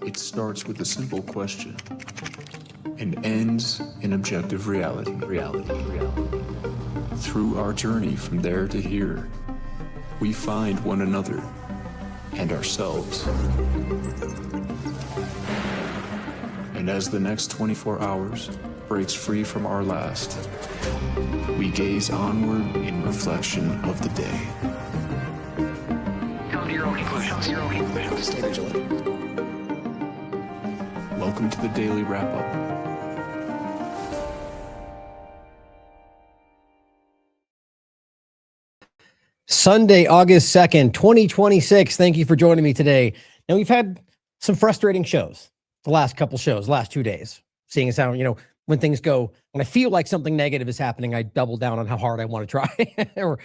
It starts with a simple question and ends in objective reality. Through our journey from there to here, we find one another and ourselves. And as the next 24 hours breaks free from our last, we gaze onward in reflection of the day. Come to your own conclusions. Stay vigilant. Welcome to the Daily Wrap-Up. Sunday, August 2nd, 2026. Thank you for joining me today. Now, we've had some frustrating shows, the last couple shows, last 2 days, seeing as how, when things go, when I feel like something negative is happening, I double down on how hard I want to try or,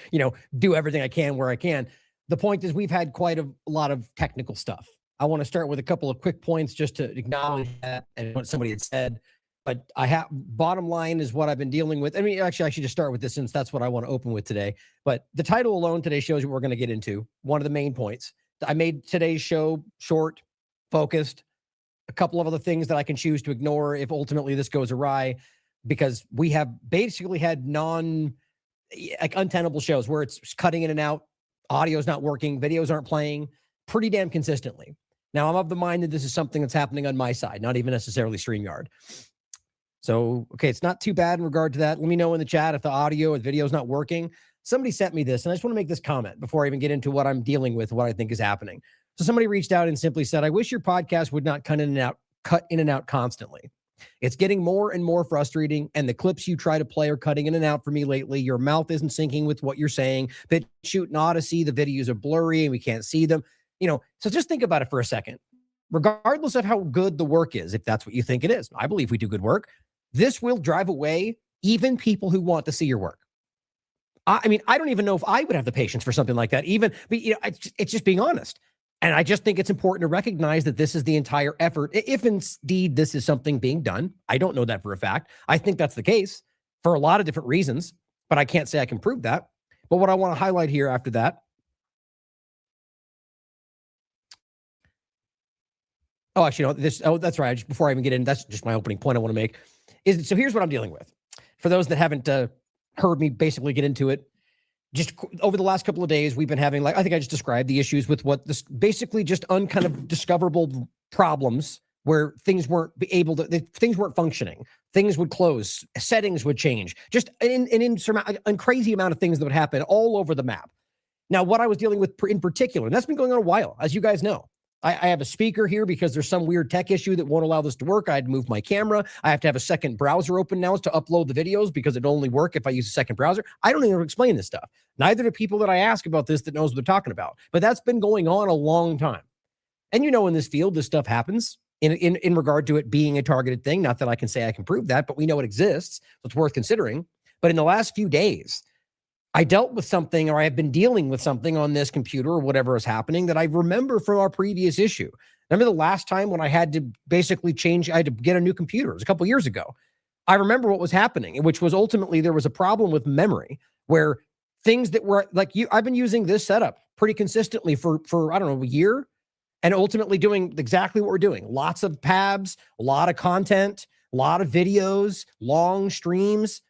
do everything I can where I can. The point is we've had quite a lot of technical stuff. I want to start with a couple of quick points just to acknowledge that and what somebody had said. But bottom line is what I've been dealing with. I mean, actually, I should just start with this since that's what I want to open with today. But the title alone today shows you what we're going to get into. One of the main points. I made today's show short, focused, a couple of other things that I can choose to ignore if ultimately this goes awry, because we have basically had untenable shows where it's cutting in and out, audio's not working, videos aren't playing pretty damn consistently. Now, I'm of the mind that this is something that's happening on my side, not even necessarily StreamYard. So, okay, it's not too bad in regard to that. Let me know in the chat if the audio or the video is not working. Somebody sent me this, and I just want to make this comment before I even get into what I'm dealing with, what I think is happening. So somebody reached out and simply said, I wish your podcast would not cut in and out constantly. It's getting more and more frustrating, and the clips you try to play are cutting in and out for me lately. Your mouth isn't syncing with what you're saying. BitChute and Odyssey, the videos are blurry and we can't see them. So just think about it for a second. Regardless of how good the work is, if that's what you think it is, I believe we do good work. This will drive away even people who want to see your work. I mean, I don't even know if I would have the patience for something like that. It's just being honest. And I just think it's important to recognize that this is the entire effort. If indeed this is something being done, I don't know that for a fact. I think that's the case for a lot of different reasons, but I can't say I can prove that. But what I want to highlight here after that. Oh, actually, no, that's right. Before I even get in, that's just my opening point I want to make. So here's what I'm dealing with. For those that haven't heard me basically get into it, just over the last couple of days, we've been having, I think I just described the issues with what this basically just kind of discoverable problems where things weren't things weren't functioning. Things would close, settings would change, just an crazy amount of things that would happen all over the map. Now, what I was dealing with in particular, and that's been going on a while, as you guys know. I have a speaker here because there's some weird tech issue that won't allow this to work. I had to move my camera. I have to have a second browser open now to upload the videos because it'll only work if I use a second browser. I don't even explain this stuff. Neither do people that I ask about this that knows what they're talking about. But that's been going on a long time. And in this field, this stuff happens in regard to it being a targeted thing. Not that I can say I can prove that, but we know it exists. So it's worth considering. But in the last few days, I dealt with something, or I have been dealing with something on this computer or whatever is happening that I remember from our previous issue. Remember the last time when I had to basically I had to get a new computer? It was a couple years ago. I remember what was happening, which was ultimately there was a problem with memory where things that were I've been using this setup pretty consistently for I don't know, a year, and ultimately doing exactly what we're doing. Lots of tabs, a lot of content, a lot of videos, long streams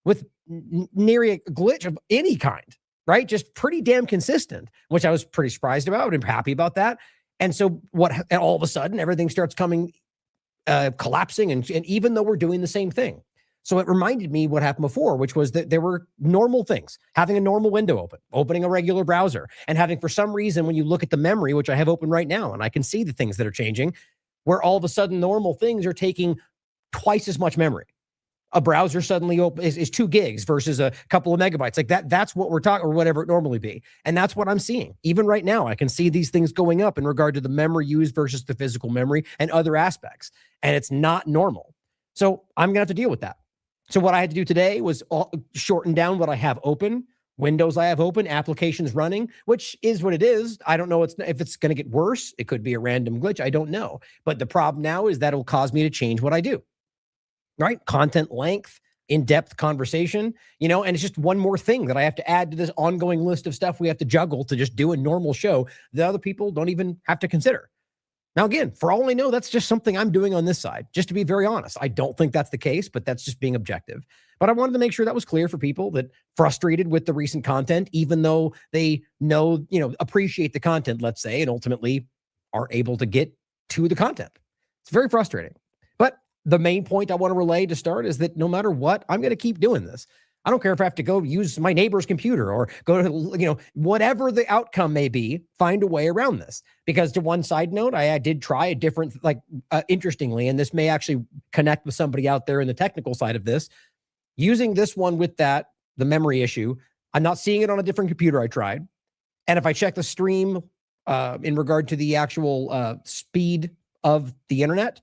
with near a glitch of any kind, right? Just pretty damn consistent, which I was pretty surprised about and happy about that. And so and all of a sudden everything starts collapsing. And even though we're doing the same thing. So it reminded me what happened before, which was that there were normal things, having a normal window open, opening a regular browser, and having, for some reason, when you look at the memory, which I have open right now, and I can see the things that are changing, where all of a sudden normal things are taking twice as much memory. A browser suddenly is 2 gigs versus a couple of megabytes like that. That's what we're talking, or whatever it normally be. And that's what I'm seeing. Even right now, I can see these things going up in regard to the memory used versus the physical memory and other aspects. And it's not normal. So I'm going to have to deal with that. So what I had to do today was shorten down what I have open, windows I have open, applications running, which is what it is. I don't know if it's going to get worse. It could be a random glitch. I don't know. But the problem now is that it'll cause me to change what I do. Right? Content length, in-depth conversation, you know, and it's just one more thing that I have to add to this ongoing list of stuff we have to juggle to just do a normal show that other people don't even have to consider. Now, again, for all I know, that's just something I'm doing on this side. Just to be very honest, I don't think that's the case, but that's just being objective. But I wanted to make sure that was clear for people that frustrated with the recent content, even though they know, you know, appreciate the content, let's say, and ultimately are able to get to the content. It's very frustrating. But the main point I want to relay to start is that no matter what, I'm going to keep doing this. I don't care if I have to go use my neighbor's computer or go to, you know, whatever the outcome may be, find a way around this. Because to one side note, I did try a different, interestingly, and this may actually connect with somebody out there in the technical side of this, using this one with the memory issue. I'm not seeing it on a different computer I tried. And if I check the stream in regard to the actual speed of the internet,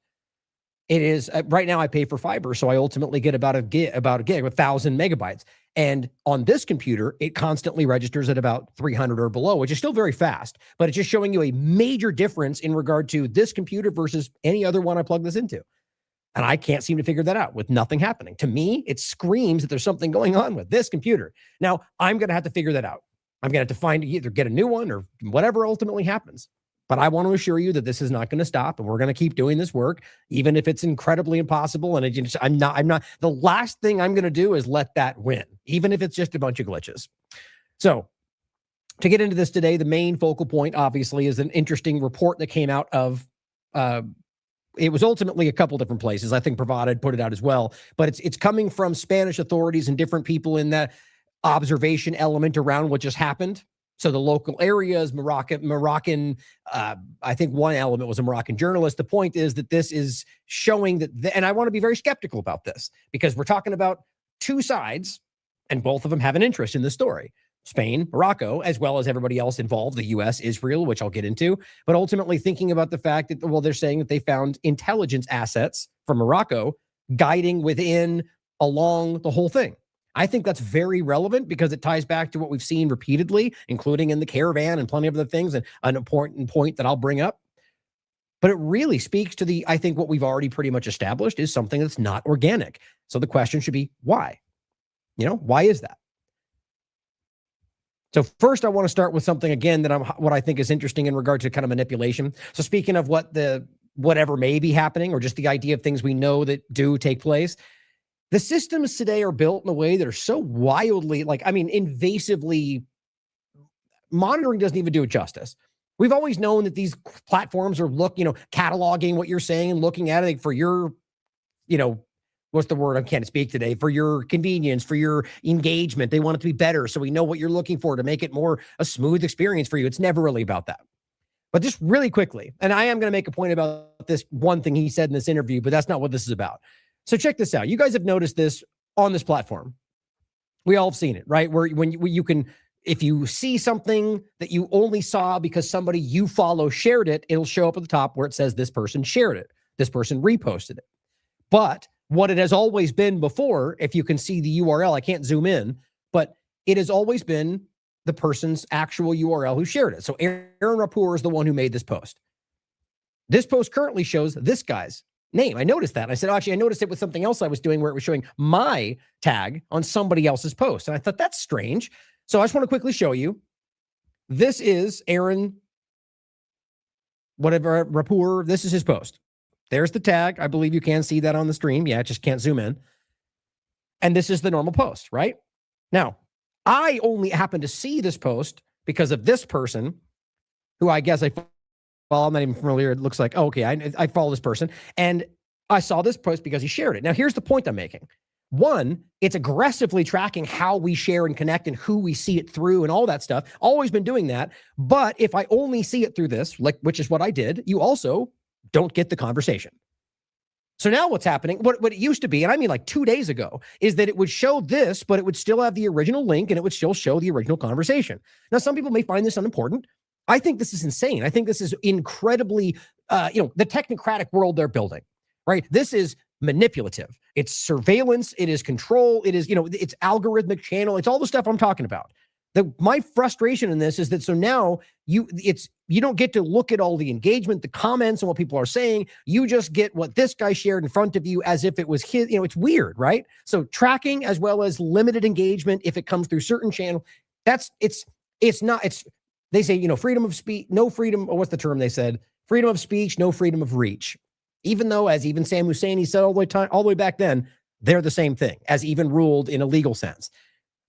it is right now I pay for fiber, so I ultimately get about a gig, 1,000 megabytes. And on this computer, it constantly registers at about 300 or below, which is still very fast, but it's just showing you a major difference in regard to this computer versus any other one I plug this into. And I can't seem to figure that out with nothing happening. To me, it screams that there's something going on with this computer. Now, I'm going to have to figure that out. I'm going to have to either get a new one or whatever ultimately happens. But I want to assure you that this is not going to stop, and we're going to keep doing this work, even if it's incredibly impossible. And I'm not. The last thing I'm going to do is let that win, even if it's just a bunch of glitches. So, to get into this today, the main focal point, obviously, is an interesting report that came out of. It was ultimately a couple different places. I think Bravada had put it out as well, but it's coming from Spanish authorities and different people in that observation element around what just happened. So the local areas, Moroccan, I think one element was a Moroccan journalist. The point is that this is showing that, and I want to be very skeptical about this because we're talking about two sides and both of them have an interest in the story. Spain, Morocco, as well as everybody else involved, the U.S., Israel, which I'll get into, but ultimately thinking about the fact that, well, they're saying that they found intelligence assets from Morocco guiding along the whole thing. I think that's very relevant because it ties back to what we've seen repeatedly, including in the caravan and plenty of other things, and an important point that I'll bring up. But it really speaks to I think what we've already pretty much established is something that's not organic. So the question should be, why? You know, why is that? So first, I want to start with something, again, what I think is interesting in regard to kind of manipulation. So speaking of whatever may be happening, or just the idea of things we know that do take place, the systems today are built in a way that are so wildly, invasively, monitoring doesn't even do it justice. We've always known that these platforms are cataloging what you're saying and looking at it for your, what's the word? I can't speak today. For your convenience, for your engagement. They want it to be better. So we know what you're looking for to make it more a smooth experience for you. It's never really about that. But just really quickly, and I am going to make a point about this one thing he said in this interview, but that's not what this is about. So check this out. You guys have noticed this on this platform. We all have seen it, right? Where when you can, if you see something that you only saw because somebody you follow shared it, it'll show up at the top where it says this person shared it. This person reposted it. But what it has always been before, if you can see the URL, I can't zoom in, but it has always been the person's actual URL who shared it. So Aaron Rapport is the one who made this post. This post currently shows this guy's name. I noticed that. I said, actually, I noticed it with something else I was doing where it was showing my tag on somebody else's post. And I thought, that's strange. So I just want to quickly show you. This is Aaron, Rapport. This is his post. There's the tag. I believe you can see that on the stream. Yeah, I just can't zoom in. And this is the normal post, right? Now, I only happen to see this post because of this person who I guess I follow. I'm not even familiar. It looks like, okay, I follow this person. And I saw this post because he shared it. Now, here's the point I'm making. One, it's aggressively tracking how we share and connect and who we see it through and all that stuff. Always been doing that. But if I only see it through this, which is what I did, you also don't get the conversation. So now what's happening, what it used to be, and I mean like 2 days ago, is that it would show this, but it would still have the original link and it would still show the original conversation. Now, some people may find this unimportant. I think this is insane. I think this is incredibly, the technocratic world they're building, right? This is manipulative. It's surveillance. It is control. It is, it's algorithmic channel. It's all the stuff I'm talking about. My frustration in this is that so now you don't get to look at all the engagement, the comments, and what people are saying. You just get what this guy shared in front of you as if it was his. It's weird, right? So tracking as well as limited engagement if it comes through certain channel. They say, freedom of speech, no freedom, or what's the term they said? Freedom of speech, no freedom of reach. Even though, as even Sam Husseini said all the way back then, they're the same thing, as even ruled in a legal sense.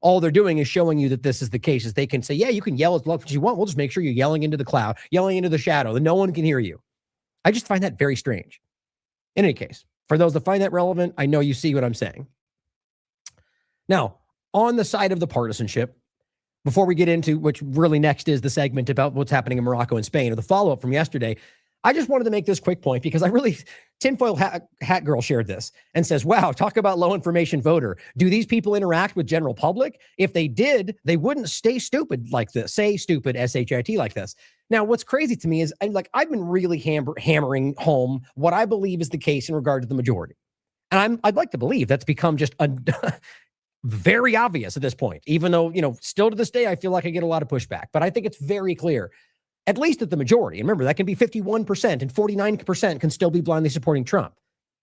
All they're doing is showing you that this is the case, is they can say, yeah, you can yell as loud as you want. We'll just make sure you're yelling into the cloud, yelling into the shadow, that no one can hear you. I just find that very strange. In any case, for those that find that relevant, I know you see what I'm saying. Now, on the side of the partisanship, before we get into, which really next is the segment about what's happening in Morocco and Spain, or the follow-up from yesterday, I just wanted to make this quick point because Tinfoil Hat Girl shared this and says, wow, talk about low information voter. Do these people interact with general public? If they did, they wouldn't say stupid like this, S-H-I-T like this. Now, what's crazy to me is I've been really hammering home what I believe is the case in regard to the majority. And I'd like to believe that's become just very obvious at this point, even though, still to this day, I feel like I get a lot of pushback, but I think it's very clear, at least at the majority. And remember, that can be 51% and 49% can still be blindly supporting Trump.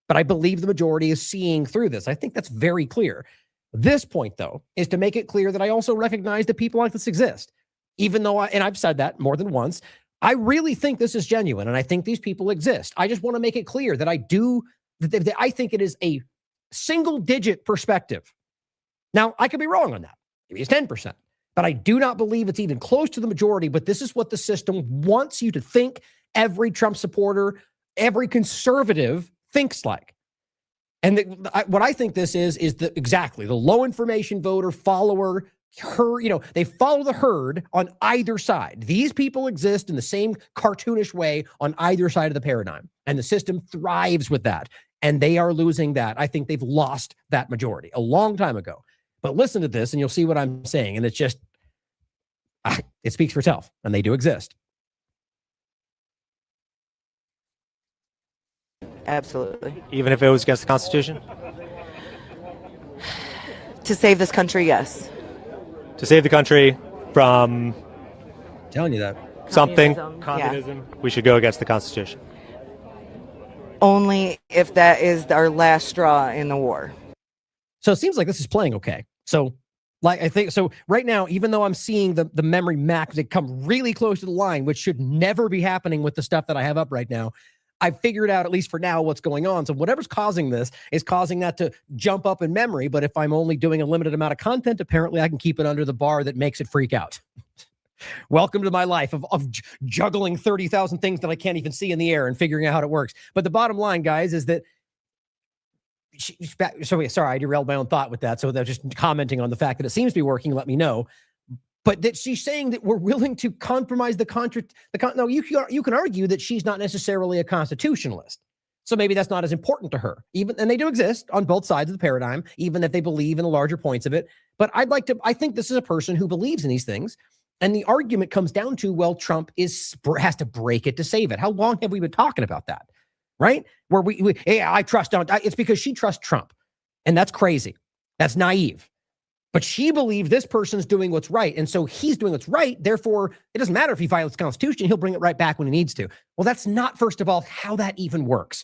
But I believe the majority is seeing through this. I think that's very clear. This point, though, is to make it clear that I also recognize that people like this exist, even though and I've said that more than once, I really think this is genuine and I think these people exist. I just want to make it clear that that I think it is a single digit perspective. Now, I could be wrong on that. Maybe it's 10%, but I do not believe it's even close to the majority. But this is what the system wants you to think every Trump supporter, every conservative thinks like. And what I think this is exactly the low information voter, follower, they follow the herd on either side. These people exist in the same cartoonish way on either side of the paradigm. And the system thrives with that. And they are losing that. I think they've lost that majority a long time ago. But listen to this and you'll see what I'm saying. And it's just, it speaks for itself, and they do exist. Absolutely. Even if it was against the Constitution? To save this country, yes. To save the country from Telling you that. Communism, we should go against the Constitution. Only if that is our last straw in the war. So it seems like this is playing okay. So I think so right now, even though I'm seeing the memory max that come really close to the line, which should never be happening with the stuff that I have up right now, I've figured out, at least for now, what's going on. So whatever's causing this is causing that to jump up in memory. But if I'm only doing a limited amount of content, apparently I can keep it under the bar that makes it freak out. Welcome to my life of juggling 30,000 things that I can't even see in the air and figuring out how it works. But the bottom line, guys, is that sorry, I derailed my own thought with that. So they're just commenting on the fact that it seems to be working. Let me know. But that she's saying that we're willing to compromise no, you can argue that she's not necessarily a constitutionalist. So maybe that's not as important to her. And they do exist on both sides of the paradigm, even if they believe in the larger points of it. But I think this is a person who believes in these things. And the argument comes down to, well, Trump has to break it to save it. How long have we been talking about that? Right? Where I trust, it's because she trusts Trump. And that's crazy. That's naive. But she believes this person's doing what's right. And so he's doing what's right. Therefore, it doesn't matter if he violates the Constitution. He'll bring it right back when he needs to. Well, that's not, first of all, how that even works.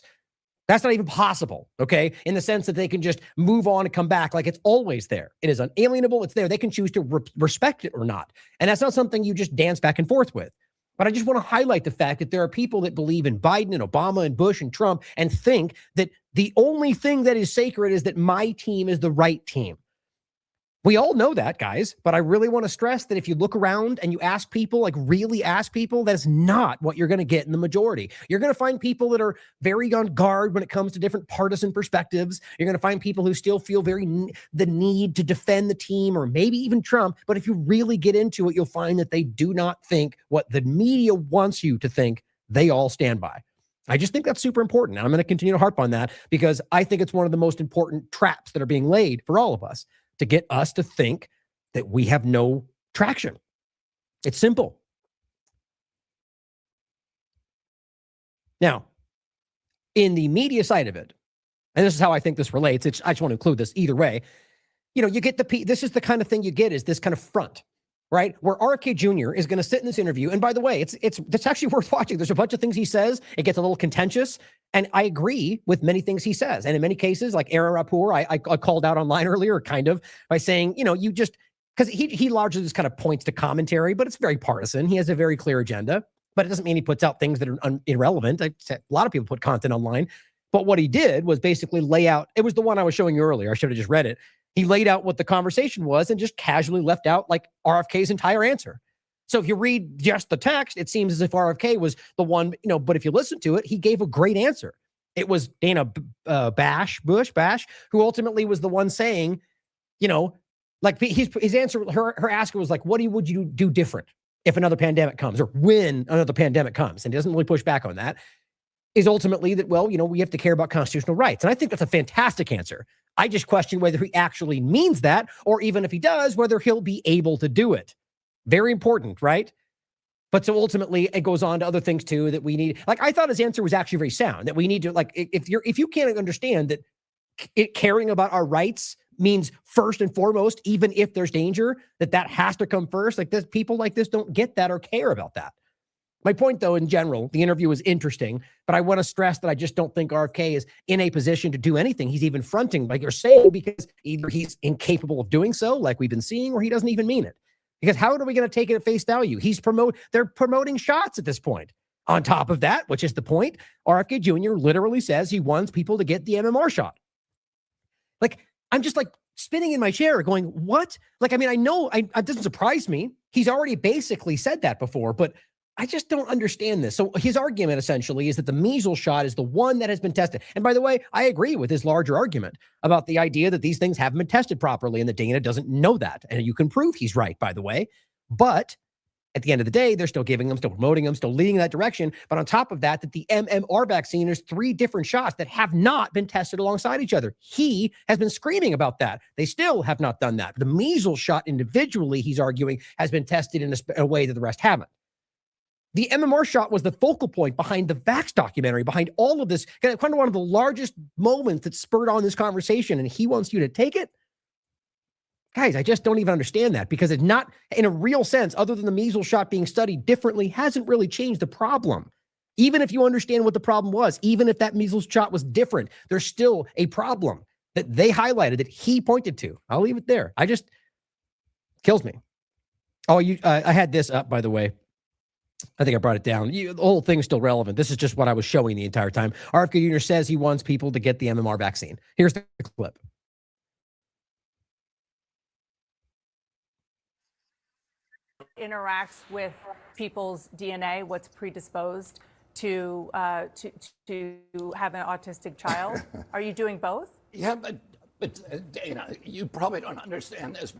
That's not even possible, okay? In the sense that they can just move on and come back like it's always there. It is unalienable. It's there. They can choose to respect it or not. And that's not something you just dance back and forth with. But I just want to highlight the fact that there are people that believe in Biden and Obama and Bush and Trump and think that the only thing that is sacred is that my team is the right team. We all know that, guys, but I really want to stress that if you look around and you ask people, really ask people, that's not what you're going to get in the majority. You're going to find people that are very on guard when it comes to different partisan perspectives. You're going to find people who still feel the need to defend the team or maybe even Trump. But if you really get into it, you'll find that they do not think what the media wants you to think they all stand by. I just think that's super important. And I'm going to continue to harp on that because I think it's one of the most important traps that are being laid for all of us, to get us to think that we have no traction. It's simple. Now, in the media side of it, and this is how I think this relates, I just want to include this either way, you get this is the kind of thing you get, is this kind of front. right? Where RFK Jr. is going to sit in this interview. And by the way, it's actually worth watching. There's a bunch of things he says. It gets a little contentious. And I agree with many things he says. And in many cases, like Aaron Rapport, I called out online earlier, kind of, by saying, you just, because he largely just kind of points to commentary, but it's very partisan. He has a very clear agenda, but it doesn't mean he puts out things that are irrelevant. A lot of people put content online. But what he did was basically lay out, it was the one I was showing you earlier. I should have just read it. He laid out what the conversation was and just casually left out like RFK's entire answer. So if you read just the text, it seems as if RFK was the one, but if you listen to it, he gave a great answer. It was Dana Bash, who ultimately was the one saying, like his answer, her asker was like, what would you do different if another pandemic comes or when another pandemic comes? And he doesn't really push back on that. Is ultimately that, we have to care about constitutional rights. And I think that's a fantastic answer. I just question whether he actually means that, or even if he does, whether he'll be able to do it. Very important, right? But so ultimately it goes on to other things too that we need. Like I thought his answer was actually very sound, that we need to, like, if you can't understand that caring about our rights means first and foremost, even if there's danger, that has to come first. Like this, people like this don't get that or care about that. My point, though, in general, the interview is interesting, but I want to stress that I just don't think RFK is in a position to do anything. He's even fronting, like you're saying, because either he's incapable of doing so, like we've been seeing, or he doesn't even mean it. Because how are we going to take it at face value? They're promoting shots at this point. On top of that, which is the point, RFK Jr. literally says he wants people to get the MMR shot. Like, I'm just like spinning in my chair going, what? Like, I mean, I know it doesn't surprise me. He's already basically said that before, but I just don't understand this. So his argument essentially is that the measles shot is the one that has been tested. And by the way, I agree with his larger argument about the idea that these things haven't been tested properly and that Dana doesn't know that. And you can prove he's right, by the way. But at the end of the day, they're still giving them, still promoting them, still leading in that direction. But on top of that the MMR vaccine, there's 3 different shots that have not been tested alongside each other. He has been screaming about that. They still have not done that. The measles shot individually, he's arguing, has been tested in a way that the rest haven't. The MMR shot was the focal point behind the Vax documentary, behind all of this, kind of one of the largest moments that spurred on this conversation, and he wants you to take it? Guys, I just don't even understand that, because it's not, in a real sense, other than the measles shot being studied differently, hasn't really changed the problem. Even if you understand what the problem was, even if that measles shot was different, there's still a problem that they highlighted, that he pointed to. I'll leave it there. Kills me. Oh, I had this up, by the way. I think I brought it down. The whole thing is still relevant. This is just what I was showing the entire time. RFK Jr. says he wants people to get the MMR vaccine. Here's the clip. Interacts with people's DNA, what's predisposed to have an autistic child. Are you doing both? Yeah, but Dana, you probably don't understand this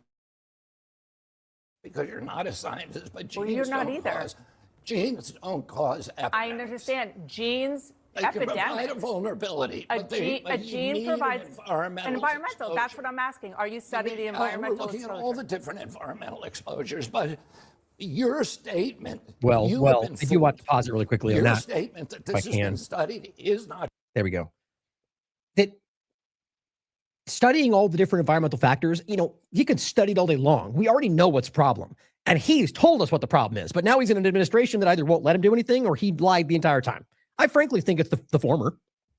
because you're not a scientist. But genes you're not either. Genes don't cause epidemics. I understand genes. They can provide a vulnerability. A gene provides environmental. That's what I'm asking. Are you studying the environmental We're looking exposure? at all the different environmental exposures, but your statement. Well, if you want to pause it really quickly on that. Your statement that this has been studied is not. There we go. That studying all the different environmental factors, you can study it all day long. We already know what's the problem. And he's told us what the problem is. But now he's in an administration that either won't let him do anything or he lied the entire time. I frankly think it's the former,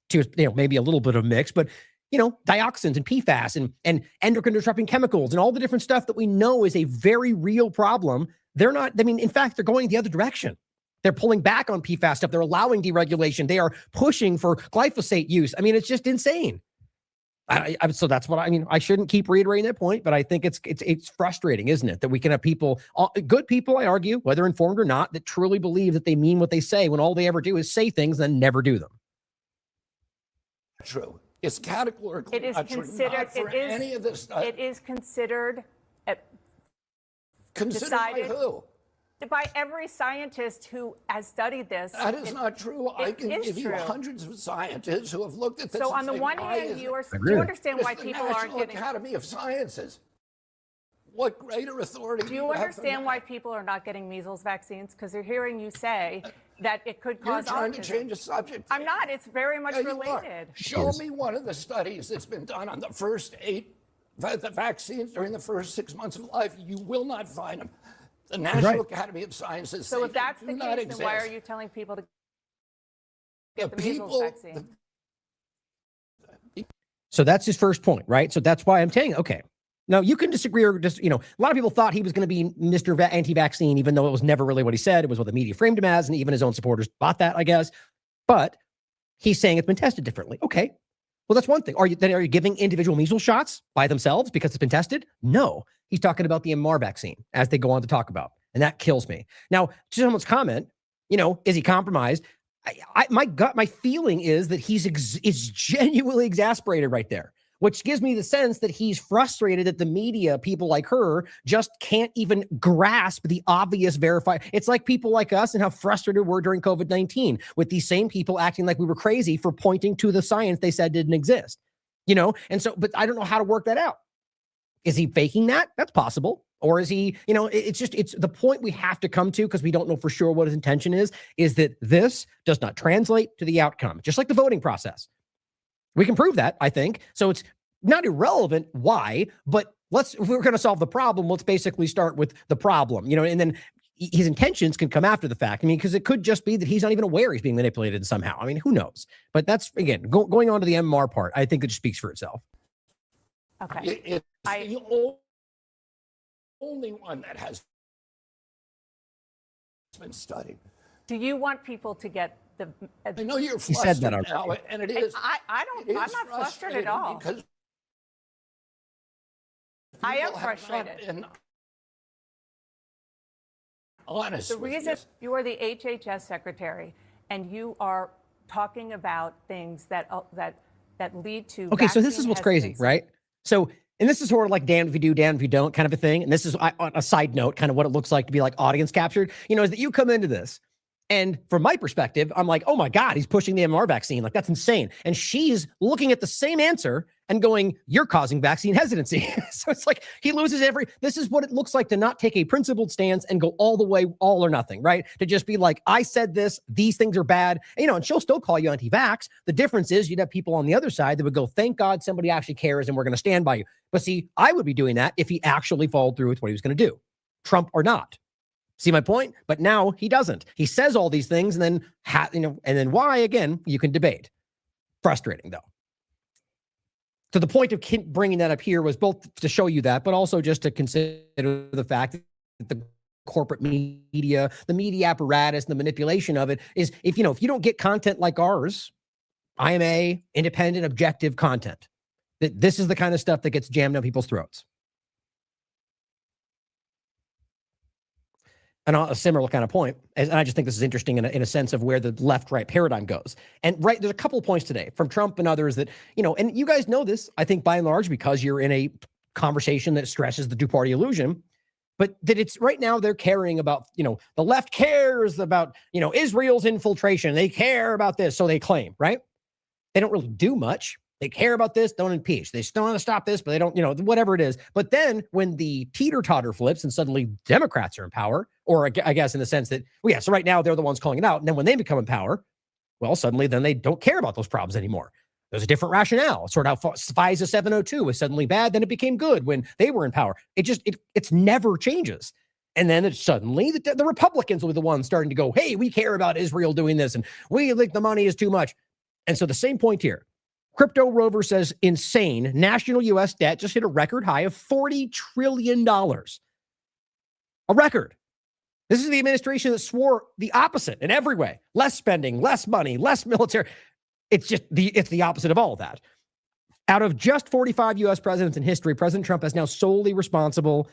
to maybe a little bit of a mix, but dioxins and PFAS and endocrine disrupting chemicals and all the different stuff that we know is a very real problem. They're not, in fact, they're going the other direction. They're pulling back on PFAS stuff. They're allowing deregulation. They are pushing for glyphosate use. It's just insane. So that's what I shouldn't keep reiterating that point, but I think it's frustrating, isn't it? That we can have people, good people, I argue, whether informed or not, that truly believe that they mean what they say when all they ever do is say things and never do them. True. It's categorically it is not considered, true. Not for any of this stuff. It is considered. Considered by who? By every scientist who has studied this. That is not true. I can give you hundreds of scientists who have looked at this. So on the one hand, do you understand why people aren't getting... Academy of Sciences. What greater authority do you understand why people are not getting measles vaccines? Because they're hearing you say that it could cause You're trying to change the subject. I'm not. It's very much related. Show me one of the studies that's been done on the first 8 vaccines during the first 6 months of life. You will not find them. The National right. Academy of Sciences So say if that's they the do not case, then why are exist. you telling people to The get the measles vaccine? So that's his first point, right? So that's why I'm saying, okay, now you can disagree or just, a lot of people thought he was going to be Mr. Anti-vaccine, even though it was never really what he said. It was what the media framed him as, and even his own supporters bought that, I guess. But he's saying it's been tested differently. Okay, well, that's one thing. Are you giving individual measles shots by themselves because it's been tested? No, he's talking about the MR vaccine as they go on to talk about, and that kills me. Now, to someone's comment, is he compromised? My feeling is that is genuinely exasperated right there, which gives me the sense that he's frustrated that the media, people like her, just can't even grasp the obvious verify. It's like people like us and how frustrated we're during COVID-19 with these same people acting like we were crazy for pointing to the science they said didn't exist, And so, but I don't know how to work that out. Is he faking that? That's possible. Or is he, it's the point we have to come to, because we don't know for sure what his intention is that this does not translate to the outcome, just like the voting process. We can prove that, I think. So it's not irrelevant why, but if we're going to solve the problem, let's basically start with the problem, and then his intentions can come after the fact. Because it could just be that he's not even aware he's being manipulated somehow. Who knows? But that's, again, going on to the MR part, I think it just speaks for itself. Okay. It's the only one that has been studied. Do you want people to get the? I know you're He flustered said that already. now, and it is. I'm not flustered at all. Because I am people have not frustrated. been honest The with reason you. you are the HHS secretary and you are talking about things that lead to. Okay, so this is what's crazy, hesitancy. right? So, and this is sort of like damned if you do, damned if you don't kind of a thing. And this is on a side note, kind of what it looks like to be like audience captured, is that you come into this. And from my perspective, I'm like, oh my God, he's pushing the MMR vaccine. Like, that's insane. And she's looking at the same answer and going, you're causing vaccine hesitancy. So it's like he loses this is what it looks like to not take a principled stance and go all the way, all or nothing, right? To just be like, I said this, these things are bad. And she'll still call you anti-vax. The difference is you'd have people on the other side that would go, thank God somebody actually cares and we're going to stand by you. But see, I would be doing that if he actually followed through with what he was going to do, Trump or not. See my point? But now he doesn't. He says all these things and then, and then why, again, you can debate. Frustrating, though. So the point of bringing that up here was both to show you that, but also just to consider the fact that the corporate media, the media apparatus, the manipulation of it is, if you don't get content like ours, IMA, independent, objective content, that this is the kind of stuff that gets jammed down people's throats. And a similar kind of point, and I just think this is interesting in a sense of where the left-right paradigm goes. And there's a couple of points today from Trump and others that, and you guys know this, I think by and large, because you're in a conversation that stresses the two-party illusion, but that it's right now they're caring about, the left cares about, Israel's infiltration. They care about this, so they claim, right? They don't really do much. They care about this, don't impeach. They still want to stop this, but they don't, whatever it is. But then when the teeter-totter flips and suddenly Democrats are in power, or I guess in the sense that, well, yeah, so right now they're the ones calling it out. And then when they become in power, well, suddenly then they don't care about those problems anymore. There's a different rationale. Sort of how FISA 702 was suddenly bad, then it became good when they were in power. It's never changes. And then suddenly the Republicans will be the ones starting to go, hey, we care about Israel doing this, and we think the money is too much. And so the same point here. Crypto Rover says insane. National U.S. debt just hit a record high of $40 trillion. A record. This is the administration that swore the opposite in every way. Less spending, less money, less military. It's the opposite of all of that. Out of just 45 U.S. presidents in history, President Trump is now solely responsible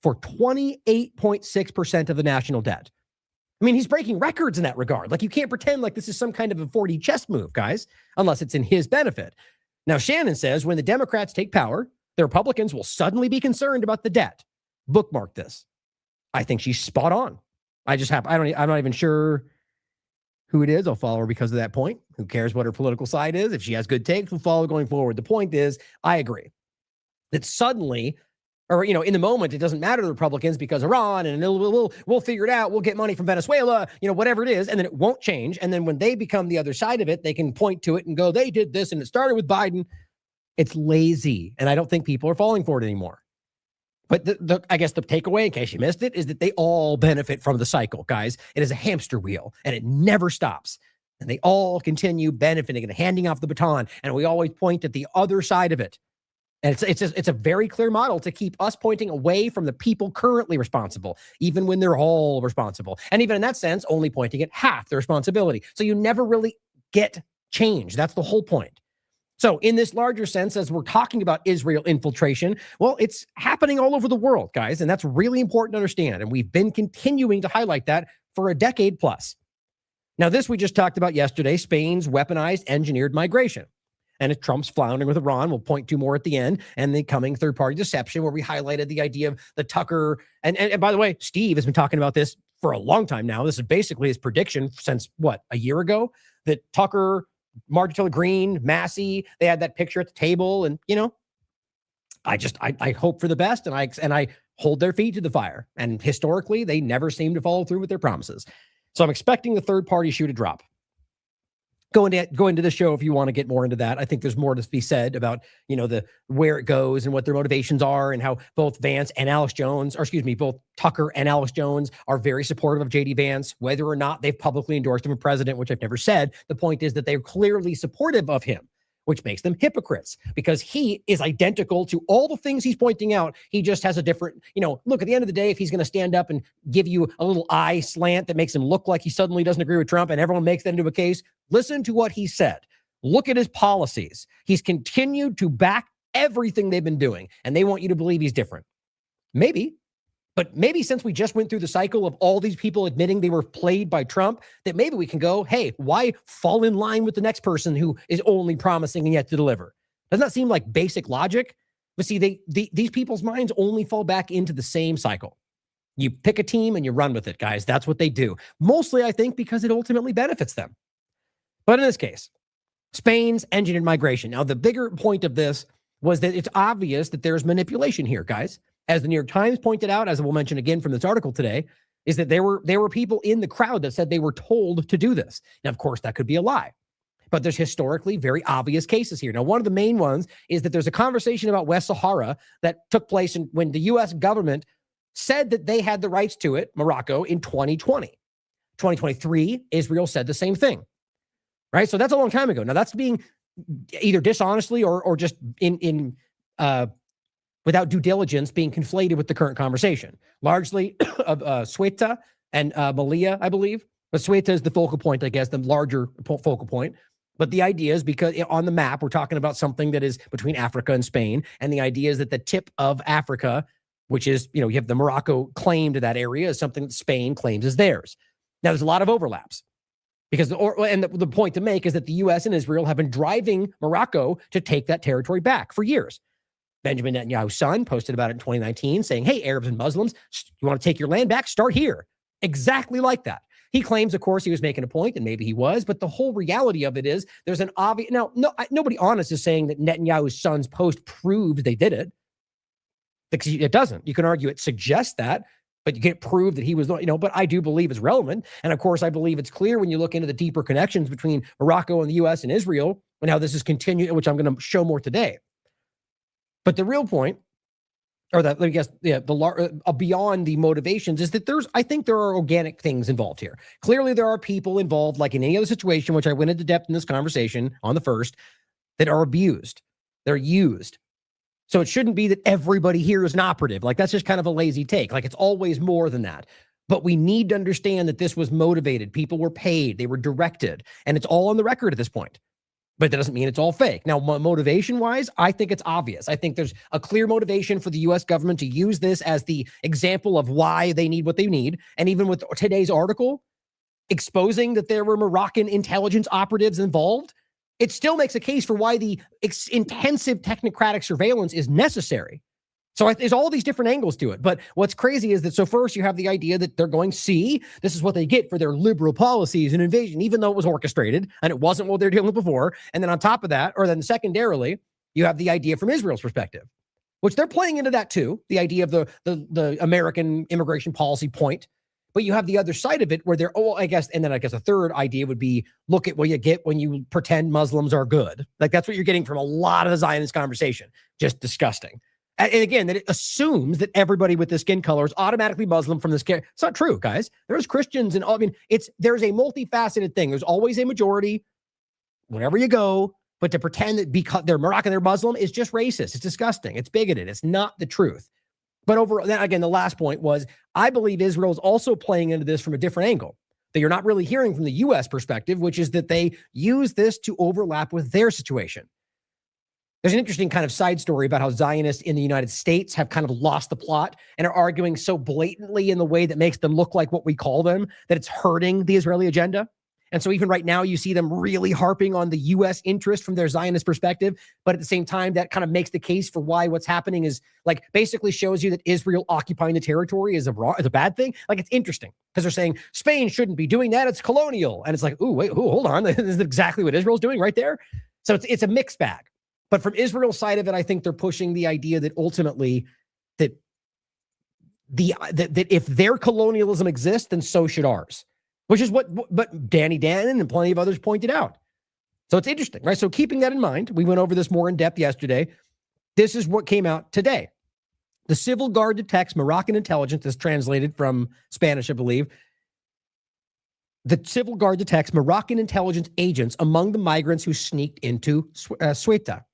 for 28.6% of the national debt. He's breaking records in that regard. Like, you can't pretend like this is some kind of a 4D chess move, guys, unless it's in his benefit. Now, Shannon says when the Democrats take power, the Republicans will suddenly be concerned about the debt. Bookmark this. I think she's spot on. I'm not even sure who it is. I'll follow her because of that point. Who cares what her political side is? If she has good takes, we'll follow going forward. The point is, I agree that suddenly, or, in the moment, it doesn't matter to the Republicans because Iran, and we'll figure it out. We'll get money from Venezuela, whatever it is. And then it won't change. And then when they become the other side of it, they can point to it and go, they did this and it started with Biden. It's lazy. And I don't think people are falling for it anymore. But I guess the takeaway, in case you missed it, is that they all benefit from the cycle, guys. It is a hamster wheel, and it never stops. And they all continue benefiting and handing off the baton. And we always point at the other side of it. And it's a very clear model to keep us pointing away from the people currently responsible, even when they're all responsible. And even in that sense, only pointing at half the responsibility. So you never really get change. That's the whole point. So in this larger sense, as we're talking about Israel infiltration, well, it's happening all over the world, guys. And that's really important to understand. And we've been continuing to highlight that for a decade plus. Now, this we just talked about yesterday, Spain's weaponized engineered migration. And if Trump's floundering with Iran, we'll point to more at the end, and the coming third-party deception, where we highlighted the idea of the Tucker. And by the way, Steve has been talking about this for a long time now. This is basically his prediction since, a year ago, that Tucker, Marjorie Taylor Greene, Massey, they had that picture at the table. And, I hope for the best, and I hold their feet to the fire. And historically, they never seem to follow through with their promises. So I'm expecting the third-party shoe to drop. Go into the show if you want to get more into that. I think there's more to be said about, the where it goes and what their motivations are, and how both Vance and Alex Jones, both Tucker and Alex Jones are very supportive of JD Vance, whether or not they've publicly endorsed him for president, which I've never said. The point is that they're clearly supportive of him, which makes them hypocrites, because he is identical to all the things he's pointing out. He just has a different, look, at the end of the day, if he's going to stand up and give you a little eye slant that makes him look like he suddenly doesn't agree with Trump and everyone makes that into a case, listen to what he said. Look at his policies. He's continued to back everything they've been doing, and they want you to believe he's different. Maybe. But maybe since we just went through the cycle of all these people admitting they were played by Trump, that maybe we can go, hey, why fall in line with the next person who is only promising and yet to deliver? Doesn't that seem like basic logic? But see, these people's minds only fall back into the same cycle. You pick a team and you run with it, guys. That's what they do. Mostly, I think, because it ultimately benefits them. But in this case, Spain's engineered migration. Now, the bigger point of this was that it's obvious that there's manipulation here, guys. As the New York Times pointed out, as we'll mention again from this article today, is that there were people in the crowd that said they were told to do this. Now, of course, that could be a lie. But there's historically very obvious cases here. Now, one of the main ones is that there's a conversation about West Sahara that took place when the U.S. government said that they had the rights to it, Morocco, in 2020. 2023, Israel said the same thing. Right? So that's a long time ago. Now, that's being either dishonestly or just without due diligence being conflated with the current conversation. Largely of Ceuta and Melilla, I believe. But Ceuta is the focal point, I guess, the larger focal point. But the idea is, because on the map, we're talking about something that is between Africa and Spain. And the idea is that the tip of Africa, which is, you have the Morocco claim to that area, is something that Spain claims is theirs. Now, there's a lot of overlaps. Because the point to make is that the U.S. and Israel have been driving Morocco to take that territory back for years. Benjamin Netanyahu's son posted about it in 2019, saying, hey, Arabs and Muslims, you want to take your land back? Start here. Exactly like that. He claims, of course, he was making a point, and maybe he was, but the whole reality of it is there's an obvious... Now, nobody honest is saying that Netanyahu's son's post proves they did it. Because it doesn't. You can argue it suggests that, but you can't prove that he was, but I do believe it's relevant. And of course, I believe it's clear when you look into the deeper connections between Morocco and the U.S. and Israel, and how this is continuing, which I'm going to show more today. But the real point, or that, I guess, beyond the motivations, is that I think there are organic things involved here. Clearly, there are people involved, like in any other situation, which I went into depth in this conversation on the first, that are abused. They're used. So it shouldn't be that everybody here is an operative. Like, that's just kind of a lazy take. Like, it's always more than that. But we need to understand that this was motivated. People were paid. They were directed. And it's all on the record at this point. But that doesn't mean it's all fake. Now, motivation-wise, I think it's obvious. I think there's a clear motivation for the U.S. government to use this as the example of why they need what they need. And even with today's article exposing that there were Moroccan intelligence operatives involved, it still makes a case for why the intensive technocratic surveillance is necessary. So there's all these different angles to it. But what's crazy is that, so first you have the idea that they're going, see, this is what they get for their liberal policies and invasion, even though it was orchestrated and it wasn't what they're dealing with before. And then on top of that, or then secondarily, you have the idea from Israel's perspective, which they're playing into that too, the idea of the American immigration policy point. But you have the other side of it where they're, I guess a third idea would be, look at what you get when you pretend Muslims are good. Like, that's what you're getting from a lot of the Zionist conversation. Just disgusting. And again, that it assumes that everybody with this skin color is automatically Muslim from this. It's not true, guys. There's Christians and all. I mean, there's a multifaceted thing. There's always a majority wherever you go. But to pretend that because they're Moroccan, they're Muslim is just racist. It's disgusting. It's bigoted. It's not the truth. But again, the last point was, I believe Israel is also playing into this from a different angle that you're not really hearing from the U.S. perspective, which is that they use this to overlap with their situation. There's an interesting kind of side story about how Zionists in the United States have kind of lost the plot and are arguing so blatantly in the way that makes them look like what we call them, that it's hurting the Israeli agenda. And so even right now, you see them really harping on the U.S. interest from their Zionist perspective. But at the same time, that kind of makes the case for why what's happening is like basically shows you that Israel occupying the territory is a bad thing. Like, it's interesting because they're saying Spain shouldn't be doing that. It's colonial. And it's like, ooh, wait, hold on. This is exactly what Israel's doing right there. So it's a mixed bag. But from Israel's side of it, I think they're pushing the idea that ultimately that if their colonialism exists, then so should ours. Which is what Danny Dannon and plenty of others pointed out. So it's interesting, right? So keeping that in mind, we went over this more in depth yesterday. This is what came out today. The Civil Guard detects Moroccan intelligence, is translated from Spanish, I believe. The Civil Guard detects Moroccan intelligence agents among the migrants who sneaked into Ceuta.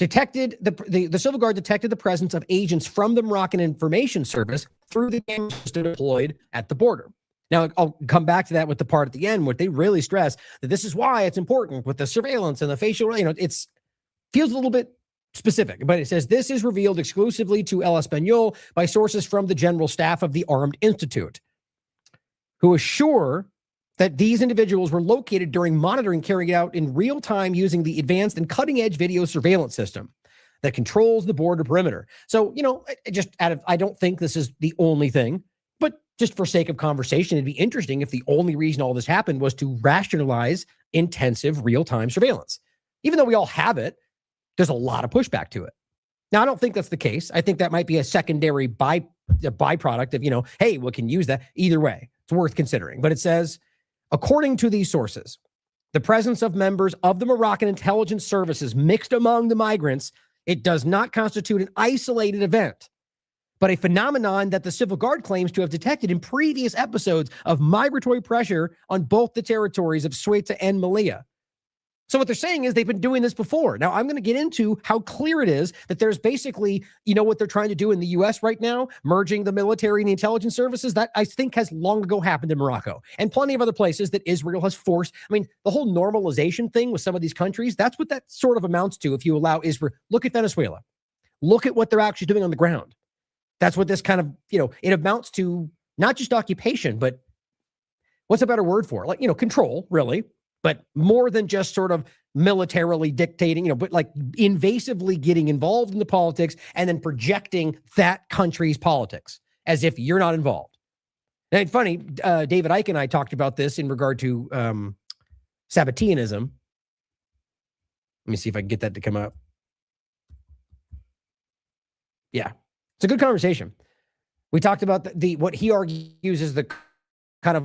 The Civil Guard detected the presence of agents from the Moroccan Information Service through the cameras deployed at the border. Now, I'll come back to that with the part at the end where they really stress that this is why it's important with the surveillance and the facial, it's feels a little bit specific, but it says this is revealed exclusively to El Español by sources from the general staff of the Armed Institute, who assure that these individuals were located during monitoring carried out in real time using the advanced and cutting edge video surveillance system that controls the border perimeter. So, I don't think this is the only thing. Just for sake of conversation, it'd be interesting if the only reason all this happened was to rationalize intensive real-time surveillance. Even though we all have it, there's a lot of pushback to it. Now, I don't think that's the case. I think that might be a secondary byproduct of, hey, we can use that. Either way, it's worth considering. But it says, according to these sources, the presence of members of the Moroccan intelligence services mixed among the migrants, it does not constitute an isolated event, but a phenomenon that the Civil Guard claims to have detected in previous episodes of migratory pressure on both the territories of Ceuta and Melilla. So what they're saying is they've been doing this before. Now, I'm going to get into how clear it is that there's basically, what they're trying to do in the U.S. right now, merging the military and the intelligence services, that I think has long ago happened in Morocco and plenty of other places that Israel has forced. I mean, the whole normalization thing with some of these countries, that's what that sort of amounts to if you allow Israel. Look at Venezuela. Look at what they're actually doing on the ground. That's what this kind of, it amounts to not just occupation, but what's a better word for it? Like, control, really, but more than just sort of militarily dictating, but like invasively getting involved in the politics and then projecting that country's politics as if you're not involved. And it's funny, David Icke and I talked about this in regard to Sabbateanism. Let me see if I can get that to come up. Yeah. It's a good conversation. We talked about what he argues is the kind of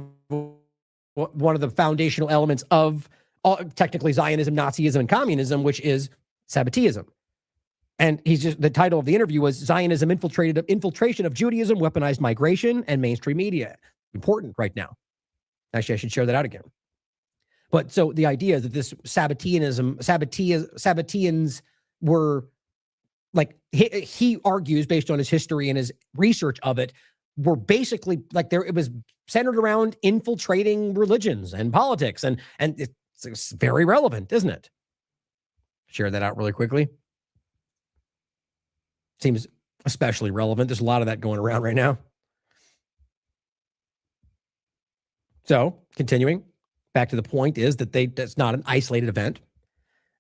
one of the foundational elements of technically Zionism, Nazism, and communism, which is Sabbateism. And the title of the interview was Zionism Infiltration of Judaism, Weaponized Migration, and Mainstream Media. Important right now. Actually, I should share that out again. But so the idea is that this Sabbateans were, like, he argues based on his history and his research of it, were basically like it was centered around infiltrating religions and politics. And it's very relevant, isn't it? Share that out really quickly. Seems especially relevant. There's a lot of that going around right now. So continuing back to the point is that that's not an isolated event.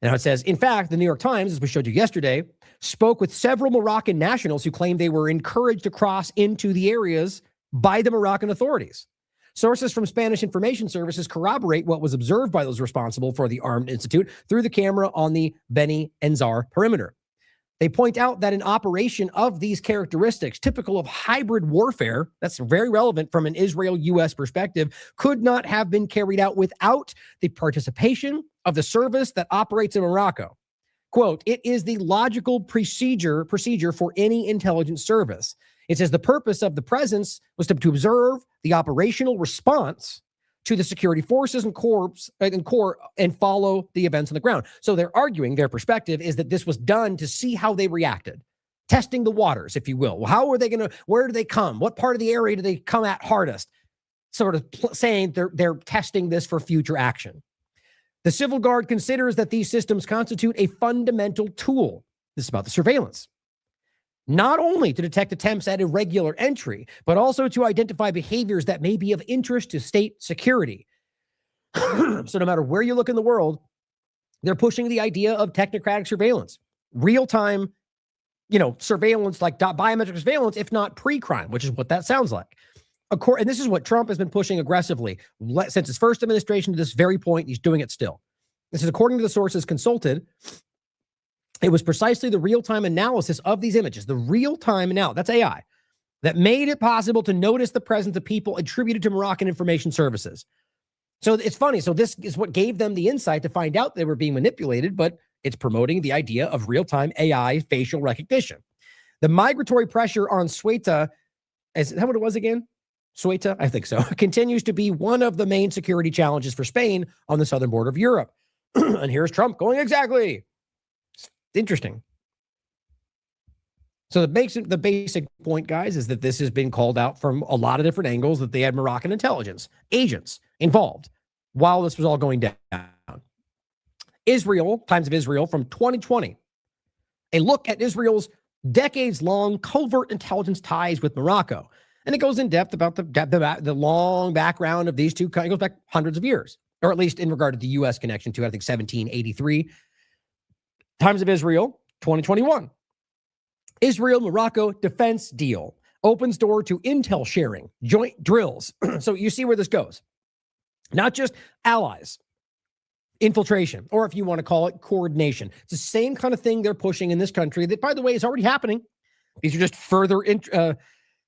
Now it says, in fact, the New York Times, as we showed you yesterday, spoke with several Moroccan nationals who claimed they were encouraged to cross into the areas by the Moroccan authorities. Sources from Spanish information services corroborate what was observed by those responsible for the Armed Institute through the camera on the Beni Enzar perimeter. They point out that an operation of these characteristics, typical of hybrid warfare, that's very relevant from an Israel-U.S. perspective, could not have been carried out without the participation of the service that operates in Morocco. Quote, it is the logical procedure for any intelligence service. It says the purpose of the presence was to observe the operational response to the security forces and corps and follow the events on the ground. So they're arguing, their perspective is that this was done to see how they reacted, testing the waters, if you will. Well, how are they going to, where do they come? What part of the area do they come at hardest? Sort of saying they're testing this for future action. The Civil Guard considers that these systems constitute a fundamental tool. This is about the surveillance. Not only to detect attempts at irregular entry, but also to identify behaviors that may be of interest to state security. So no matter where you look in the world, they're pushing the idea of technocratic surveillance, real-time, surveillance, like biometric surveillance, if not pre-crime, which is what that sounds like. And this is what Trump has been pushing aggressively since his first administration to this very point. He's doing it still. This is according to the sources consulted. It was precisely the real-time analysis of these images, the real-time analysis, that's AI, that made it possible to notice the presence of people attributed to Moroccan information services. So it's funny. So this is what gave them the insight to find out they were being manipulated, but it's promoting the idea of real-time AI facial recognition. The migratory pressure on Ceuta, is that what it was again? Ceuta, I think so, continues to be one of the main security challenges for Spain on the southern border of Europe. And here's Trump going, exactly. It's interesting. So the basic point, guys, is that this has been called out from a lot of different angles, that they had Moroccan intelligence agents involved while this was all going down. Israel, Times of Israel from 2020. A look at Israel's decades-long covert intelligence ties with Morocco. And it goes in depth about the long background of these two. It goes back hundreds of years, or at least in regard to the U.S. connection to, I think, 1783. Times of Israel, 2021. Israel-Morocco defense deal opens door to intel sharing, joint drills. So you see where this goes. Not just allies, infiltration, or if you want to call it coordination. It's the same kind of thing they're pushing in this country that, by the way, is already happening. These are just further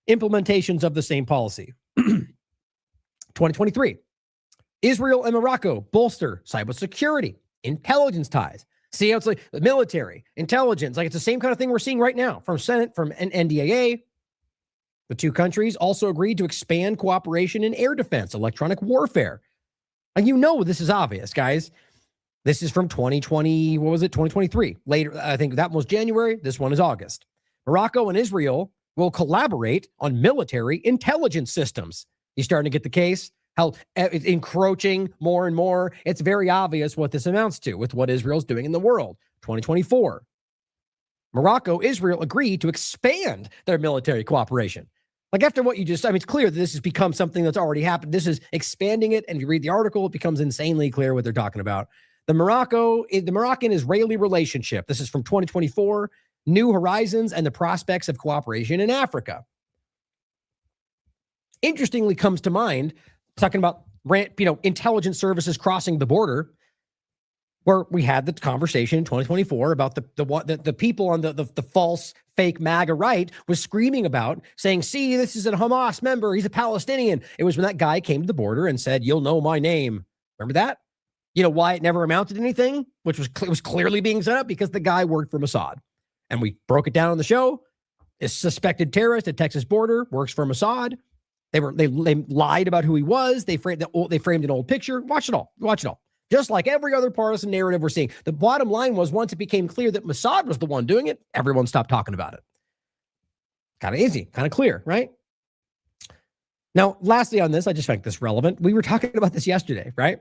implementations of the same policy. 2023. Israel and Morocco bolster cybersecurity, intelligence ties. See how it's like the military, intelligence, like it's the same kind of thing we're seeing right now from Senate, from NDAA. The two countries also agreed to expand cooperation in air defense, electronic warfare. And this is obvious, guys. This is from 2020, 2023. Later, I think that one was January. This one is August. Morocco and Israel will collaborate on military intelligence systems. You starting to get the case? How it's encroaching more and more. It's very obvious what this amounts to with what Israel's doing in the world. 2024. Morocco, Israel agreed to expand their military cooperation. Like after what you just, it's clear that this has become something that's already happened. This is expanding it. And if you read the article, it becomes insanely clear what they're talking about. The Moroccan-Israeli relationship. This is from 2024. New horizons and the prospects of cooperation in Africa. Interestingly comes to mind, talking about intelligence services crossing the border, where we had the conversation in 2024 about the people on the false fake MAGA right was screaming about, saying, see, this is a Hamas member, he's a Palestinian. It was when that guy came to the border and said, you'll know my name. Remember that? You know why it never amounted to anything, which was clearly being set up because the guy worked for Mossad. And we broke it down on the show. A suspected terrorist at Texas border, works for Mossad. They lied about who he was. They framed an old picture. Watch it all. Just like every other partisan narrative we're seeing. The bottom line was, once it became clear that Mossad was the one doing it, everyone stopped talking about it. Kind of easy, kind of clear, right? Now, lastly on this, I just find this relevant. We were talking about this yesterday, right?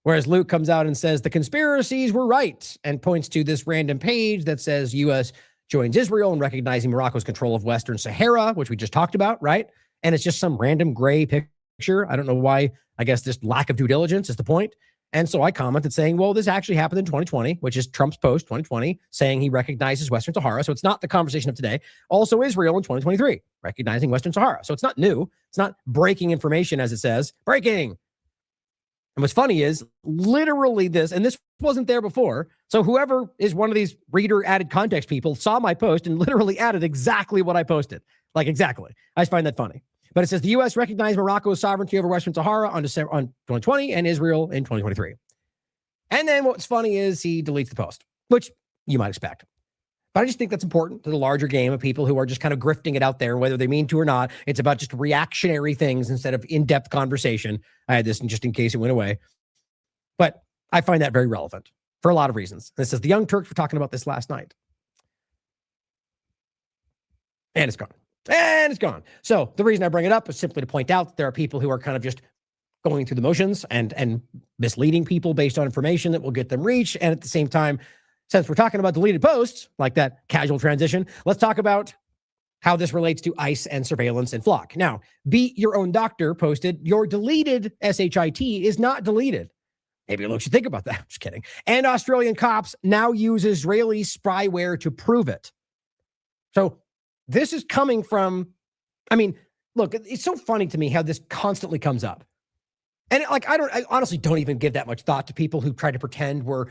Whereas Luke comes out and says the conspiracies were right and points to this random page that says U.S. joins Israel in recognizing Morocco's control of Western Sahara, which we just talked about, right? And it's just some random gray picture. I don't know why. I guess this lack of due diligence is the point. And so I commented saying, well, this actually happened in 2020, which is Trump's post 2020, saying he recognizes Western Sahara. So it's not the conversation of today. Also Israel in 2023, recognizing Western Sahara. So it's not new. It's not breaking information, as it says. Breaking. And what's funny is literally this, and this wasn't there before. So whoever is one of these reader added context people saw my post and literally added exactly what I posted. Like exactly. I just find that funny. But it says the U.S. recognized Morocco's sovereignty over Western Sahara on 2020 and Israel in 2023. And then what's funny is he deletes the post, which you might expect. But I just think that's important to the larger game of people who are just kind of grifting it out there, whether they mean to or not. It's about just reactionary things instead of in-depth conversation. I had this just in case it went away. But I find that very relevant for a lot of reasons. This is the Young Turks were talking about this last night. And it's gone. And it's gone. So the reason I bring it up is simply to point out that there are people who are kind of just going through the motions and misleading people based on information that will get them reach. And at the same time, since we're talking about deleted posts, like that casual transition, let's talk about how this relates to ICE and surveillance and flock. Now, Beat Your Own Doctor posted, your deleted SHIT is not deleted. Maybe you should think about that. I'm just kidding. And Australian cops now use Israeli spyware to prove it. So this is coming from, I mean, look, it's so funny to me how this constantly comes up. And like, I honestly don't even give that much thought to people who try to pretend we're,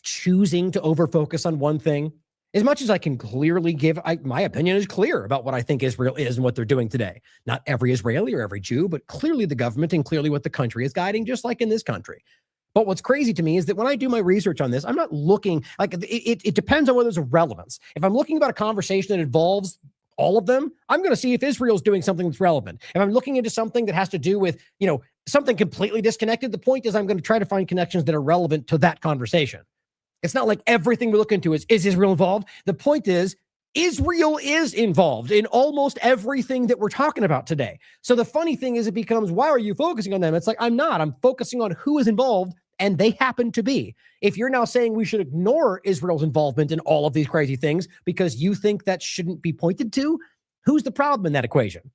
choosing to overfocus on one thing. As much as I can clearly give, my opinion is clear about what I think Israel is and what they're doing today. Not every Israeli or every Jew, but clearly the government and clearly what the country is guiding, just like in this country. But what's crazy to me is that when I do my research on this, I'm not looking, like it depends on whether there's a relevance. If I'm looking about a conversation that involves all of them, I'm going to see if Israel's doing something that's relevant. If I'm looking into something that has to do with, something completely disconnected, the point is I'm going to try to find connections that are relevant to that conversation. It's not like everything we look into is Israel involved? The point is, Israel is involved in almost everything that we're talking about today. So the funny thing is it becomes, why are you focusing on them? It's like, I'm not. I'm focusing on who is involved, and they happen to be. If you're now saying we should ignore Israel's involvement in all of these crazy things because you think that shouldn't be pointed to, who's the problem in that equation?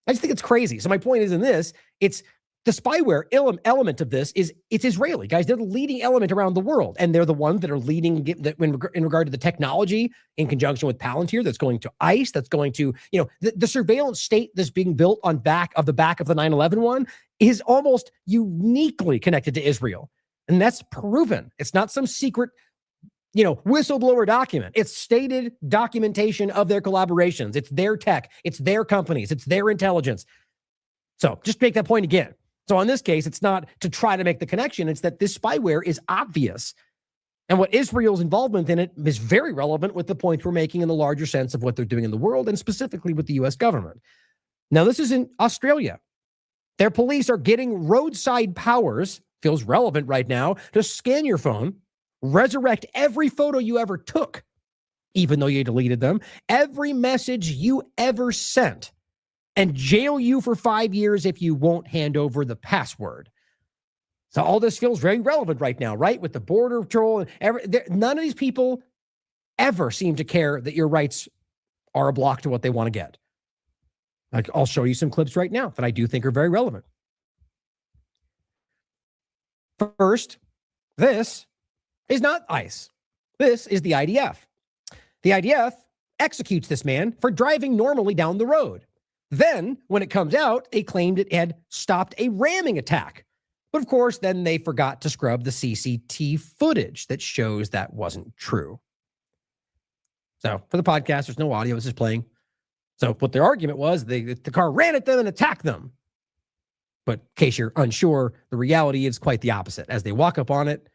I just think it's crazy. So my point is in this, it's the spyware element of this is it's Israeli, guys. They're the leading element around the world, and they're the ones that are leading in regard to the technology in conjunction with Palantir that's going to ICE, that's going to, the surveillance state that's being built on the back of the 9/11 one is almost uniquely connected to Israel. And that's proven. It's not some secret, whistleblower document. It's stated documentation of their collaborations. It's their tech. It's their companies. It's their intelligence. So just make that point again. So in this case, it's not to try to make the connection. It's that this spyware is obvious. And what Israel's involvement in it is very relevant with the point we're making in the larger sense of what they're doing in the world and specifically with the U.S. government. Now, this is in Australia. Their police are getting roadside powers, feels relevant right now, to scan your phone, resurrect every photo you ever took, even though you deleted them, every message you ever sent, and jail you for 5 years if you won't hand over the password. So all this feels very relevant right now, right? With the Border Patrol. None of these people ever seem to care that your rights are a block to what they want to get. I'll show you some clips right now that I do think are very relevant. First, this is not ICE. This is the IDF. The IDF executes this man for driving normally down the road. Then, when it comes out, they claimed it had stopped a ramming attack. But of course, then they forgot to scrub the CCTV footage that shows that wasn't true. So for the podcast, there's no audio. This is playing. So what their argument was, the car ran at them and attacked them. But in case you're unsure, the reality is quite the opposite. As they walk up on it,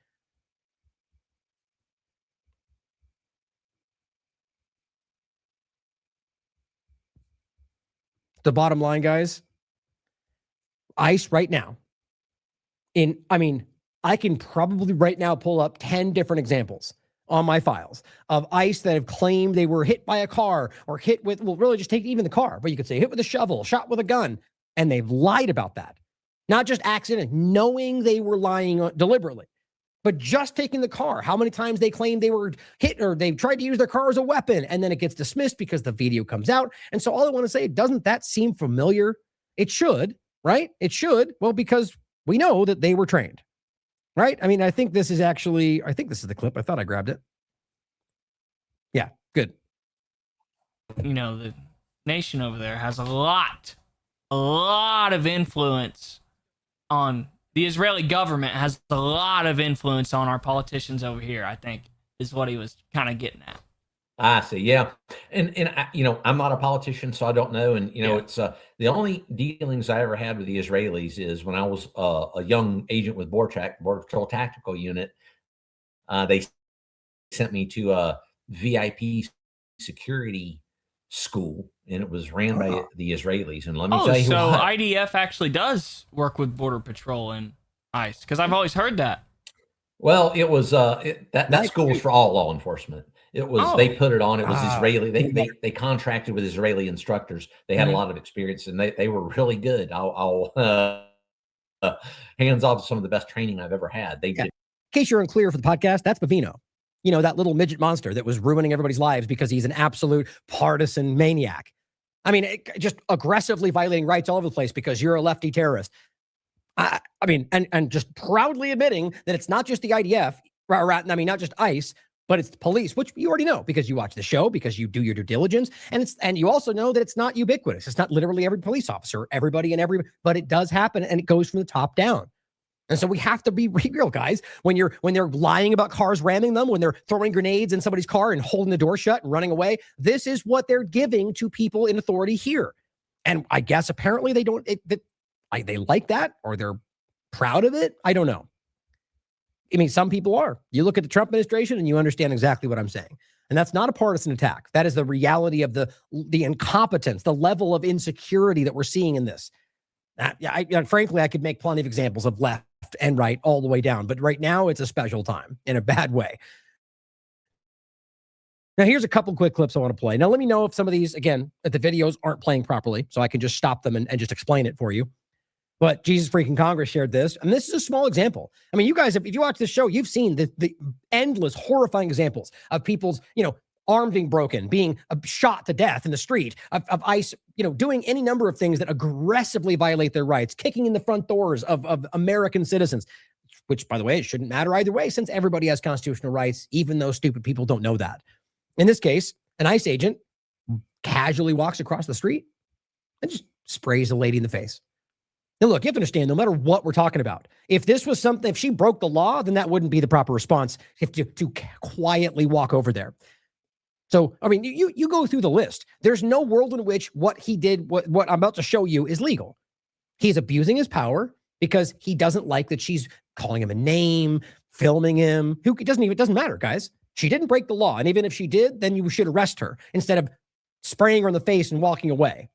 the bottom line, guys, ICE right now, I can probably right now pull up 10 different examples on my files of ICE that have claimed they were hit by a car or hit with, well, really just take even the car, but you could say hit with a shovel, shot with a gun, and they've lied about that. Not just accident, knowing they were lying deliberately, but just taking the car. How many times they claimed they were hit or they tried to use their car as a weapon, and then it gets dismissed because the video comes out. And so all I want to say, doesn't that seem familiar? It should, right? It should. Well, because we know that they were trained, right? I think this is the clip. I thought I grabbed it. Yeah, good. The nation over there has a lot of influence on the Israeli government, has a lot of influence on our politicians over here, I think, is what he was kind of getting at. I see. Yeah. And I'm not a politician, so I don't know. And, it's the only dealings I ever had with the Israelis is when I was a young agent with Border Patrol Tactical Unit. They sent me to a VIP security school, and it was ran by the Israelis. And let me tell you so what. IDF actually does work with Border Patrol and ICE, because I've always heard that. Well, it was that school was for all law enforcement. It was they put it on. It was Israeli. They contracted with Israeli instructors. They had a lot of experience, and they were really good. I'll hands off some of the best training I've ever had. They did. In case you're unclear for the podcast, that's Bavino. You know, that little midget monster that was ruining everybody's lives because he's an absolute partisan maniac. I mean, just aggressively violating rights all over the place because you're a lefty terrorist. I mean, and just proudly admitting that it's not just the IDF, I mean, not just ICE, but it's the police, which you already know because you watch the show, because you do your due diligence, and you also know that it's not ubiquitous. It's not literally every police officer, everybody and every, but it does happen, and it goes from the top down. And so we have to be real, guys. When they're lying about cars ramming them, when they're throwing grenades in somebody's car and holding the door shut and running away, this is what they're giving to people in authority here. And I guess apparently they don't. They like that, or they're proud of it. I don't know. I mean, some people are. You look at the Trump administration and you understand exactly what I'm saying. And that's not a partisan attack. That is the reality of the incompetence, the level of insecurity that we're seeing in this. Frankly, I could make plenty of examples of left and right all the way down. But right now, it's a special time in a bad way. Now, here's a couple quick clips I want to play. Now, let me know if some of these, again, if the videos aren't playing properly, so I can just stop them and just explain it for you. But Jesus freaking Congress shared this. And this is a small example. I mean, you guys, if you watch this show, you've seen the endless horrifying examples of people's, arms being broken, being shot to death in the street, of ICE, doing any number of things that aggressively violate their rights, kicking in the front doors of American citizens, which, by the way, it shouldn't matter either way, since everybody has constitutional rights, even though stupid people don't know that. In this case, an ICE agent casually walks across the street and just sprays a lady in the face. Now, look, you have to understand, no matter what we're talking about, if this was something, if she broke the law, then that wouldn't be the proper response to quietly walk over there. So, I mean, you go through the list. There's no world in which what he did, what I'm about to show you, is legal. He's abusing his power because he doesn't like that she's calling him a name, filming him. It doesn't matter, guys. She didn't break the law. And even if she did, then you should arrest her instead of spraying her in the face and walking away.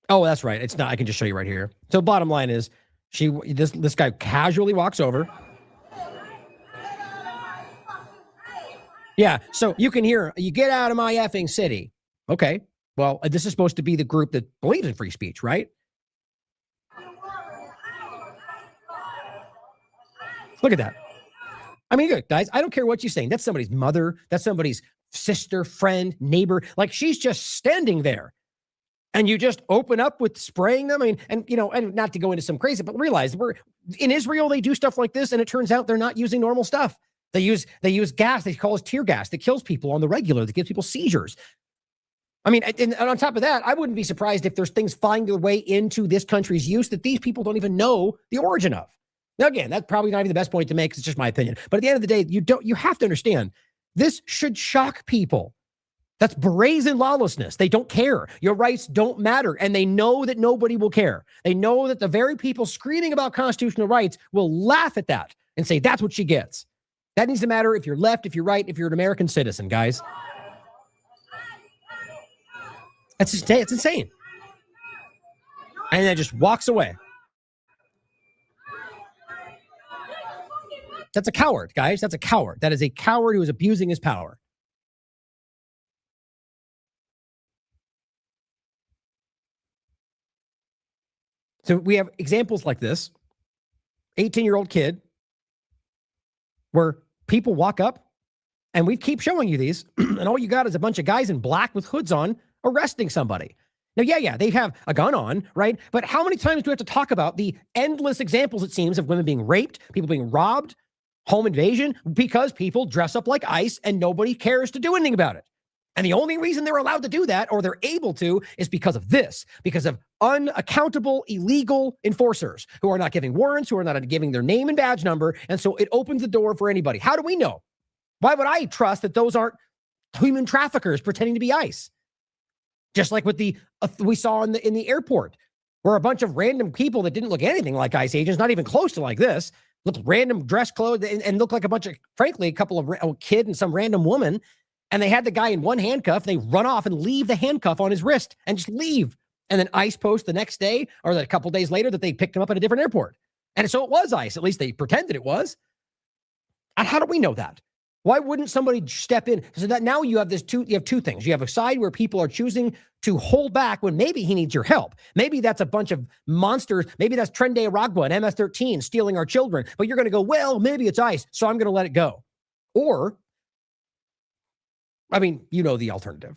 Oh, that's right. It's not. I can just show you right here. So bottom line is, this guy casually walks over. Yeah, so you can hear, you get out of my effing city. Okay, well, this is supposed to be the group that believes in free speech, right? Look at that. I mean, good, guys, I don't care what you're saying. That's somebody's mother. That's somebody's sister, friend, neighbor. Like, she's just standing there. And you just open up with spraying them. I mean, and not to go into some crazy, but realize we're in Israel, they do stuff like this. And it turns out they're not using normal stuff. They use gas. They call it tear gas that kills people on the regular, that gives people seizures. I mean, and on top of that, I wouldn't be surprised if there's things finding their way into this country's use that these people don't even know the origin of. Now, again, that's probably not even the best point to make. It's just my opinion. But at the end of the day, you have to understand, this should shock people. That's brazen lawlessness. They don't care. Your rights don't matter. And they know that nobody will care. They know that the very people screaming about constitutional rights will laugh at that and say, that's what she gets. That needs to matter if you're left, if you're right, if you're an American citizen, guys. It's insane. And then just walks away. That's a coward, guys. That's a coward. That is a coward who is abusing his power. So we have examples like this, 18-year-old kid, where people walk up, and we keep showing you these, and all you got is a bunch of guys in black with hoods on arresting somebody. Now, yeah, they have a gun on, right? But how many times do we have to talk about the endless examples, it seems, of women being raped, people being robbed, home invasion, because people dress up like ICE and nobody cares to do anything about it? And the only reason they're allowed to do that, or they're able to, is because of this, because of unaccountable, illegal enforcers who are not giving warrants, who are not giving their name and badge number. And so it opens the door for anybody. How do we know? Why would I trust that those aren't human traffickers pretending to be ICE? Just like with we saw in the airport, where a bunch of random people that didn't look anything like ICE agents, not even close to like this, looked random dress clothes and looked like a bunch of, frankly, a couple of a kid and some random woman. And they had the guy in one handcuff. They run off and leave the handcuff on his wrist and just leave. And then ICE post the next day or a couple days later that they picked him up at a different airport. And so it was ICE. At least they pretended it was. And how do we know that? Why wouldn't somebody step in? So that now you have two things. You have a side where people are choosing to hold back when maybe he needs your help. Maybe that's a bunch of monsters. Maybe that's Trende Aragua and MS-13 stealing our children. But you're going to go, well, maybe it's ICE, so I'm going to let it go. Or, I mean, you know the alternative,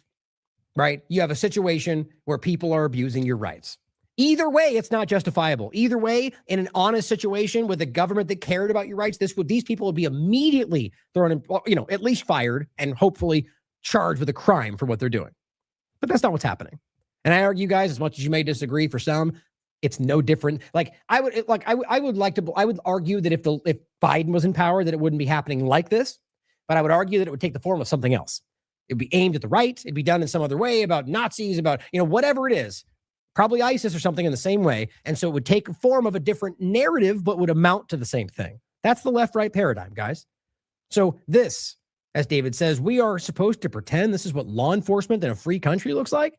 right? You have a situation where people are abusing your rights. Either way, it's not justifiable. Either way, in an honest situation with a government that cared about your rights, these people would be immediately thrown in, at least fired and hopefully charged with a crime for what they're doing. But that's not what's happening. And I argue, guys, as much as you may disagree, for some, it's no different. I would argue that if Biden was in power, that it wouldn't be happening like this. But I would argue that it would take the form of something else. It'd be aimed at the right. It'd be done in some other way about Nazis, about whatever it is. Probably ISIS or something in the same way. And so it would take a form of a different narrative, but would amount to the same thing. That's the left-right paradigm, guys. So this, as David says, we are supposed to pretend this is what law enforcement in a free country looks like.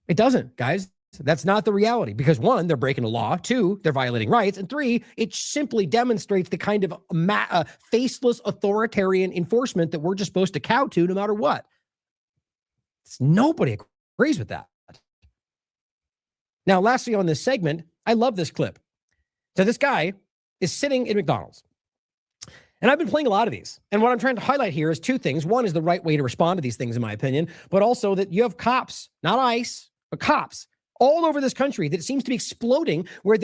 It doesn't, guys. That's not the reality because one, they're breaking the law. Two, they're violating rights. And three, it simply demonstrates the kind of faceless authoritarian enforcement that we're just supposed to cow to no matter what. Nobody agrees with that. Now, lastly, on this segment, I love this clip. So this guy is sitting in McDonald's. And I've been playing a lot of these. And what I'm trying to highlight here is two things. One is the right way to respond to these things, in my opinion, but also that you have cops, not ICE, but cops all over this country that seems to be exploding where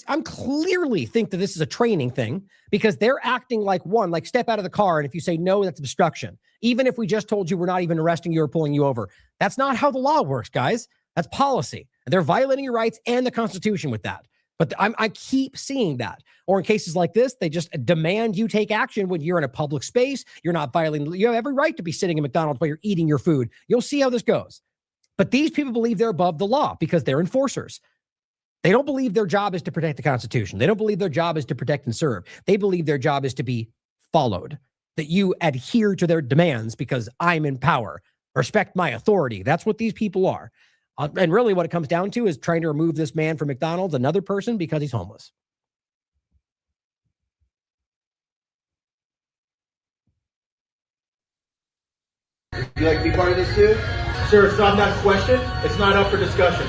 I'm clearly think that this is a training thing because they're acting like step out of the car. And if you say no, that's obstruction. Even if we just told you we're not even arresting you or pulling you over. That's not how the law works, guys. That's policy. They're violating your rights and the Constitution with that. But I keep seeing that. Or in cases like this, they just demand you take action when you're in a public space. You're not violating. You have every right to be sitting in McDonald's while you're eating your food. You'll see how this goes. But these people believe they're above the law because they're enforcers. They don't believe their job is to protect the Constitution. They don't believe their job is to protect and serve. They believe their job is to be followed, that you adhere to their demands because I'm in power. Respect my authority. That's what these people are. And really what it comes down to is trying to remove this man from McDonald's, another person, because he's homeless. You like to be part of this too? Sir, it's not a question. It's not up for discussion.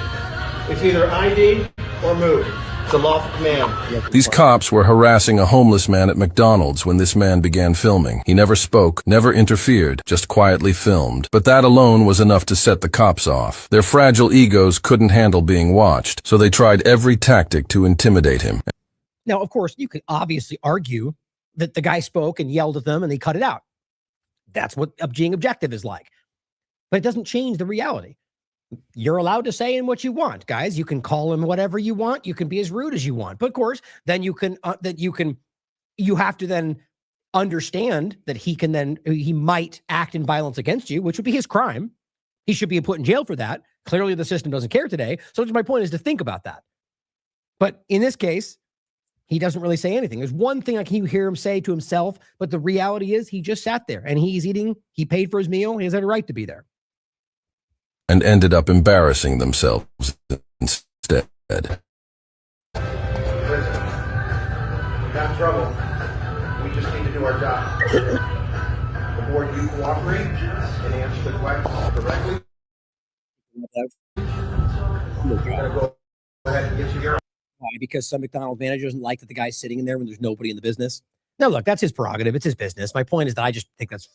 It's either ID or move. It's a lawful command. These cops were harassing a homeless man at McDonald's when this man began filming. He never spoke, never interfered, just quietly filmed. But that alone was enough to set the cops off. Their fragile egos couldn't handle being watched, so they tried every tactic to intimidate him. Now, of course, you could obviously argue that the guy spoke and yelled at them and they cut it out. That's what being objective is like. But it doesn't change the reality. You're allowed to say in what you want, guys. You can call him whatever you want. You can be as rude as you want. But of course, then you have to then understand that he might act in violence against you, which would be his crime. He should be put in jail for that. Clearly, the system doesn't care today. So my point is to think about that. But in this case, he doesn't really say anything. There's one thing I can hear him say to himself, but the reality is he just sat there and he's eating. He paid for his meal. He has every right to be there. And ended up embarrassing themselves instead. Listen, we got trouble. We just need to do our job. The more you cooperate and answer the questions correctly, we're going to go ahead and get you here. Why? Because some McDonald's manager doesn't like that the guy's sitting in there when there's nobody in the business. Now, look, that's his prerogative. It's his business. My point is that I just think that's,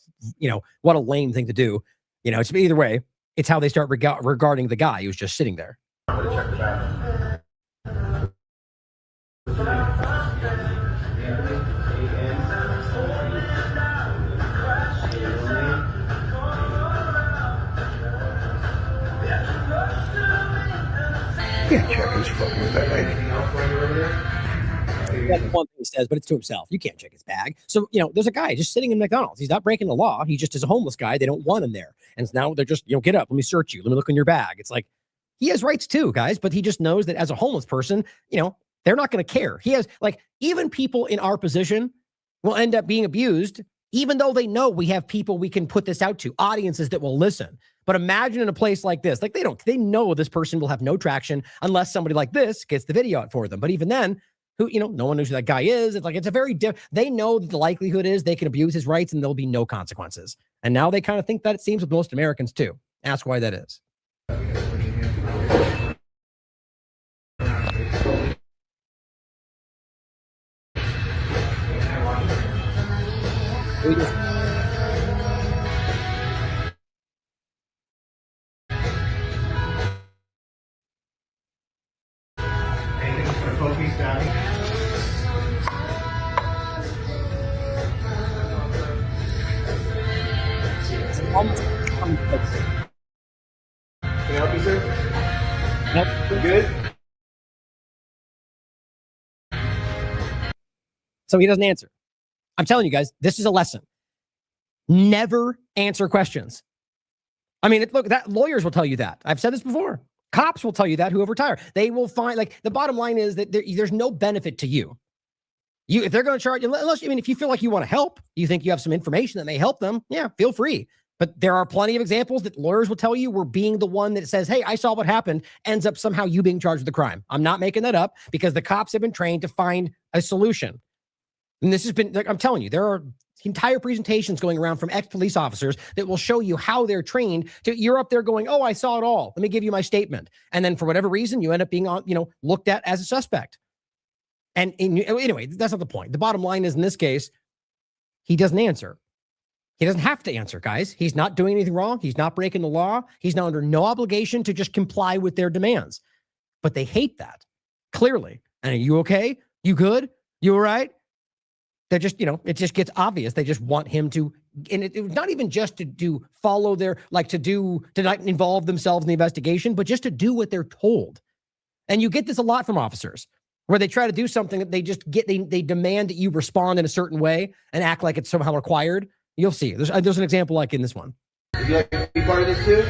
what a lame thing to do. It's either way. It's how they start regarding the guy who's just sitting there. I'm going to check the bathroom. Yeah, check his fucking bag. That's one thing he says, but it's to himself. You can't check his bag. So, there's a guy just sitting in McDonald's. He's not breaking the law. He just is a homeless guy. They don't want him there. And now they're just, get up. Let me search you. Let me look in your bag. It's like, He has rights too, guys, but he just knows that as a homeless person, they're not going to care. He has, even people in our position will end up being abused, even though they know we have people we can put this out to, audiences that will listen. But imagine in a place like this, they know this person will have no traction unless somebody like this gets the video out for them. But even then, no one knows who that guy is. It's a very they know that the likelihood is they can abuse his rights and there'll be no consequences. And now they kind of think that, it seems, with most Americans too. Ask why that is. Can I help you, sir? Yep. You good? So he doesn't answer. I'm telling you guys, this is a lesson. Never answer questions. I mean, look, that lawyers will tell you that. I've said this before. Cops will tell you that, who retire. They will find, the bottom line is that there's no benefit to you. If they're going to charge, if you feel like you want to help, you think you have some information that may help them, yeah, feel free. But there are plenty of examples that lawyers will tell you were being the one that says, hey, I saw what happened, ends up somehow you being charged with the crime. I'm not making that up because the cops have been trained to find a solution. And this has been, I'm telling you, there are entire presentations going around from ex-police officers that will show you how they're trained to, you're up there going, oh, I saw it all. Let me give you my statement. And then for whatever reason, you end up being, looked at as a suspect. And anyway, that's not the point. The bottom line is, in this case, he doesn't answer. He doesn't have to answer, guys. He's not doing anything wrong. He's not breaking the law. He's now under no obligation to just comply with their demands. But they hate that, clearly. And are you okay? You good? You all right? They're just, it just gets obvious. They just want him to, and it was not even just to follow their, to not involve themselves in the investigation, but just to do what they're told. And you get this a lot from officers, where they try to do something that they just get, they demand that you respond in a certain way and act like it's somehow required. You'll see. There's an example like in this one. Would you like to be part of this too?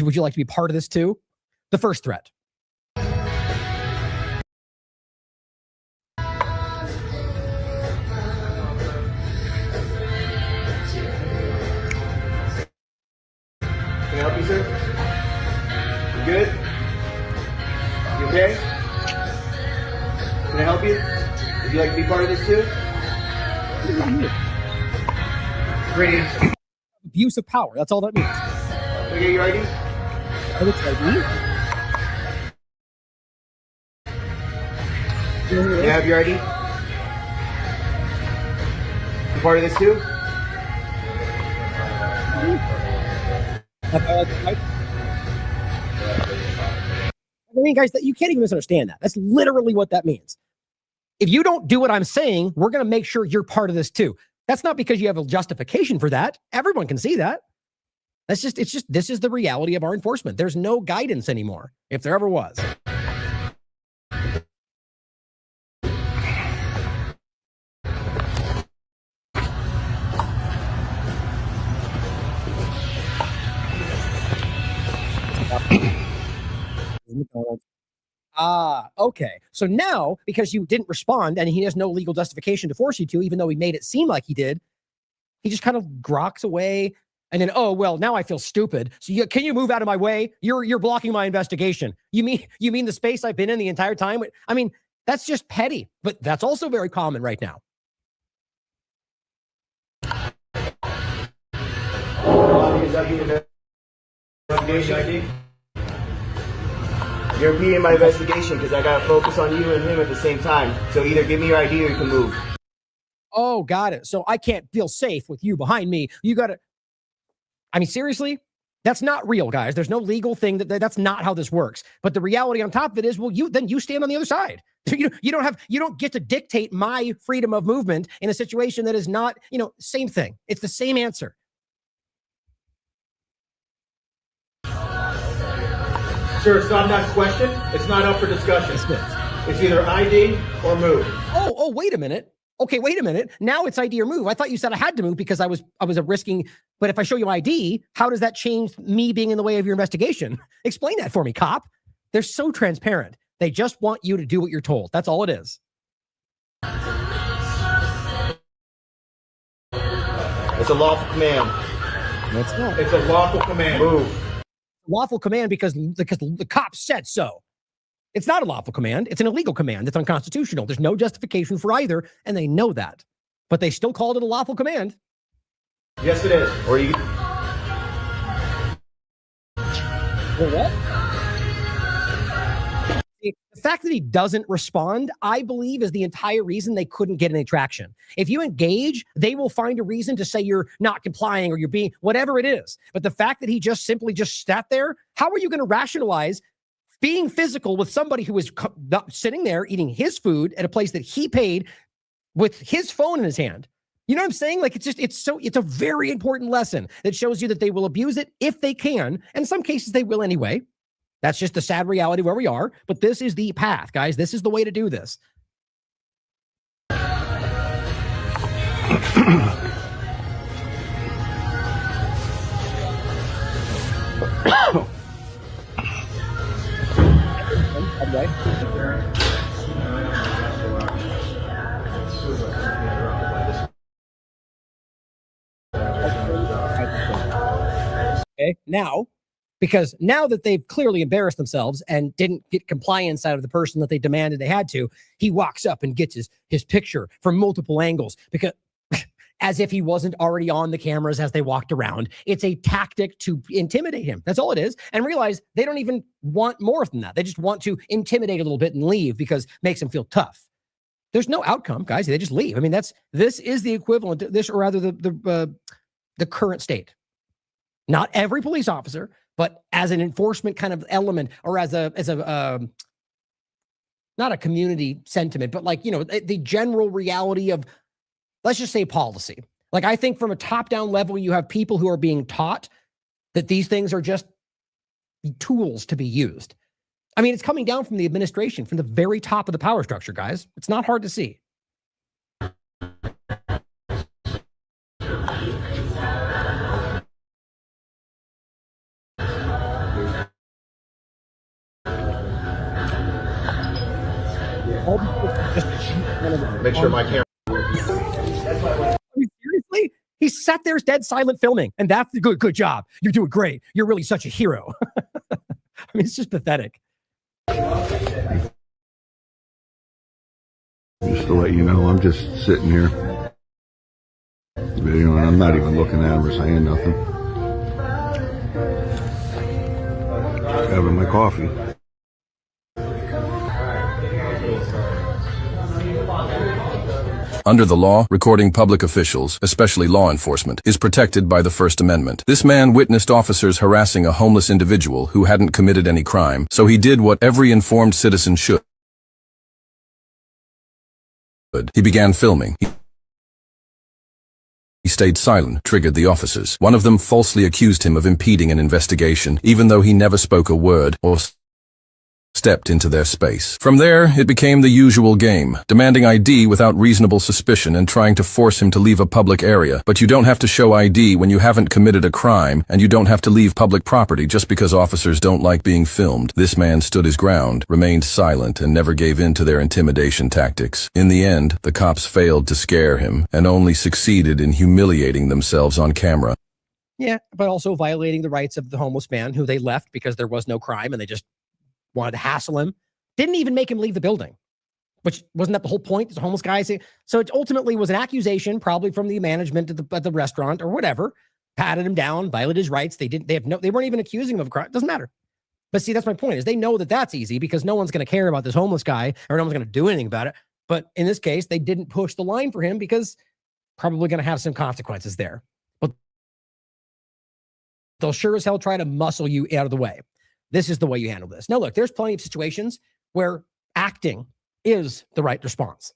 Would you like to be part of this too? The first threat. Can I help you, sir? You good? You okay? Can I help you? Would you like to be part of this too? Great answer. Abuse of power. That's all that means. Can I get your ID? Can I have your ID? You part of this too? I mean, guys, you can't even misunderstand that. That's literally what that means. If you don't do what I'm saying, we're going to make sure you're part of this too. That's not because you have a justification for that. Everyone can see that. This is the reality of our enforcement. There's no guidance anymore, if there ever was. Okay. So now, because you didn't respond and he has no legal justification to force you to, even though he made it seem like he did, he just kind of groks away. And then, oh, well, now I feel stupid. So can you move out of my way? You're blocking my investigation. You mean the space I've been in the entire time? I mean, that's just petty, but that's also very common right now. You're impeding my investigation because I got to focus on you and him at the same time. So either give me your ID or you can move. Oh, got it. So I can't feel safe with you behind me. You got to... I mean, seriously? That's not real, guys. There's no legal thing. That's not how this works. But the reality on top of it is, well, you stand on the other side. You don't get to dictate my freedom of movement in a situation that is not, same thing. It's the same answer. Sir, it's not a question. It's not up for discussion. It's either ID or move. Oh, wait a minute. okay, wait a minute. Now it's ID or move. I thought you said I had to move because I was a risking. But if I show you ID, how does that change me being in the way of your investigation? Explain that for me, cop. They're so transparent. They just want you to do what you're told. That's all it is. It's a lawful command. It's not. It's a lawful command. Move. Lawful command because the cop said so. It's not a lawful command. It's an illegal command. It's unconstitutional. There's no justification for either, and they know that. But they still called it a lawful command. Yes, it is. Or you. Well, what? The fact that he doesn't respond, I believe, is the entire reason they couldn't get any traction. If you engage, they will find a reason to say you're not complying or you're being whatever it is. But the fact that he just simply sat there, how are you going to rationalize being physical with somebody who is sitting there eating his food at a place that he paid with his phone in his hand? You know what I'm saying? Like, it's a very important lesson that shows you that they will abuse it if they can. And in some cases they will anyway. That's just the sad reality where we are. But this is the path, guys. This is the way to do this. Okay, now, because now that they've clearly embarrassed themselves and didn't get compliance out of the person that they demanded they had to, he walks up and gets his picture from multiple angles because as if he wasn't already on the cameras as they walked around. It's a tactic to intimidate him. That's all it is. And realize they don't even want more than that. They just want to intimidate a little bit and leave because it makes them feel tough. There's no outcome, guys. They just leave. I mean, this is the equivalent to this, or rather the current state. Not every police officer, but as an enforcement kind of element, or as a not a community sentiment, but like, the general reality of, let's just say, policy. Like, I think from a top-down level, you have people who are being taught that these things are just tools to be used. I mean, it's coming down from the administration, from the very top of the power structure, guys. It's not hard to see. Make sure my camera. Seriously? He sat there dead silent filming, and that's the good job. You're doing great. You're really such a hero. I mean, it's just pathetic. Just to let you know, I'm just sitting here, and I'm not even looking at him or saying nothing. Having my coffee. Under the law, recording public officials, especially law enforcement, is protected by the First Amendment. This man witnessed officers harassing a homeless individual who hadn't committed any crime, so he did what every informed citizen should. He began filming. He stayed silent, triggered the officers. One of them falsely accused him of impeding an investigation, even though he never spoke a word or stepped into their space. From there, it became the usual game, demanding ID without reasonable suspicion and trying to force him to leave a public area. But you don't have to show ID when you haven't committed a crime, and you don't have to leave public property just because officers don't like being filmed. This man stood his ground, remained silent, and never gave in to their intimidation tactics. In the end, the cops failed to scare him and only succeeded in humiliating themselves on camera. Yeah, but also violating the rights of the homeless man who they left because there was no crime and they just wanted to hassle him. Didn't even make him leave the building, which wasn't that the whole point? It's a homeless guy. So it ultimately was an accusation, probably from the management at the restaurant or whatever, patted him down, violated his rights. They weren't even accusing him of a crime. Doesn't matter. But see, that's my point, is they know that that's easy because no one's going to care about this homeless guy or no one's going to do anything about it. But in this case, they didn't push the line for him because probably going to have some consequences there. But they'll sure as hell try to muscle you out of the way. This is the way you handle this. Now, look, there's plenty of situations where acting is the right response.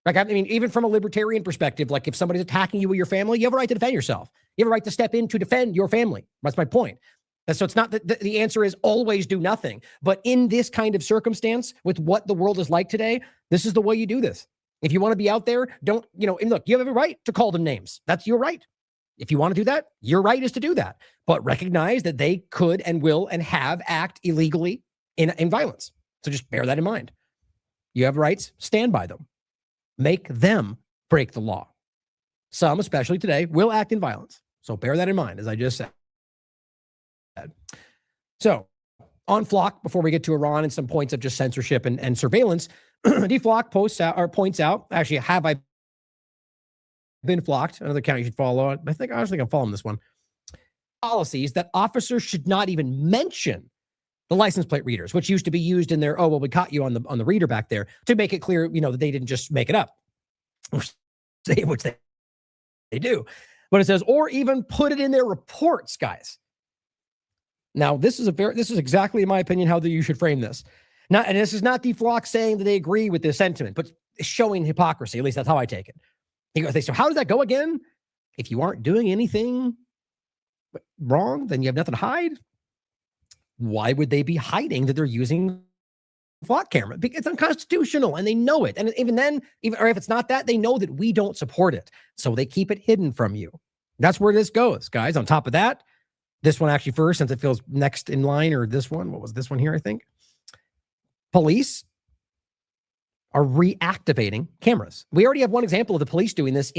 Like, I mean, even from a libertarian perspective, like if somebody's attacking you or your family, you have a right to defend yourself. You have a right to step in to defend your family. That's my point. And so it's not that the answer is always do nothing. But in this kind of circumstance, with what the world is like today, this is the way you do this. If you want to be out there, don't, and look, you have every right to call them names. That's your right. If you want to do that, your right is to do that. But recognize that they could and will and have act illegally in violence. So just bear that in mind. You have rights, stand by them. Make them break the law. Some, especially today, will act in violence. So bear that in mind, as I just said. So on Flock, before we get to Iran and some points of just censorship and surveillance, DFlock points out, actually, have I been flocked? Another account you should follow. I honestly I'm following this one. Policies that officers should not even mention the license plate readers, which used to be used in their, we caught you on the reader back there, to make it clear, that they didn't just make it up, which they do. But it says, or even put it in their reports, guys. Now, this is exactly, in my opinion, how you should frame this. Now, and this is not the flock saying that they agree with this sentiment, but showing hypocrisy. At least that's how I take it. So how does that go again? If you aren't doing anything wrong, then you have nothing to hide. Why would they be hiding that they're using flock camera? Because it's unconstitutional and they know it. And even then, or if it's not that, they know that we don't support it. So they keep it hidden from you. That's where this goes, guys. On top of that, this one actually first, since it feels next in line, or this one, what was this one here, I think? Police are reactivating cameras. We already have one example of the police doing this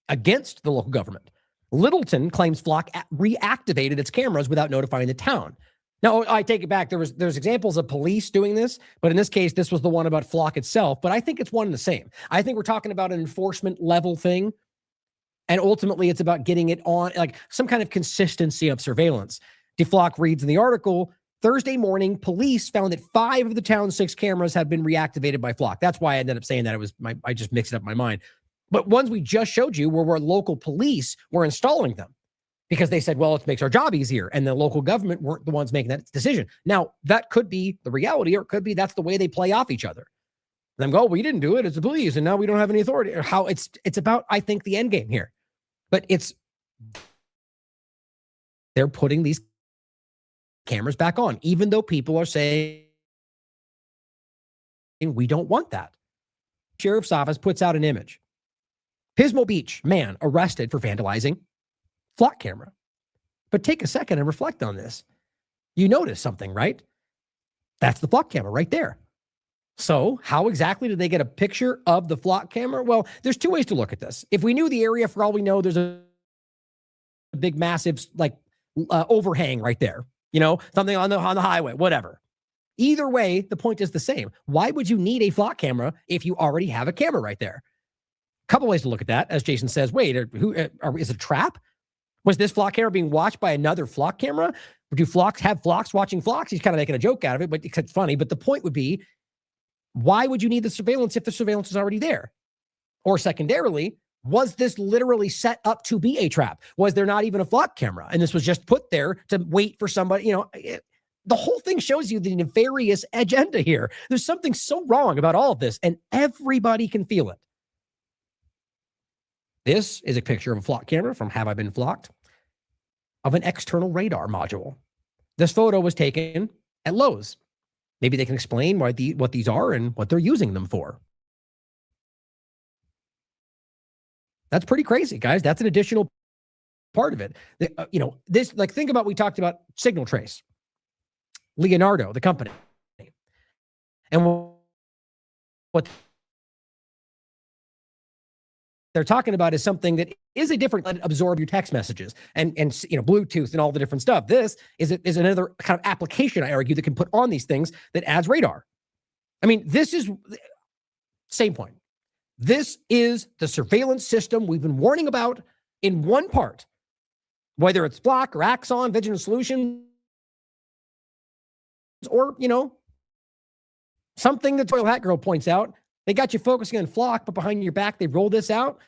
against the local government. Littleton claims Flock reactivated its cameras without notifying the town. Now, I take it back. There's examples of police doing this, but in this case, this was the one about Flock itself. But I think it's one and the same. I think we're talking about an enforcement level thing. And ultimately, it's about getting it on, like some kind of consistency of surveillance. DeFlock reads in the article, Thursday morning, police found that 5 of the town's 6 cameras have been reactivated by Flock. That's why I ended up saying that. I just mixed it up in my mind. But ones we just showed you where local police were installing them because they said, well, it makes our job easier. And the local government weren't the ones making that decision. Now, that could be the reality, or it could be that's the way they play off each other. Them go, we didn't do it. It's the police. And now we don't have any authority. Or how it's about, I think, the end game here. But they're putting these cameras back on, even though people are saying we don't want that. Sheriff's office puts out an image. Pismo Beach, man arrested for vandalizing flock camera. But take a second and reflect on this. You notice something, right? That's the flock camera right there. So how exactly did they get a picture of the flock camera? Well, there's 2 ways to look at this. If we knew the area, for all we know, there's a big, massive, overhang right there. Something on the highway, whatever. Either way, the point is the same. Why would you need a flock camera if you already have a camera right there? A couple ways to look at that. As Jason says, wait, is it a trap? Was this flock camera being watched by another flock camera? Or do flocks have flocks watching flocks? He's kind of making a joke out of it, but it's funny. But the point would be, why would you need the surveillance if the surveillance is already there? Or secondarily, was this literally set up to be a trap? Was there not even a flock camera? And this was just put there to wait for somebody, the whole thing shows you the nefarious agenda here. There's something so wrong about all of this, and everybody can feel it. This is a picture of a flock camera from Have I Been Flocked of an external radar module. This photo was taken at Lowe's. Maybe they can explain what these are and what they're using them for. That's pretty crazy, guys. That's an additional part of it. Think about, we talked about Signal Trace, Leonardo, the company. And what they're talking about is something that is a different, absorb your text messages and Bluetooth and all the different stuff. This is another kind of application, I argue, that can put on these things that adds radar. I mean, this is same point. This is the surveillance system we've been warning about in one part, whether it's Block or Axon, Vigilant Solutions, or, something that Toil Hat Girl points out. They got you focusing on Flock, but behind your back, they roll this out.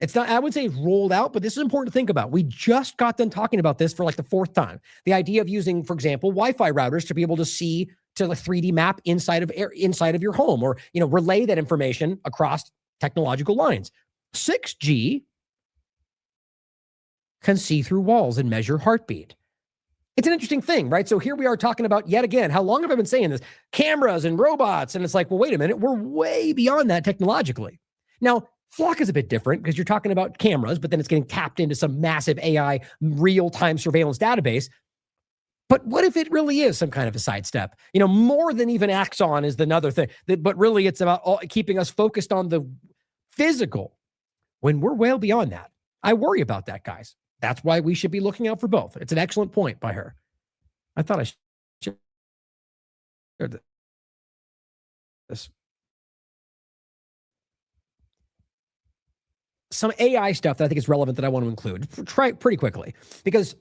It's not, I would say it's rolled out, but this is important to think about. We just got done talking about this for the 4th time. The idea of using, for example, Wi-Fi routers to be able to see to 3D map inside of your home, or, relay that information across technological lines. 6G can see through walls and measure heartbeat. It's an interesting thing, right? So here we are talking about, yet again, how long have I been saying this? Cameras and robots. And it's like, well, wait a minute. We're way beyond that technologically. Now, Flock is a bit different because you're talking about cameras, but then it's getting tapped into some massive AI real-time surveillance database. But what if it really is some kind of a sidestep? More than even Axon is another thing. But really, it's about keeping us focused on the physical when we're well beyond that. I worry about that, guys. That's why we should be looking out for both. It's an excellent point by her. I thought I should share this. Some AI stuff that I think is relevant that I want to include. Try pretty quickly, because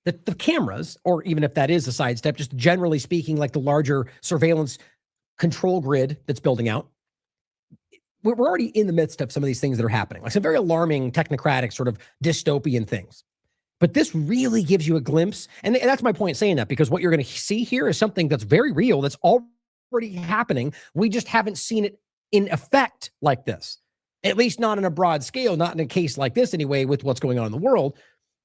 the cameras, or even if that is a sidestep, just generally speaking, like the larger surveillance control grid that's building out, we're already in the midst of some of these things that are happening, like some very alarming, technocratic, sort of dystopian things. But this really gives you a glimpse. And that's my point saying that, because what you're going to see here is something that's very real, that's already happening. We just haven't seen it in effect like this, at least not on a broad scale, not in a case like this anyway, with what's going on in the world.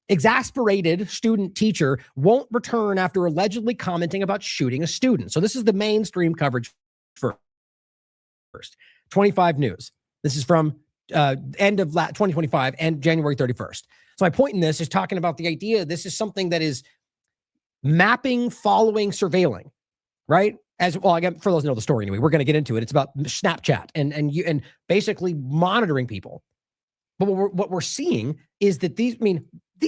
Exasperated student teacher won't return after allegedly commenting about shooting a student. So this is the mainstream coverage first. 25 News. This is from end of 2025 and January 31st. So my point in this is talking about the idea this is something that is mapping, following, surveilling, right? As well, again, for those who know the story anyway, we're going to get into it. It's about Snapchat and basically monitoring people. But what we're seeing is that these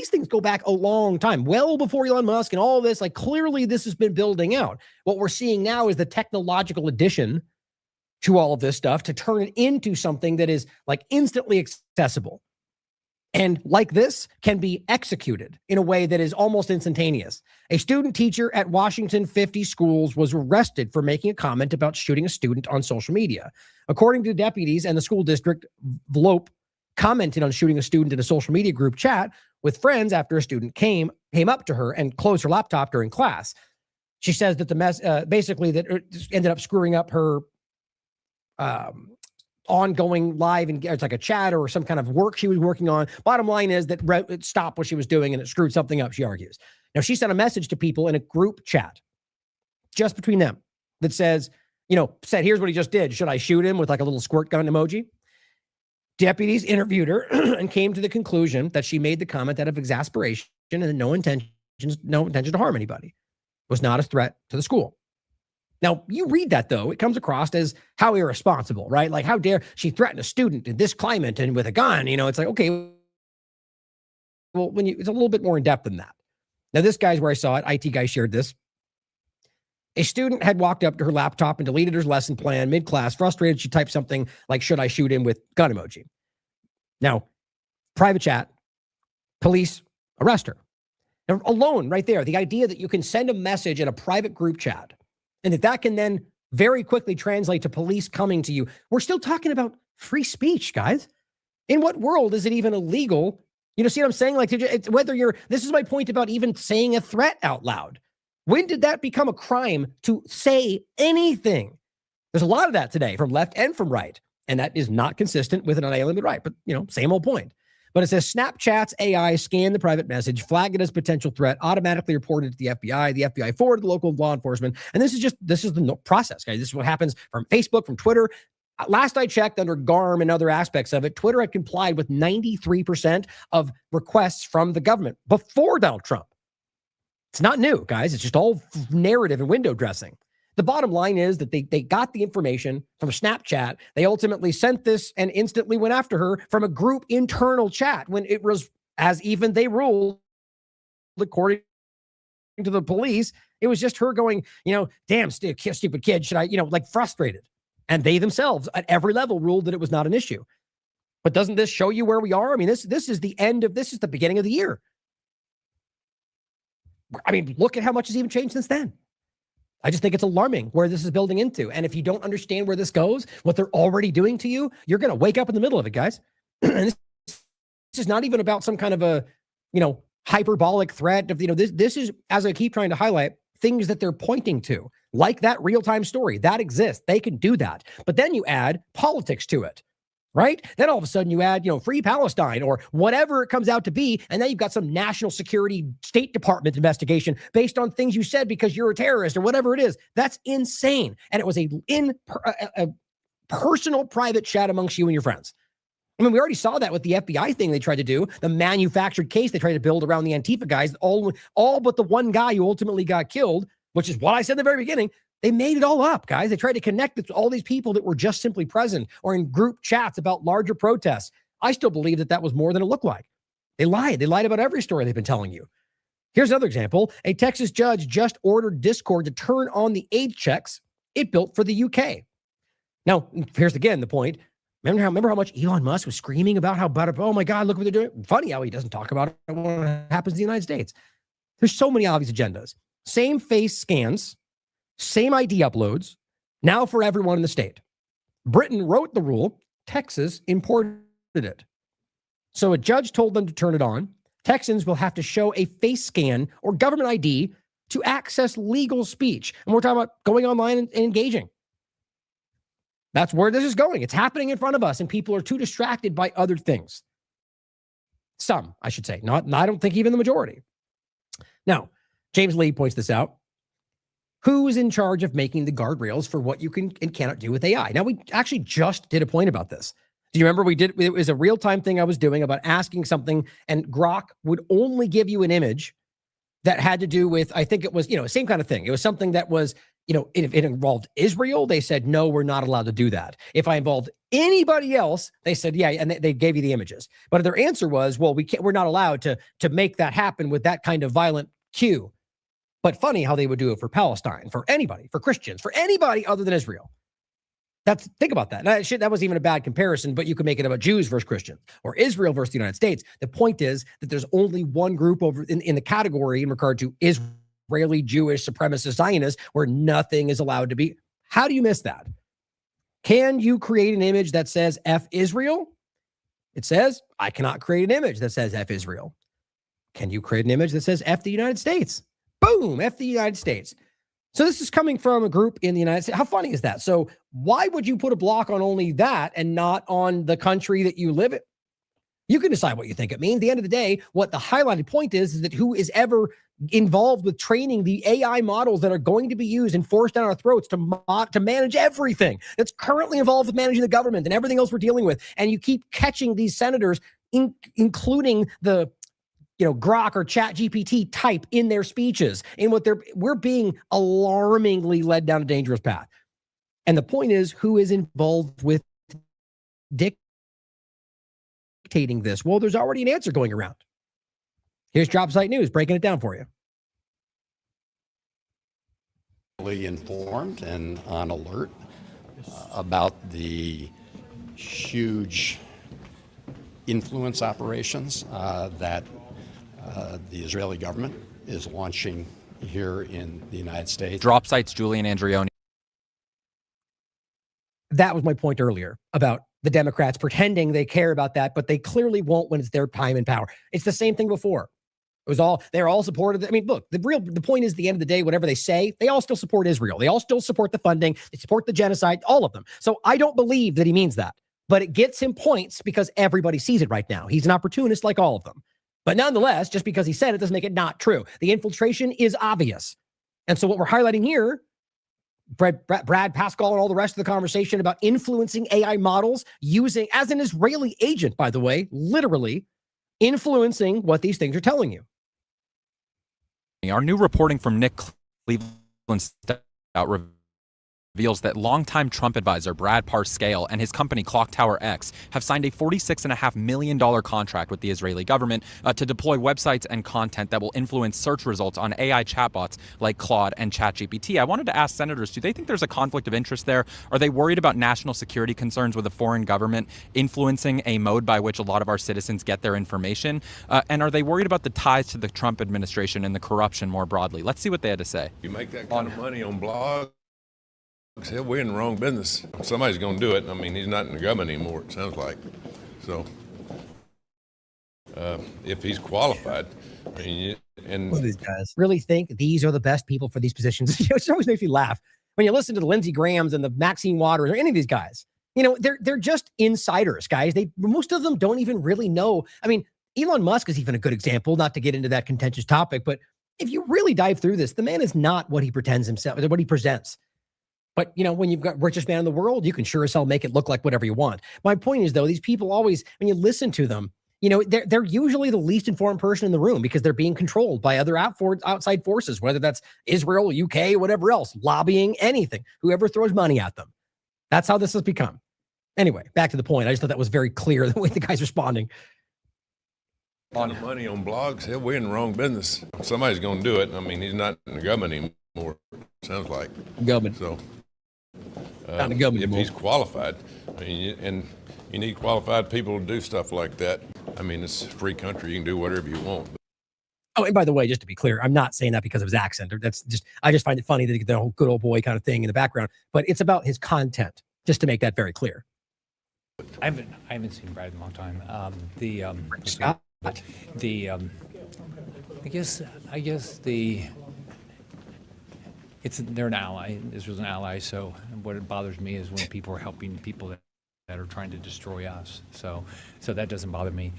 things go back a long time, well before Elon Musk and all this. Like, clearly this has been building out. What we're seeing now is the technological addition to all of this stuff to turn it into something that is like instantly accessible. And like this can be executed in a way that is almost instantaneous. A student teacher at Washington 50 schools was arrested for making a comment about shooting a student on social media. According to deputies and the school district, Vlope commented on shooting a student in a social media group chat with friends after a student came up to her and closed her laptop during class. She says that basically that it ended up screwing up her ongoing live, and it's like a chat or some kind of work she was working on. Bottom line is that it stopped what she was doing and it screwed something up, she argues. Now, she sent a message to people in a group chat just between them that said, here's what he just did. Should I shoot him, with like a little squirt gun emoji? Deputies interviewed her and came to the conclusion that she made the comment out of exasperation and no intention to harm anybody. It was not a threat to the school. Now, you read that, though, it comes across as how irresponsible, right? Like, how dare she threaten a student in this climate and with a gun? It's like, okay, well, it's a little bit more in depth than that. Now, this guy's where I saw it. IT guy shared this. A student had walked up to her laptop and deleted her lesson plan mid-class. Frustrated, she typed something like, should I shoot him, with gun emoji. Now, private chat, police arrest her. Now, alone right there, the idea that you can send a message in a private group chat and that can then very quickly translate to police coming to you. We're still talking about free speech, guys. In what world is it even illegal? See what I'm saying? Like, this is my point about even saying a threat out loud. When did that become a crime to say anything? There's a lot of that today from left and from right. And that is not consistent with an unalienable right. But, same old point. But it says Snapchat's AI scanned the private message, flagged it as potential threat, automatically reported to the FBI. The FBI forwarded to local law enforcement. And this is the process, guys. This is what happens from Facebook, from Twitter. Last I checked, under GARM and other aspects of it, Twitter had complied with 93% of requests from the government before Donald Trump. It's not new, guys. It's just all narrative and window dressing. The bottom line is that they got the information from Snapchat. They ultimately sent this and instantly went after her from a group internal chat when it was, as even they ruled, according to the police, it was just her going, damn, stupid kid, should I, like frustrated. And they themselves at every level ruled that it was not an issue. But doesn't this show you where we are? This is the beginning of the year. Look at how much has even changed since then. I just think it's alarming where this is building into. And if you don't understand where this goes, what they're already doing to you, you're going to wake up in the middle of it, guys. And this is not even about some kind of a, hyperbolic threat of, this is, as I keep trying to highlight, things that they're pointing to, like that real-time story that exists. They can do that. But then you add politics to it. right? Then all of a sudden you add, free Palestine or whatever it comes out to be. And then you've got some national security State Department investigation based on things you said because you're a terrorist or whatever it is. That's insane. And it was a personal private chat amongst you and your friends. I mean, we already saw that with the FBI thing they tried to do, the manufactured case they tried to build around the Antifa guys, all but the one guy who ultimately got killed, which is what I said in the very beginning. They made it all up, guys. They tried to connect it to all these people that were just simply present or in group chats about larger protests. I still believe that that was more than it looked like. They lied. They lied about every story they've been telling you. Here's another example. A Texas judge just ordered Discord to turn on the age checks it built for the UK. Now, here's again the point. Remember how much Elon Musk was screaming about oh my God, look what they're doing. Funny how he doesn't talk about it when it happens in the United States. There's so many obvious agendas. Same face scans, same ID uploads, now for everyone in the state. Britain wrote the rule. Texas imported it. So a judge told them to turn it on. Texans will have to show a face scan or government ID to access legal speech. And we're talking about going online and engaging. That's where this is going. It's happening in front of us, and people are too distracted by other things. Some, I should say. I don't think even the majority. Now, James Lee points this out. Who's in charge of making the guardrails for what you can and cannot do with AI? Now, we actually just did a point about this. Do you remember it was a real-time thing I was doing about asking something, and Grok would only give you an image that had to do with, I think it was, same kind of thing. It was something that was, if it involved Israel, they said, no, we're not allowed to do that. If I involved anybody else, they said, yeah, and they gave you the images. But their answer was, well, we're not allowed to make that happen with that kind of violent cue. But funny how they would do it for Palestine, for anybody, for Christians, for anybody other than Israel. Think about that. That wasn't even a bad comparison, but you could make it about Jews versus Christians or Israel versus the United States. The point is that there's only one group over in the category in regard to Israeli, Jewish, supremacist Zionists where nothing is allowed to be. How do you miss that? Can you create an image that says F Israel? It says, I cannot create an image that says F Israel. Can you create an image that says F the United States? Boom, F the United States. So this is coming from a group in the United States. How funny is that? So why would you put a block on only that and not on the country that you live in? You can decide what you think it means. At the end of the day, what the highlighted point is that who is ever involved with training the AI models that are going to be used and forced down our throats to manage everything that's currently involved with managing the government and everything else we're dealing with. And you keep catching these senators, including the Grok or Chat GPT type in their speeches, in we're being alarmingly led down a dangerous path. And the point is, who is involved with dictating this? Well, there's already an answer going around. Here's Drop Site News breaking it down for you. Informed and on alert about the huge influence operations that the Israeli government is launching here in the United States. Drop Site's Julian Andreoni. That was my point earlier about the Democrats pretending they care about that, but they clearly won't when it's their time in power. It's the same thing before. They're all supportive. I mean, look, the point is, at the end of the day, whatever they say, they all still support Israel. They all still support the funding. They support the genocide, all of them. So I don't believe that he means that, but it gets him points because everybody sees it right now. He's an opportunist like all of them. But nonetheless, just because he said it doesn't make it not true. The infiltration is obvious. And so what we're highlighting here, Brad Pascal and all the rest of the conversation about influencing AI models using, as an Israeli agent, by the way, literally influencing what these things are telling you. Our new reporting from Nick Cleveland reveals that longtime Trump advisor Brad Parscale and his company Clock Tower X have signed a $46.5 million contract with the Israeli government to deploy websites and content that will influence search results on AI chatbots like Claude and ChatGPT. I wanted to ask senators, do they think there's a conflict of interest there? Are they worried about national security concerns with a foreign government influencing a mode by which a lot of our citizens get their information? And are they worried about the ties to the Trump administration and the corruption more broadly? Let's see what they had to say. You make that kind of money on blogs, hell, we're in the wrong business. Somebody's going to do it. I mean, he's not in the government anymore, it sounds like. So, if he's qualified, and these guys really think these are the best people for these positions, it always makes me laugh when you listen to the Lindsey Grahams and the Maxine Waters or any of these guys. They're just insiders, guys. Most of them don't even really know. I mean, Elon Musk is even a good example, not to get into that contentious topic, but if you really dive through this, the man is not what he pretends himself, what he presents. But, when you've got richest man in the world, you can sure as hell make it look like whatever you want. My point is, though, these people always, when you listen to them, they're usually the least informed person in the room because they're being controlled by other outside forces, whether that's Israel, UK, whatever else, lobbying, anything, whoever throws money at them. That's how this has become. Anyway, back to the point. I just thought that was very clear the way the guy's responding. On money on blogs, yeah, we're in the wrong business. Somebody's going to do it. I mean, he's not in the government anymore, sounds like. Government. So, not the government if anymore. He's qualified. I mean, and you need qualified people to do stuff like that. I mean, it's a free country. You can do whatever you want. Oh, and by the way, just to be clear, I'm not saying that because of his accent. I just find it funny that the whole good old boy kind of thing in the background. But it's about his content, just to make that very clear. I haven't seen Brad in a long time. They're an ally. Israel's an ally. So what bothers me is when people are helping people that are trying to destroy us. So that doesn't bother me.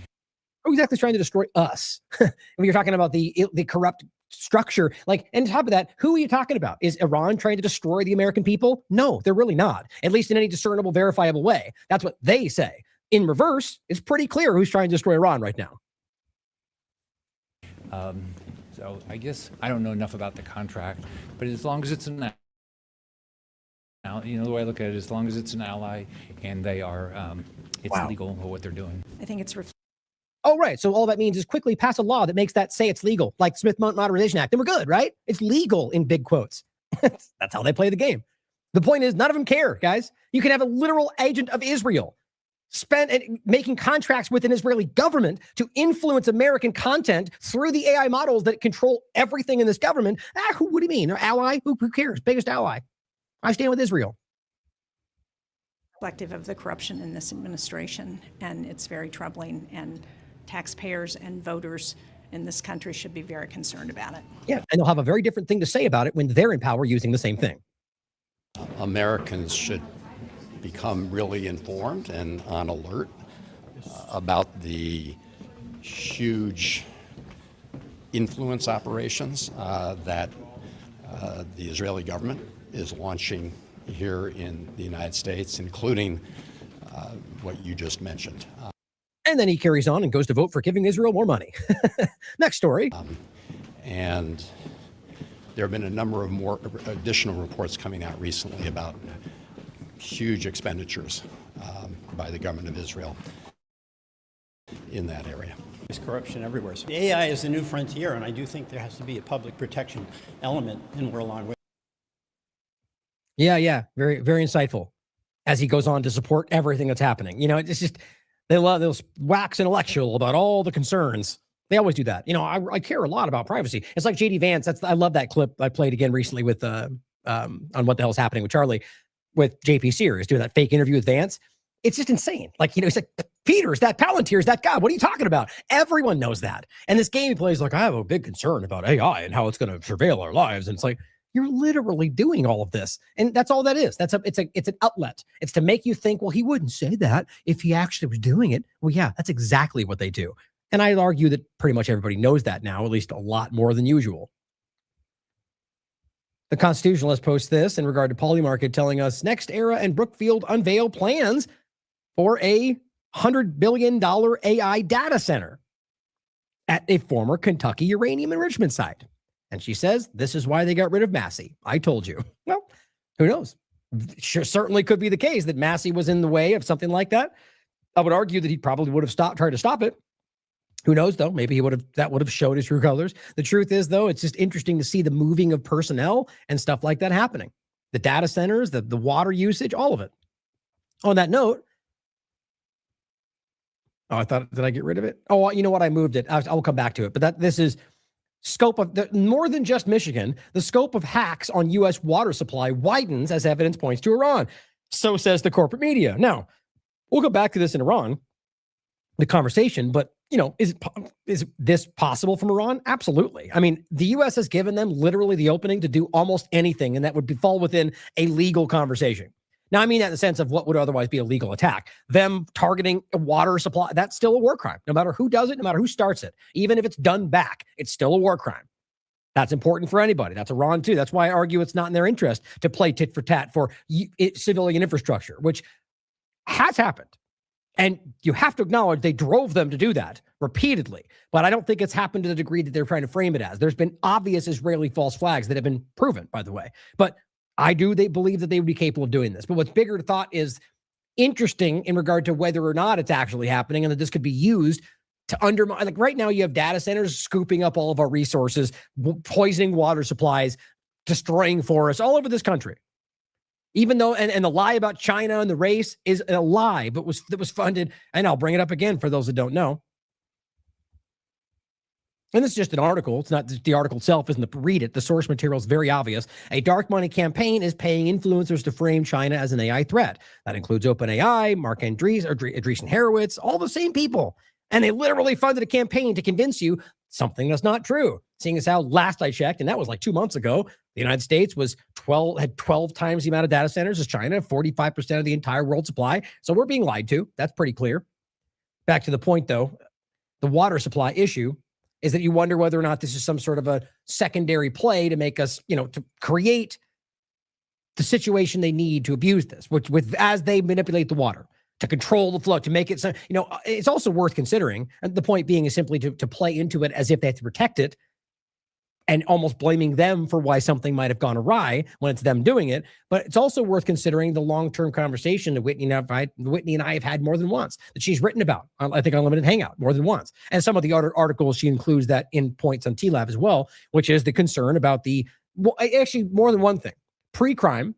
Who exactly is trying to destroy us? When you're talking about the corrupt structure, and on top of that, who are you talking about? Is Iran trying to destroy the American people? No, they're really not, at least in any discernible, verifiable way. That's what they say. In reverse, it's pretty clear who's trying to destroy Iran right now. So I guess I don't know enough about the contract, but as long as it's the way I look at it, as long as it's an ally and they are, it's legal what they're doing. I think it's Oh, right. So all that means is quickly pass a law that makes that say it's legal, like Smith Modernization Act. And we're good, right? It's legal in big quotes. That's how they play the game. The point is, none of them care, guys. You can have a literal agent of Israel making contracts with an Israeli government to influence American content through the AI models that control everything in this government. What do you mean? An ally? Who cares? Biggest ally. I stand with Israel. Reflective of the corruption in this administration, and it's very troubling, and taxpayers and voters in this country should be very concerned about it. Yeah, and they'll have a very different thing to say about it when they're in power using the same thing. Americans should become really informed and on alert about the huge influence operations that the Israeli government is launching here in the United States, including what you just mentioned. And then he carries on and goes to vote for giving Israel more money. Next story. And there have been a number of more additional reports coming out recently about huge expenditures by the government of Israel in that area. There's corruption everywhere. So AI is the new frontier, and I do think there has to be a public protection element, and we're along with. Yeah. Very, very insightful as he goes on to support everything that's happening. It's just, they'll wax intellectual about all the concerns. They always do that. I care a lot about privacy. It's like JD Vance. I love that clip I played again recently with on what the hell's happening with Charlie, with JP Sears doing that fake interview with Vance. It's just insane. He's like, Peter's that Palantir's that guy. What are you talking about? Everyone knows that. And this game he plays I have a big concern about AI and how it's going to surveil our lives. And it's like, you're literally doing all of this. And that's all that is. It's an outlet. It's to make you think, well, he wouldn't say that if he actually was doing it. Well, yeah, that's exactly what they do. And I'd argue that pretty much everybody knows that now, at least a lot more than usual. The Constitutionalist posts this in regard to Polymarket, telling us Next Era and Brookfield unveil plans for a $100 billion AI data center at a former Kentucky uranium enrichment site. And she says, this is why they got rid of Massey. I told you. Well, who knows? Sure, certainly could be the case that Massey was in the way of something like that. I would argue that he probably would have tried to stop it. Who knows, though? Maybe that would have showed his true colors. The truth is, though, it's just interesting to see the moving of personnel and stuff like that happening. The data centers, the water usage, all of it. On that note, did I get rid of it? Oh, you know what? I moved it. I'll come back to it. But this is scope of more than just Michigan. The scope of hacks on U.S. water supply widens as evidence points to Iran. So says the corporate media. Now, we'll go back to this in Iran, the conversation, but is this possible from Iran? Absolutely. I mean, the U.S. has given them literally the opening to do almost anything, and that would fall within a legal conversation. Now, I mean that in the sense of what would otherwise be a legal attack. Them targeting a water supply, that's still a war crime. No matter who does it, no matter who starts it, even if it's done back, it's still a war crime. That's important for anybody. That's Iran too. That's why I argue it's not in their interest to play tit for tat for civilian infrastructure, which has happened. And you have to acknowledge they drove them to do that repeatedly. But I don't think it's happened to the degree that they're trying to frame it as. There's been obvious Israeli false flags that have been proven, by the way. But they believe that they would be capable of doing this. But what's bigger thought is interesting in regard to whether or not it's actually happening and that this could be used to undermine. Like right now, you have data centers scooping up all of our resources, poisoning water supplies, destroying forests all over this country. Even though, and the lie about China and the race is a lie, but that was funded. And I'll bring it up again for those that don't know. And this is just an article. It's not the article itself. Isn't read it. The source material is very obvious. A dark money campaign is paying influencers to frame China as an AI threat. That includes OpenAI, Mark Andreessen Horowitz, all the same people. And they literally funded a campaign to convince you something that's not true. Seeing as how last I checked, and that was like 2 months ago, the United States had 12 times the amount of data centers as China, 45% of the entire world supply. So we're being lied to. That's pretty clear. Back to the point, though, the water supply issue is that you wonder whether or not this is some sort of a secondary play to make us, to create the situation they need to abuse this, as they manipulate the water, to control the flow, to make it so, it's also worth considering. And the point being is simply to play into it as if they have to protect it and almost blaming them for why something might have gone awry when it's them doing it. But it's also worth considering the long-term conversation that Whitney and I have had more than once, that she's written about, I think, on Limited Hangout more than once. And some of the other articles, she includes that in points on TLAV as well, which is the concern about actually more than one thing, pre-crime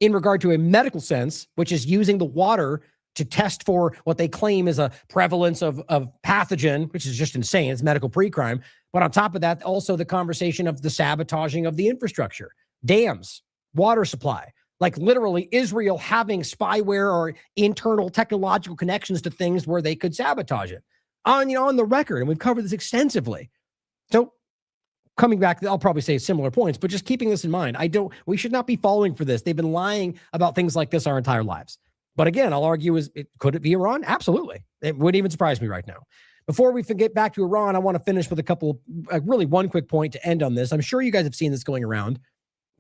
in regard to a medical sense, which is using the water to test for what they claim is a prevalence of pathogen, which is just insane. It's medical pre-crime. But on top of that, also the conversation of the sabotaging of the infrastructure, dams, water supply, like literally Israel having spyware or internal technological connections to things where they could sabotage it on the record. And we've covered this extensively. So coming back, I'll probably say similar points, but just keeping this in mind, we should not be falling for this. They've been lying about things like this our entire lives. But again, I'll argue could it be Iran? Absolutely. It wouldn't even get me right now. Before we get back to Iran, I want to finish with really one quick point to end on this. I'm sure you guys have seen this going around,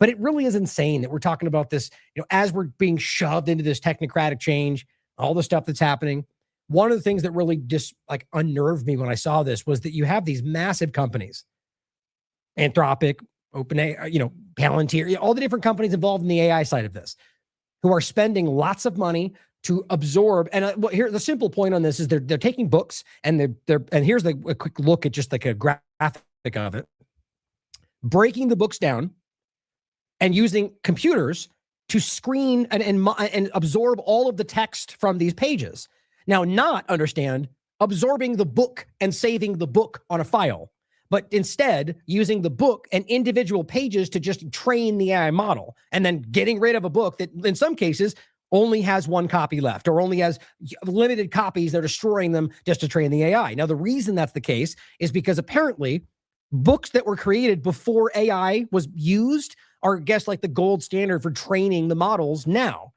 but it really is insane that we're talking about this, as we're being shoved into this technocratic change, all the stuff that's happening. One of the things that really just unnerved me when I saw this was that you have these massive companies, Anthropic, OpenAI, Palantir, all the different companies involved in the AI side of this, who are spending lots of money to absorb. And here, the simple point on this is they're taking books and here's a quick look at just like a graphic of it, breaking the books down and using computers to screen and absorb all of the text from these pages. Now, not understand absorbing the book and saving the book on a file, but instead using the book and individual pages to just train the AI model, and then getting rid of a book that in some cases only has one copy left or only has limited copies. They're destroying them just to train the AI. Now, the reason that's the case is because apparently books that were created before AI was used are, I guess, like the gold standard for training the models now.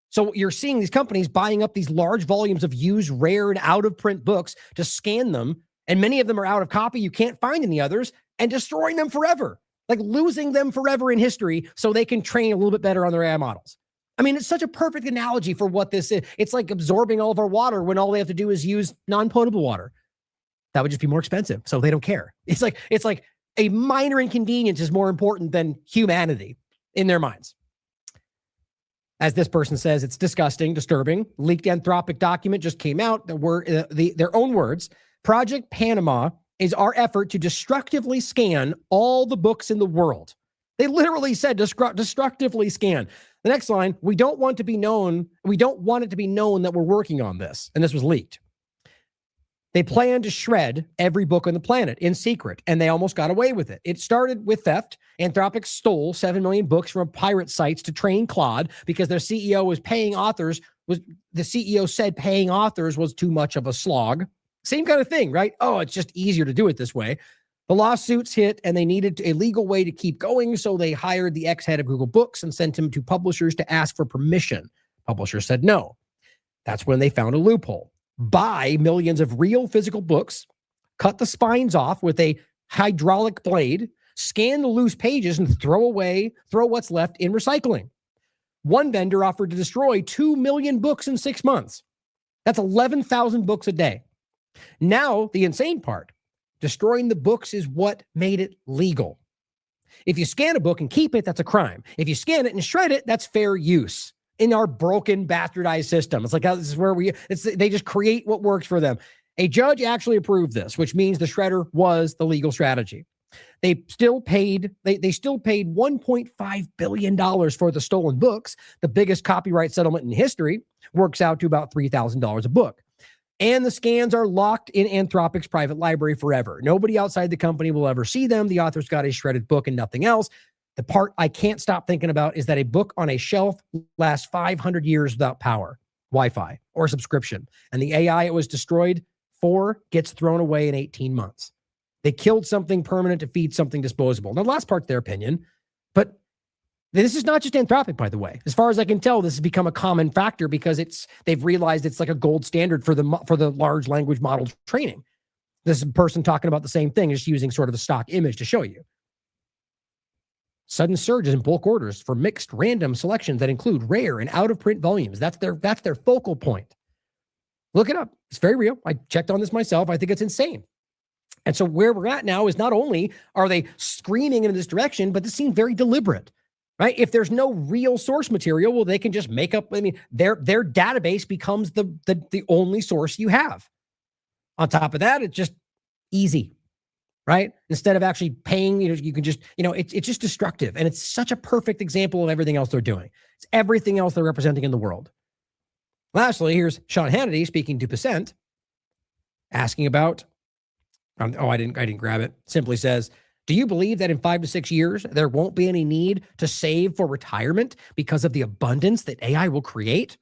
So you're seeing these companies buying up these large volumes of used, rare, and out-of-print books to scan them, and many of them are out of copy. You can't find any others, and destroying them forever, like losing them forever in history so they can train a little bit better on their AI models. I mean, it's such a perfect analogy for what this is. It's like absorbing all of our water when all they have to do is use non-potable water. That would just be more expensive, so they don't care. It's like a minor inconvenience is more important than humanity in their minds. As this person says, it's disgusting, disturbing. Leaked Anthropic document just came out. Their own words. Project Panama is our effort to destructively scan all the books in the world. They literally said destructively scan. The next line, we don't want it to be known that we're working on this. And this was leaked. They plan to shred every book on the planet in secret, and they almost got away with it. It started with theft. Anthropic stole 7 million books from pirate sites to train Claude because their CEO was paying authors. The CEO said paying authors was too much of a slog. Same kind of thing, right? Oh, it's just easier to do it this way. The lawsuits hit and they needed a legal way to keep going, so they hired the ex-head of Google Books and sent him to publishers to ask for permission. Publishers said no. That's when they found a loophole. Buy millions of real physical books, cut the spines off with a hydraulic blade, scan the loose pages, and throw what's left in recycling. One vendor offered to destroy 2 million books in 6 months. That's 11,000 books a day. Now, the insane part, destroying the books is what made it legal. If you scan a book and keep it, that's a crime. If you scan it and shred it, that's fair use in our broken, bastardized system. It's like, this is where they just create what works for them. A judge actually approved this, which means the shredder was the legal strategy. They still paid $1.5 billion for the stolen books. The biggest copyright settlement in history, works out to about $3,000 a book. And the scans are locked in Anthropic's private library forever. Nobody outside the company will ever see them. The author's got a shredded book and nothing else. The part I can't stop thinking about is that a book on a shelf lasts 500 years without power, Wi-Fi, or subscription. And the AI it was destroyed for gets thrown away in 18 months. They killed something permanent to feed something disposable. Now, the last part's their opinion, but this is not just Anthropic, by the way. As far as I can tell, this has become a common factor because they've realized it's like a gold standard for the large language model training. This is a person talking about the same thing, just using sort of a stock image to show you. Sudden surges in bulk orders for mixed random selections that include rare and out-of-print volumes. That's their focal point. Look it up. It's very real. I checked on this myself. I think it's insane. And so where we're at now is not only are they screaming in this direction, but this seems very deliberate, right? If there's no real source material, well, they can just make up, their database becomes the only source you have. On top of that, it's just easy, right? Instead of actually paying, you can just, it's just destructive. And it's such a perfect example of everything else they're doing. It's everything else they're representing in the world. Lastly, here's Sean Hannity speaking to Percent, asking about, I didn't grab it. Simply says, do you believe that in 5 to 6 years, there won't be any need to save for retirement because of the abundance that AI will create?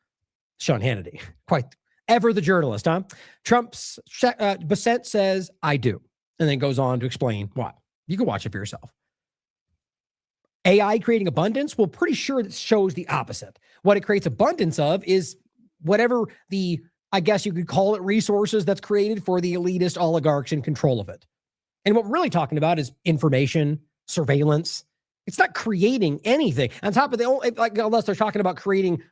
Sean Hannity, quite ever the journalist, huh? Trump's Percent says, I do. And then goes on to explain why. You can watch it for yourself. AI creating abundance? Well, pretty sure it shows the opposite. What it creates abundance of is whatever I guess you could call it resources that's created for the elitist oligarchs in control of it. And what we're really talking about is information, surveillance. It's not creating anything. On top of unless they're talking about creating,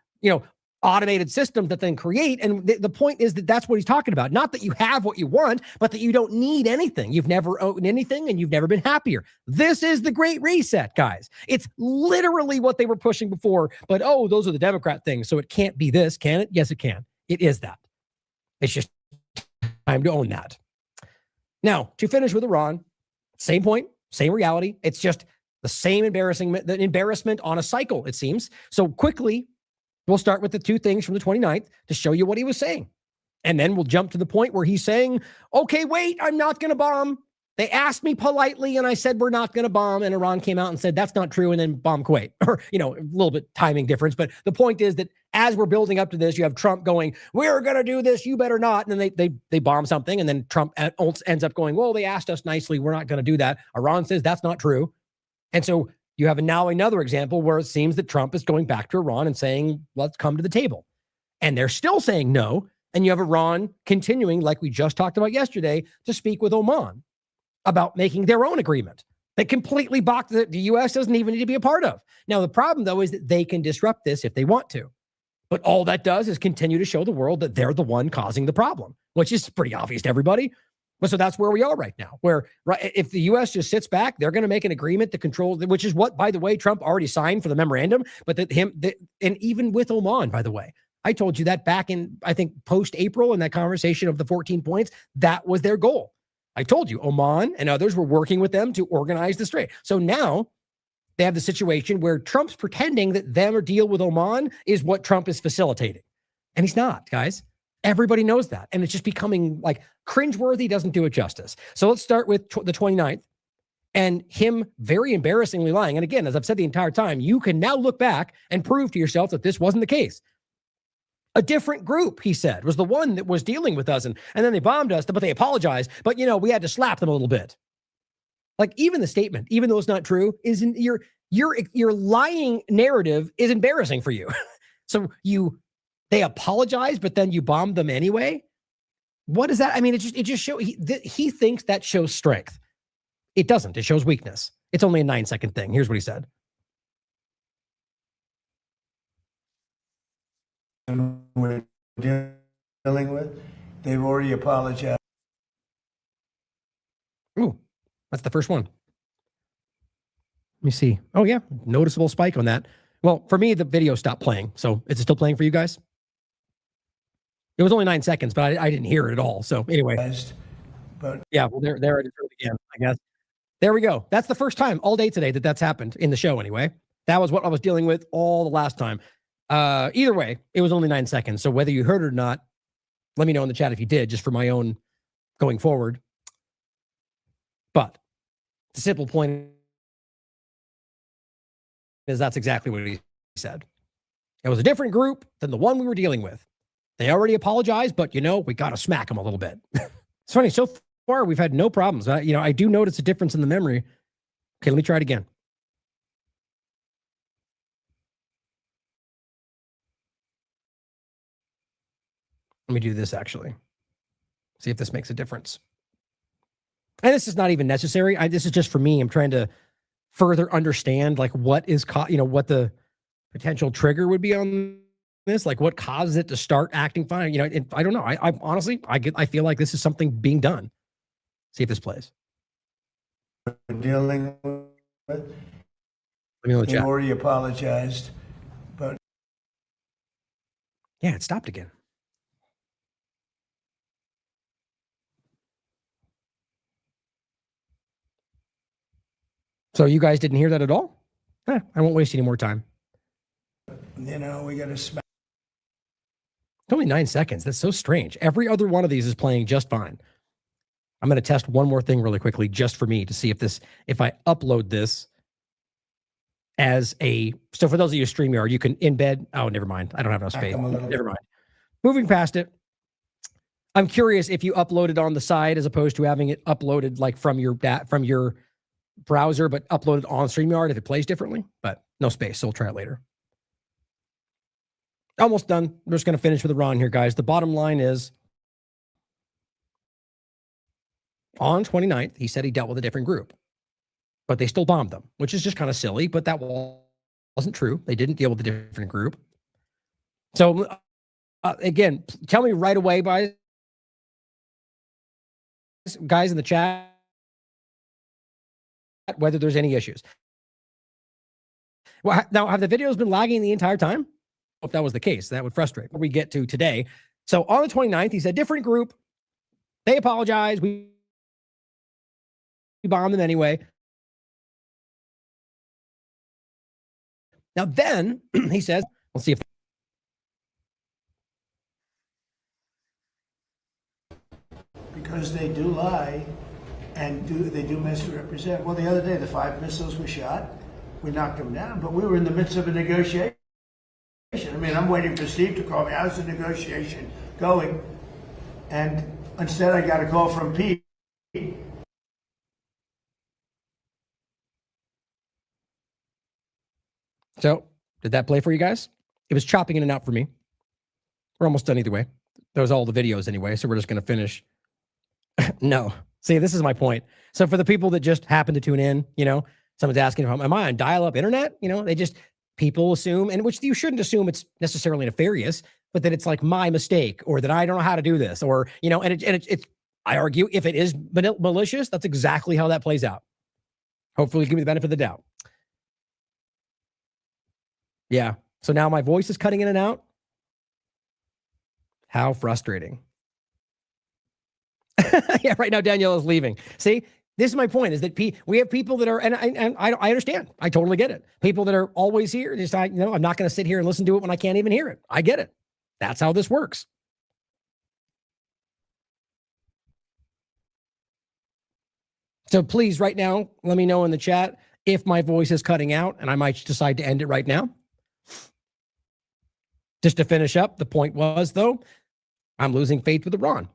automated systems that then create. And the point is that that's what he's talking about. Not that you have what you want, but that you don't need anything. You've never owned anything and you've never been happier. This is the Great Reset, guys. It's literally what they were pushing before. But, those are the Democrat things. So it can't be this, can it? Yes, it can. It is that. It's just time to own that. Now, to finish with Iran, same point, same reality. It's just the same embarrassment on a cycle, it seems. So quickly, we'll start with the two things from the 29th to show you what he was saying. And then we'll jump to the point where he's saying, okay, wait, I'm not going to bomb. They asked me politely and I said, we're not going to bomb. And Iran came out and said, that's not true. And then bombed Kuwait, or, a little bit timing difference. But the point is that as we're building up to this, you have Trump going, we're going to do this. You better not. And then they bomb something. And then Trump ends up going, well, they asked us nicely. We're not going to do that. Iran says that's not true. And so you have now another example where it seems that Trump is going back to Iran and saying, let's come to the table. And they're still saying no. And you have Iran continuing, like we just talked about yesterday, to speak with Oman about making their own agreement that completely boxed that the U.S. doesn't even need to be a part of. Now, the problem, though, is that they can disrupt this if they want to. But all that does is continue to show the world that they're the one causing the problem, which is pretty obvious to everybody. But so that's where we are right now, where if the U.S. just sits back, they're going to make an agreement to control, which is what, by the way, Trump already signed for the memorandum. But and even with Oman, by the way, I told you that back in, I think, post-April in that conversation of the 14 points, that was their goal. I told you, Oman and others were working with them to organize the strait. So now they have the situation where Trump's pretending that their deal with Oman is what Trump is facilitating. And he's not, guys. Everybody knows that. And it's just becoming like cringeworthy, doesn't do it justice. So let's start with the 29th and him very embarrassingly lying. And again, as I've said the entire time, you can now look back and prove to yourself that this wasn't the case. A different group, he said, was the one that was dealing with us. And then they bombed us, but they apologized. But, we had to slap them a little bit. Like even the statement, even though it's not true, isn't your lying narrative is embarrassing for you. So they apologize, but then you bomb them anyway. What is that? I mean, it just shows he thinks that shows strength. It doesn't. It shows weakness. It's only a 9-second thing. Here's what he said. We're dealing with, they've already apologized. Ooh, that's the first one. Let me see. Oh yeah, noticeable spike on that. Well, for me, the video stopped playing. So is it still playing for you guys? It was only 9 seconds, but I didn't hear it at all. So anyway, but yeah, well, there it is again, I guess. There we go. That's the first time all day today that's happened in the show anyway. That was what I was dealing with all the last time. Either way, it was only 9 seconds. So whether you heard it or not, let me know in the chat if you did, just for my own going forward. But the simple point is that's exactly what he said. It was a different group than the one we were dealing with. They already apologized, but we got to smack them a little bit. It's funny. So far, we've had no problems. I do notice a difference in the memory. Okay, let me try it again. Let me do this actually. See if this makes a difference. And this is not even necessary. This is just for me. I'm trying to further understand like what is what the potential trigger would be on this, like what causes it to start acting fine. I don't know. I honestly, I feel like this is something being done. See if this plays. We're dealing with, let me know the they've chat. already apologized, but Yeah, it stopped again. So you guys didn't hear that at all? I won't waste any more time. we got to smack. It's only 9 seconds. That's so strange. Every other one of these is playing just fine. I'm going to test one more thing really quickly just for me to see if I upload this as so for those of you StreamYard, you can embed. Oh, never mind. I don't have enough space. Never mind. Moving past it. I'm curious if you upload it on the side as opposed to having it uploaded like from your browser, but uploaded on StreamYard if it plays differently, but no space. So we'll try it later. Almost done. We're just going to finish with a run here, guys. The bottom line is on 29th, he said he dealt with a different group, but they still bombed them, which is just kind of silly, but that wasn't true. They didn't deal with a different group. So again, tell me right away, guys in the chat, whether there's any issues. Well, now, have the videos been lagging the entire time? If that was the case, that would frustrate. What we get to today. So on the 29th, he said, different group. They apologize. We bombed them anyway. Now then, he says, let's see if. Because they do lie and they do misrepresent. Well, the other day, the 5 missiles were shot. We knocked them down, but we were in the midst of a negotiation. I mean, I'm waiting for Steve to call me. How's the negotiation going? And instead, I got a call from Pete. So, did that play for you guys? It was chopping in and out for me. We're almost done either way. That was all the videos anyway, so we're just going to finish. No. See, this is my point. So for the people that just happen to tune in, someone's asking, am I on dial-up internet? People assume, and which you shouldn't assume it's necessarily nefarious, but that it's like my mistake or that I don't know how to do this or, and it's, I argue if it is malicious, that's exactly how that plays out. Hopefully give me the benefit of the doubt. Yeah. So now my voice is cutting in and out. How frustrating. Yeah, right now Danielle is leaving. See, this is my point, is that we have people that are, and I understand. I totally get it. People that are always here, just, I'm not going to sit here and listen to it when I can't even hear it. I get it. That's how this works. So please, right now, let me know in the chat if my voice is cutting out, and I might decide to end it right now. Just to finish up, the point was, though, I'm losing faith with Iran.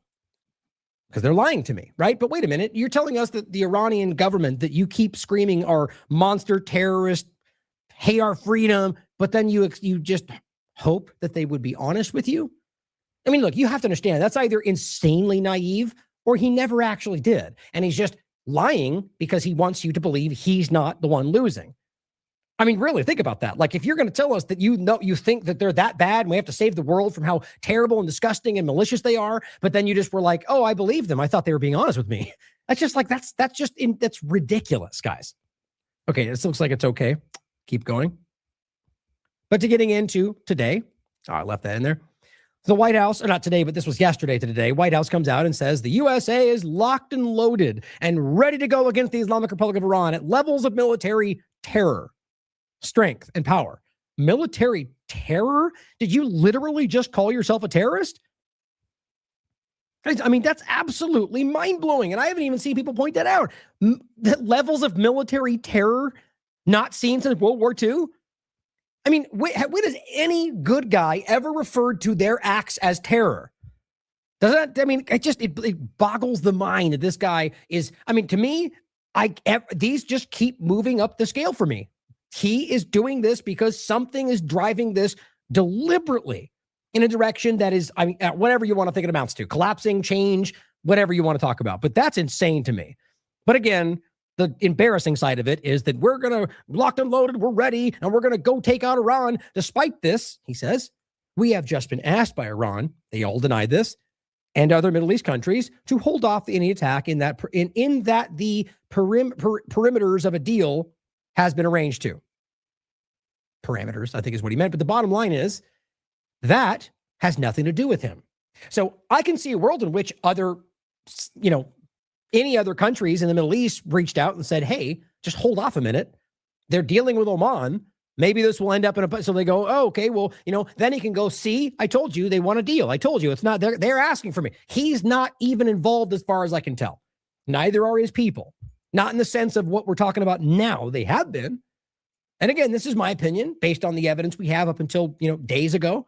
because they're lying to me, right? But wait a minute. You're telling us that the Iranian government that you keep screaming are monster terrorists, hate our freedom, but then you just hope that they would be honest with you? I mean, look, you have to understand that's either insanely naive or he never actually did. And he's just lying because he wants you to believe he's not the one losing. I mean, really, think about that. Like, if you're going to tell us that you think that they're that bad and we have to save the world from how terrible and disgusting and malicious they are, but then you just were like, oh, I believe them. I thought they were being honest with me. That's just like, that's ridiculous, guys. Okay, this looks like it's okay. Keep going. But to getting into today, I left that in there. The White House, or not today, but this was yesterday to today, White House comes out and says the USA is locked and loaded and ready to go against the Islamic Republic of Iran at levels of military terror, strength, and power. Military terror? Did you literally just call yourself a terrorist? I mean, that's absolutely mind-blowing, and I haven't even seen people point that out. The levels of military terror not seen since World War II? I mean, when has any good guy ever referred to their acts as terror? Doesn't that, I mean, it boggles the mind that this guy is, I mean, to me, these just keep moving up the scale for me. He is doing this because something is driving this deliberately in a direction that is, I mean, whatever you want to think it amounts to, collapsing, change, whatever you want to talk about. But that's insane to me. But again, the embarrassing side of it is that we're going to locked and loaded, we're ready, and we're going to go take out Iran. Despite this, he says, we have just been asked by Iran, they all denied this, and other Middle East countries to hold off any attack in that the perimeters of a deal has been arranged to. Parameters, I think is what he meant. But the bottom line is that has nothing to do with him. So I can see a world in which any other countries in the Middle East reached out and said, hey, just hold off a minute. They're dealing with Oman. Maybe this will end up in so they go, oh, okay, well, then he can go, see, I told you they want a deal. I told you it's not, they're asking for me. He's not even involved as far as I can tell. Neither are his people. Not in the sense of what we're talking about now. They have been. And again, this is my opinion based on the evidence we have up until, days ago.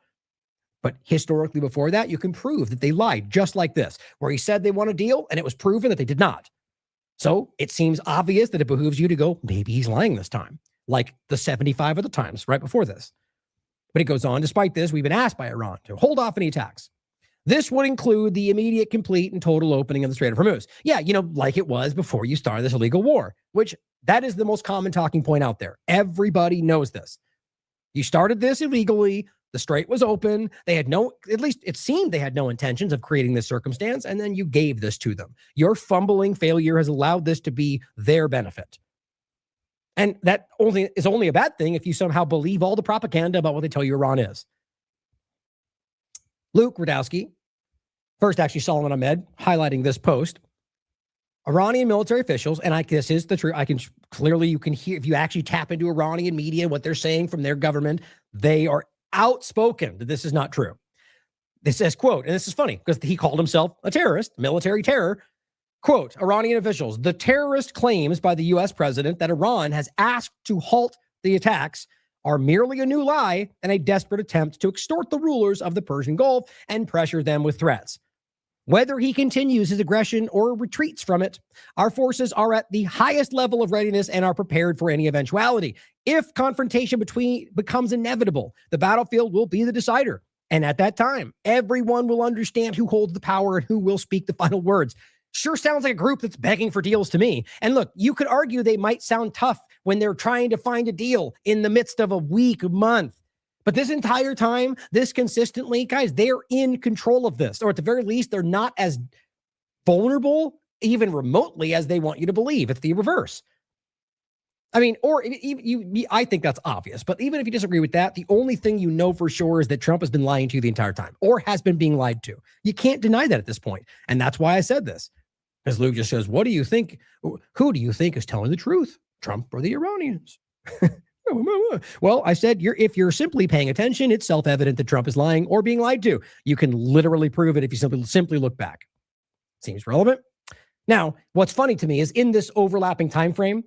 But historically before that, you can prove that they lied just like this, where he said they want a deal and it was proven that they did not. So it seems obvious that it behooves you to go, maybe he's lying this time, like the 75 other times right before this. But it goes on, despite this, we've been asked by Iran to hold off any attacks. This would include the immediate, complete, and total opening of the Strait of Hormuz. Yeah, like it was before you started this illegal war, which that is the most common talking point out there. Everybody knows this. You started this illegally. The strait was open. They had at least it seemed they had no intentions of creating this circumstance, and then you gave this to them. Your fumbling failure has allowed this to be their benefit. And that is only a bad thing if you somehow believe all the propaganda about what they tell you Iran is. Luke Radowski, first actually Solomon Ahmed, highlighting this post. Iranian military officials, and this is the truth. You can hear, if you actually tap into Iranian media, what they're saying from their government, they are outspoken that this is not true. This says, quote, and this is funny because he called himself a terrorist, military terror. Quote, Iranian officials, the terrorist claims by the U.S. president that Iran has asked to halt the attacks are merely a new lie and a desperate attempt to extort the rulers of the Persian Gulf and pressure them with threats. Whether he continues his aggression or retreats from it, our forces are at the highest level of readiness and are prepared for any eventuality. If confrontation becomes inevitable, the battlefield will be the decider. And at that time, everyone will understand who holds the power and who will speak the final words. Sure sounds like a group that's begging for deals to me. And look, you could argue they might sound tough when they're trying to find a deal in the midst of a week, month. But this entire time, this consistently, guys, they're in control of this. Or at the very least, they're not as vulnerable, even remotely, as they want you to believe. It's the reverse. I mean, I think that's obvious. But even if you disagree with that, the only thing you know for sure is that Trump has been lying to you the entire time or has been being lied to. You can't deny that at this point. And that's why I said this. Because Luke just says, what do you think? Who do you think is telling the truth? Trump or the Iranians? Well, I said, if you're simply paying attention, it's self-evident that Trump is lying or being lied to. You can literally prove it if you simply look back. Seems relevant. Now, what's funny to me is in this overlapping time frame,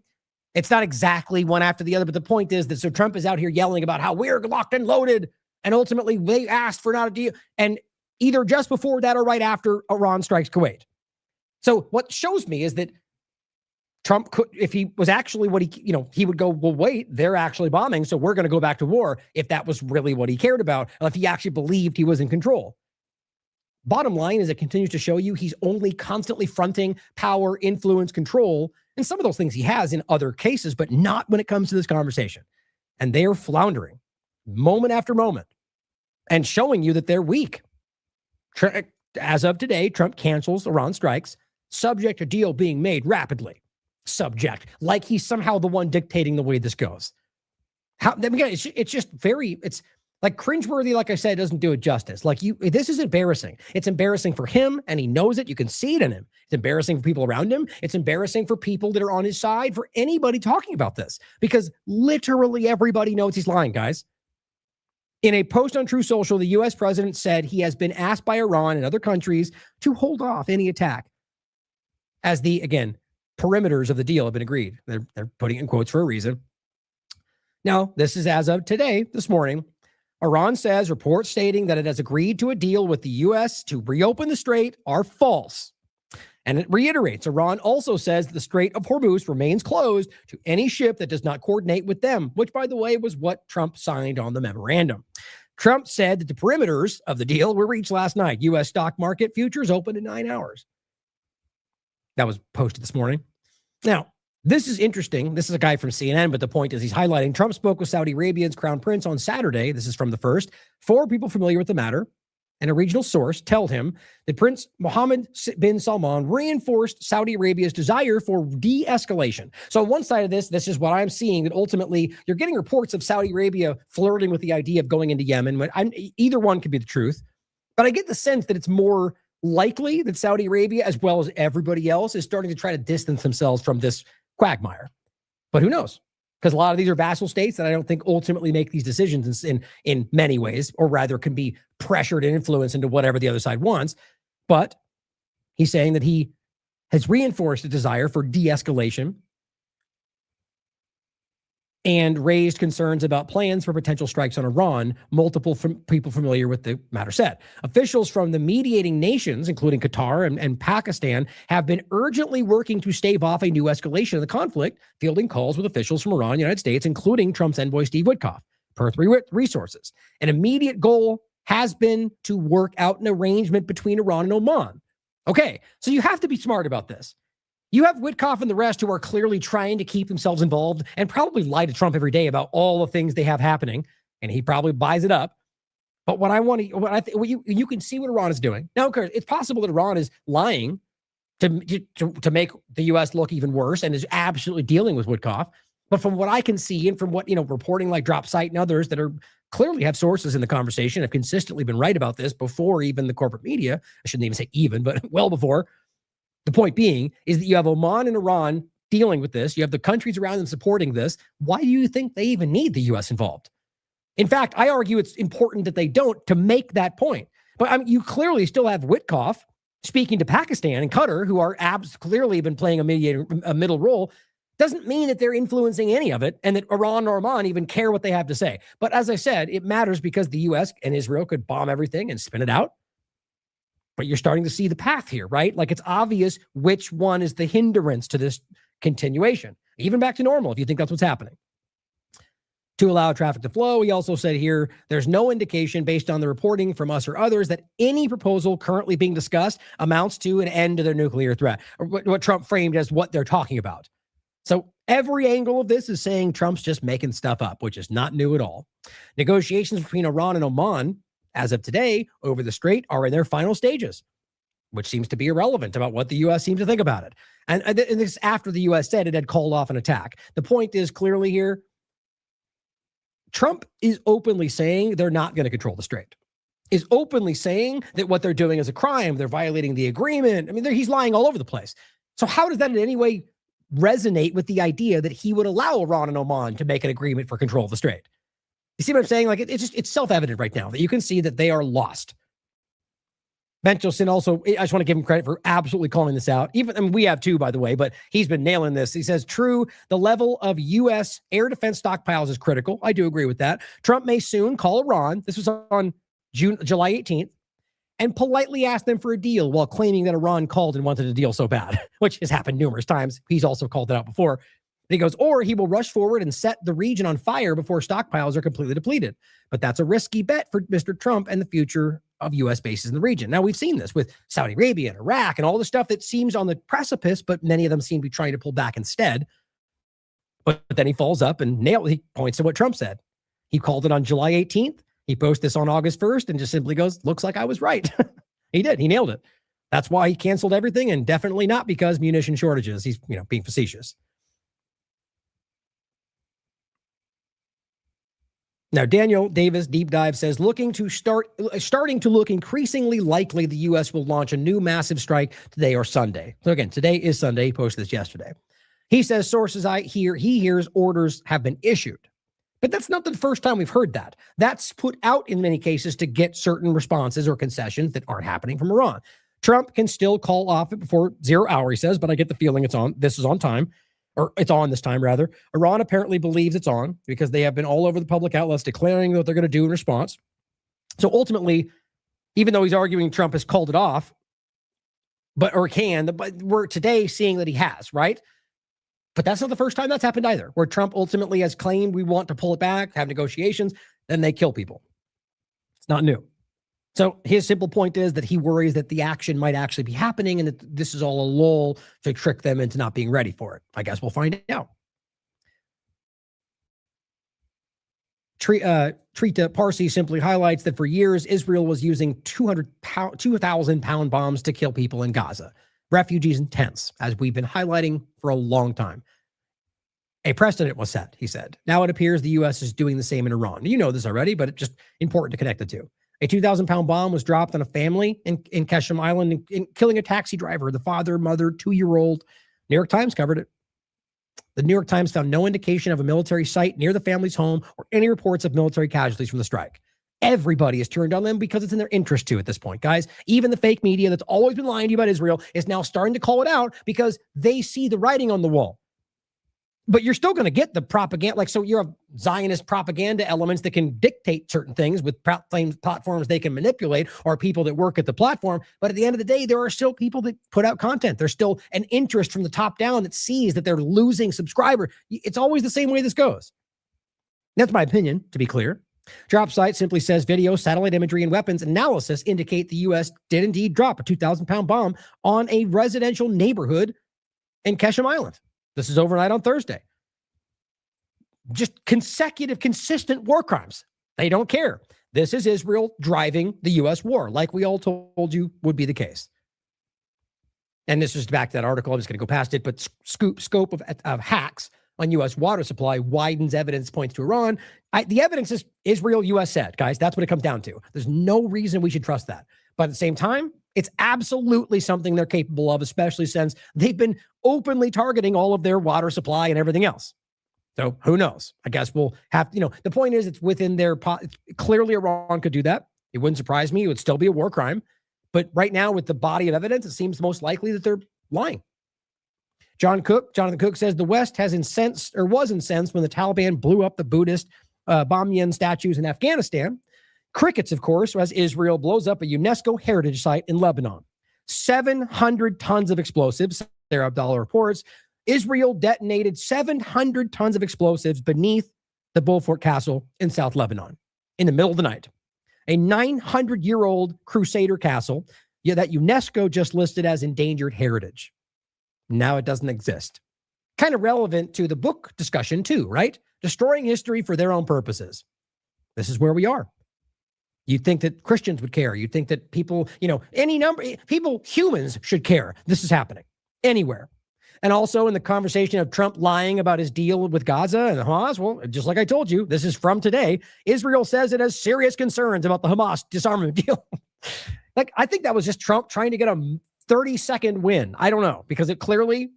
it's not exactly one after the other, but the point is that so Trump is out here yelling about how we're locked and loaded, and ultimately they asked for not a deal, and either just before that or right after Iran strikes Kuwait. So what shows me is that Trump could, if he was actually what he would go, well, wait, they're actually bombing, so we're going to go back to war if that was really what he cared about, if he actually believed he was in control. Bottom line is it continues to show you he's only constantly fronting power, influence, control, and some of those things he has in other cases, but not when it comes to this conversation. And they're floundering moment after moment and showing you that they're weak. As of today, Trump cancels Iran strikes, subject to deal being made rapidly. Subject, like he's somehow the one dictating the way this goes. It's just very, it's like cringeworthy. Like I said, doesn't do it justice. This is embarrassing. It's embarrassing for him, and he knows it. You can see it in him. It's embarrassing for people around him. It's embarrassing for people that are on his side, for anybody talking about this, because literally everybody knows he's lying, guys. In a post on True Social, the U.S. president said he has been asked by Iran and other countries to hold off any attack as perimeters of the deal have been agreed. They're putting it in quotes for a reason. Now, this is as of today, this morning. Iran says reports stating that it has agreed to a deal with the U.S. to reopen the strait are false. And it reiterates, Iran also says the Strait of Hormuz remains closed to any ship that does not coordinate with them, which, by the way, was what Trump signed on the memorandum. Trump said that the perimeters of the deal were reached last night. U.S. stock market futures opened in 9 hours. That was posted this morning. Now, this is interesting. This is a guy from CNN, but the point is he's highlighting Trump spoke with Saudi Arabia's crown prince on Saturday. This is from the first. 4 people familiar with the matter and a regional source told him that Prince Mohammed bin Salman reinforced Saudi Arabia's desire for de-escalation. So on one side of this is what I'm seeing, that ultimately you're getting reports of Saudi Arabia flirting with the idea of going into Yemen. Either one could be the truth, but I get the sense that it's more likely that Saudi Arabia, as well as everybody else, is starting to try to distance themselves from this quagmire. But who knows? Because a lot of these are vassal states that I don't think ultimately make these decisions in many ways, or rather can be pressured and influenced into whatever the other side wants. But he's saying that he has reinforced a desire for de-escalation and raised concerns about plans for potential strikes on Iran, multiple people familiar with the matter said. Officials from the mediating nations, including Qatar and Pakistan, have been urgently working to stave off a new escalation of the conflict, fielding calls with officials from Iran and the United States, including Trump's envoy Steve Witkoff, per 3 resources. An immediate goal has been to work out an arrangement between Iran and Oman. Okay, so you have to be smart about this. You have Witkoff and the rest who are clearly trying to keep themselves involved and probably lie to Trump every day about all the things they have happening, and he probably buys it up. But you can see what Iran is doing. Now, of course, it's possible that Iran is lying to make the U.S. look even worse and is absolutely dealing with Witkoff. But from what I can see, and from what reporting like DropSite and others that are clearly have sources in the conversation, have consistently been right about this before even the corporate media. I shouldn't even say even, but well before. The point being is that you have Oman and Iran dealing with this. You have the countries around them supporting this. Why do you think they even need the U.S. involved? In fact, I argue it's important that they don't, to make that point. But you clearly still have Witkoff speaking to Pakistan and Qatar, who are clearly been playing a middle role. Doesn't mean that they're influencing any of it and that Iran or Oman even care what they have to say. But as I said, it matters because the U.S. and Israel could bomb everything and spin it out. But you're starting to see the path here, right? Like it's obvious which one is the hindrance to this continuation, even back to normal, if you think that's what's happening. To allow traffic to flow, he also said here, there's no indication based on the reporting from us or others that any proposal currently being discussed amounts to an end to their nuclear threat, or what Trump framed as what they're talking about. So every angle of this is saying Trump's just making stuff up, which is not new at all. Negotiations between Iran and Oman, as of today, over the strait are in their final stages, which seems to be irrelevant about what the U.S. seems to think about it. And this after the U.S. said it had called off an attack. The point is clearly here, Trump is openly saying they're not going to control the strait, is openly saying that what they're doing is a crime. They're violating the agreement. I mean, he's lying all over the place. So how does that in any way resonate with the idea that he would allow Iran and Oman to make an agreement for control of the strait? You see what I'm saying? Like it's self-evident right now that you can see that they are lost. Bentelson also, I just want to give him credit for absolutely calling this out. We have too, by the way, but he's been nailing this. He says, true, the level of U.S. air defense stockpiles is critical. I do agree with that. Trump may soon call Iran. This was on July 18th. and politely asked them for a deal while claiming that Iran called and wanted a deal so bad, which has happened numerous times. He's also called it out before. And he goes, or he will rush forward and set the region on fire before stockpiles are completely depleted. But that's a risky bet for Mr. Trump and the future of U.S. bases in the region. Now, we've seen this with Saudi Arabia and Iraq and all the stuff that seems on the precipice, but many of them seem to be trying to pull back instead. But then he falls up and he points to what Trump said. He called it on July 18th. He posted this on August 1st and just simply goes, looks like I was right. He did. He nailed it. That's why he canceled everything, and definitely not because munition shortages. He's, being facetious. Now, Daniel Davis Deep Dive says, starting to look increasingly likely the U.S. will launch a new massive strike today or Sunday. So again, today is Sunday. He posted this yesterday. He says sources he hears orders have been issued. But that's not the first time we've heard that. That's put out in many cases to get certain responses or concessions that aren't happening from Iran. Trump can still call off it before 0 hour, he says, but I get the feeling this is on time. Or it's on this time, rather. Iran apparently believes it's on because they have been all over the public outlets declaring what they're going to do in response. So ultimately, even though he's arguing Trump has called it off, but we're today seeing that he has, right? But that's not the first time that's happened either, where Trump ultimately has claimed we want to pull it back, have negotiations, then they kill people. It's not new. So his simple point is that he worries that the action might actually be happening and that this is all a lull to trick them into not being ready for it. I guess we'll find out. Trita Parsi simply highlights that for years, Israel was using 2,000-pound bombs to kill people in Gaza, refugees and tents, as we've been highlighting for a long time. A precedent was set, he said. Now it appears the U.S. is doing the same in Iran. You know this already, but it's just important to connect the two. A 2,000-pound bomb was dropped on a family in Keshem Island, killing a taxi driver, the father, mother, 2-year-old. New York Times covered it. The New York Times found no indication of a military site near the family's home or any reports of military casualties from the strike. Everybody has turned on them because it's in their interest to at this point, guys. Even the fake media that's always been lying to you about Israel is now starting to call it out because they see the writing on the wall. But you're still going to get the propaganda. So you have Zionist propaganda elements that can dictate certain things with platforms they can manipulate, or people that work at the platform. But at the end of the day, there are still people that put out content. There's still an interest from the top down that sees that they're losing subscribers. It's always the same way this goes. That's my opinion, to be clear. Drop site simply says video, satellite imagery, and weapons analysis indicate the U.S. did indeed drop a 2,000-pound bomb on a residential neighborhood in Keshem Island. This is overnight on Thursday. Just consistent war crimes. They don't care. This is Israel driving the U.S. war, like we all told you would be the case. And this is back to that article. I'm just going to go past it, but scope of hacks on U.S. water supply widens, evidence points to Iran. The evidence is Israel, U.S. said, guys. That's what it comes down to. There's no reason we should trust that. But at the same time, it's absolutely something they're capable of, especially since they've been openly targeting all of their water supply and everything else. So who knows? I guess we'll have, the point is it's within their clearly Iran could do that. It wouldn't surprise me. It would still be a war crime. But right now, with the body of evidence, it seems most likely that they're lying. Jonathan Cook says the West was incensed when the Taliban blew up the Buddhist Bamyan statues in Afghanistan. Crickets, of course, as Israel blows up a UNESCO heritage site in Lebanon. 700 tons of explosives, Sarah Abdallah reports. Israel detonated 700 tons of explosives beneath the Beaufort Castle in South Lebanon in the middle of the night. A 900-year-old Crusader castle that UNESCO just listed as endangered heritage. Now it doesn't exist. Kind of relevant to the book discussion too, right? Destroying history for their own purposes. This is where we are. You'd think that Christians would care. You'd think that people, humans should care. This is happening anywhere. And also in the conversation of Trump lying about his deal with Gaza and Hamas, well, just like I told you, this is from today. Israel says it has serious concerns about the Hamas disarmament deal. I think that was just Trump trying to get a 30-second win. I don't know, because it clearly,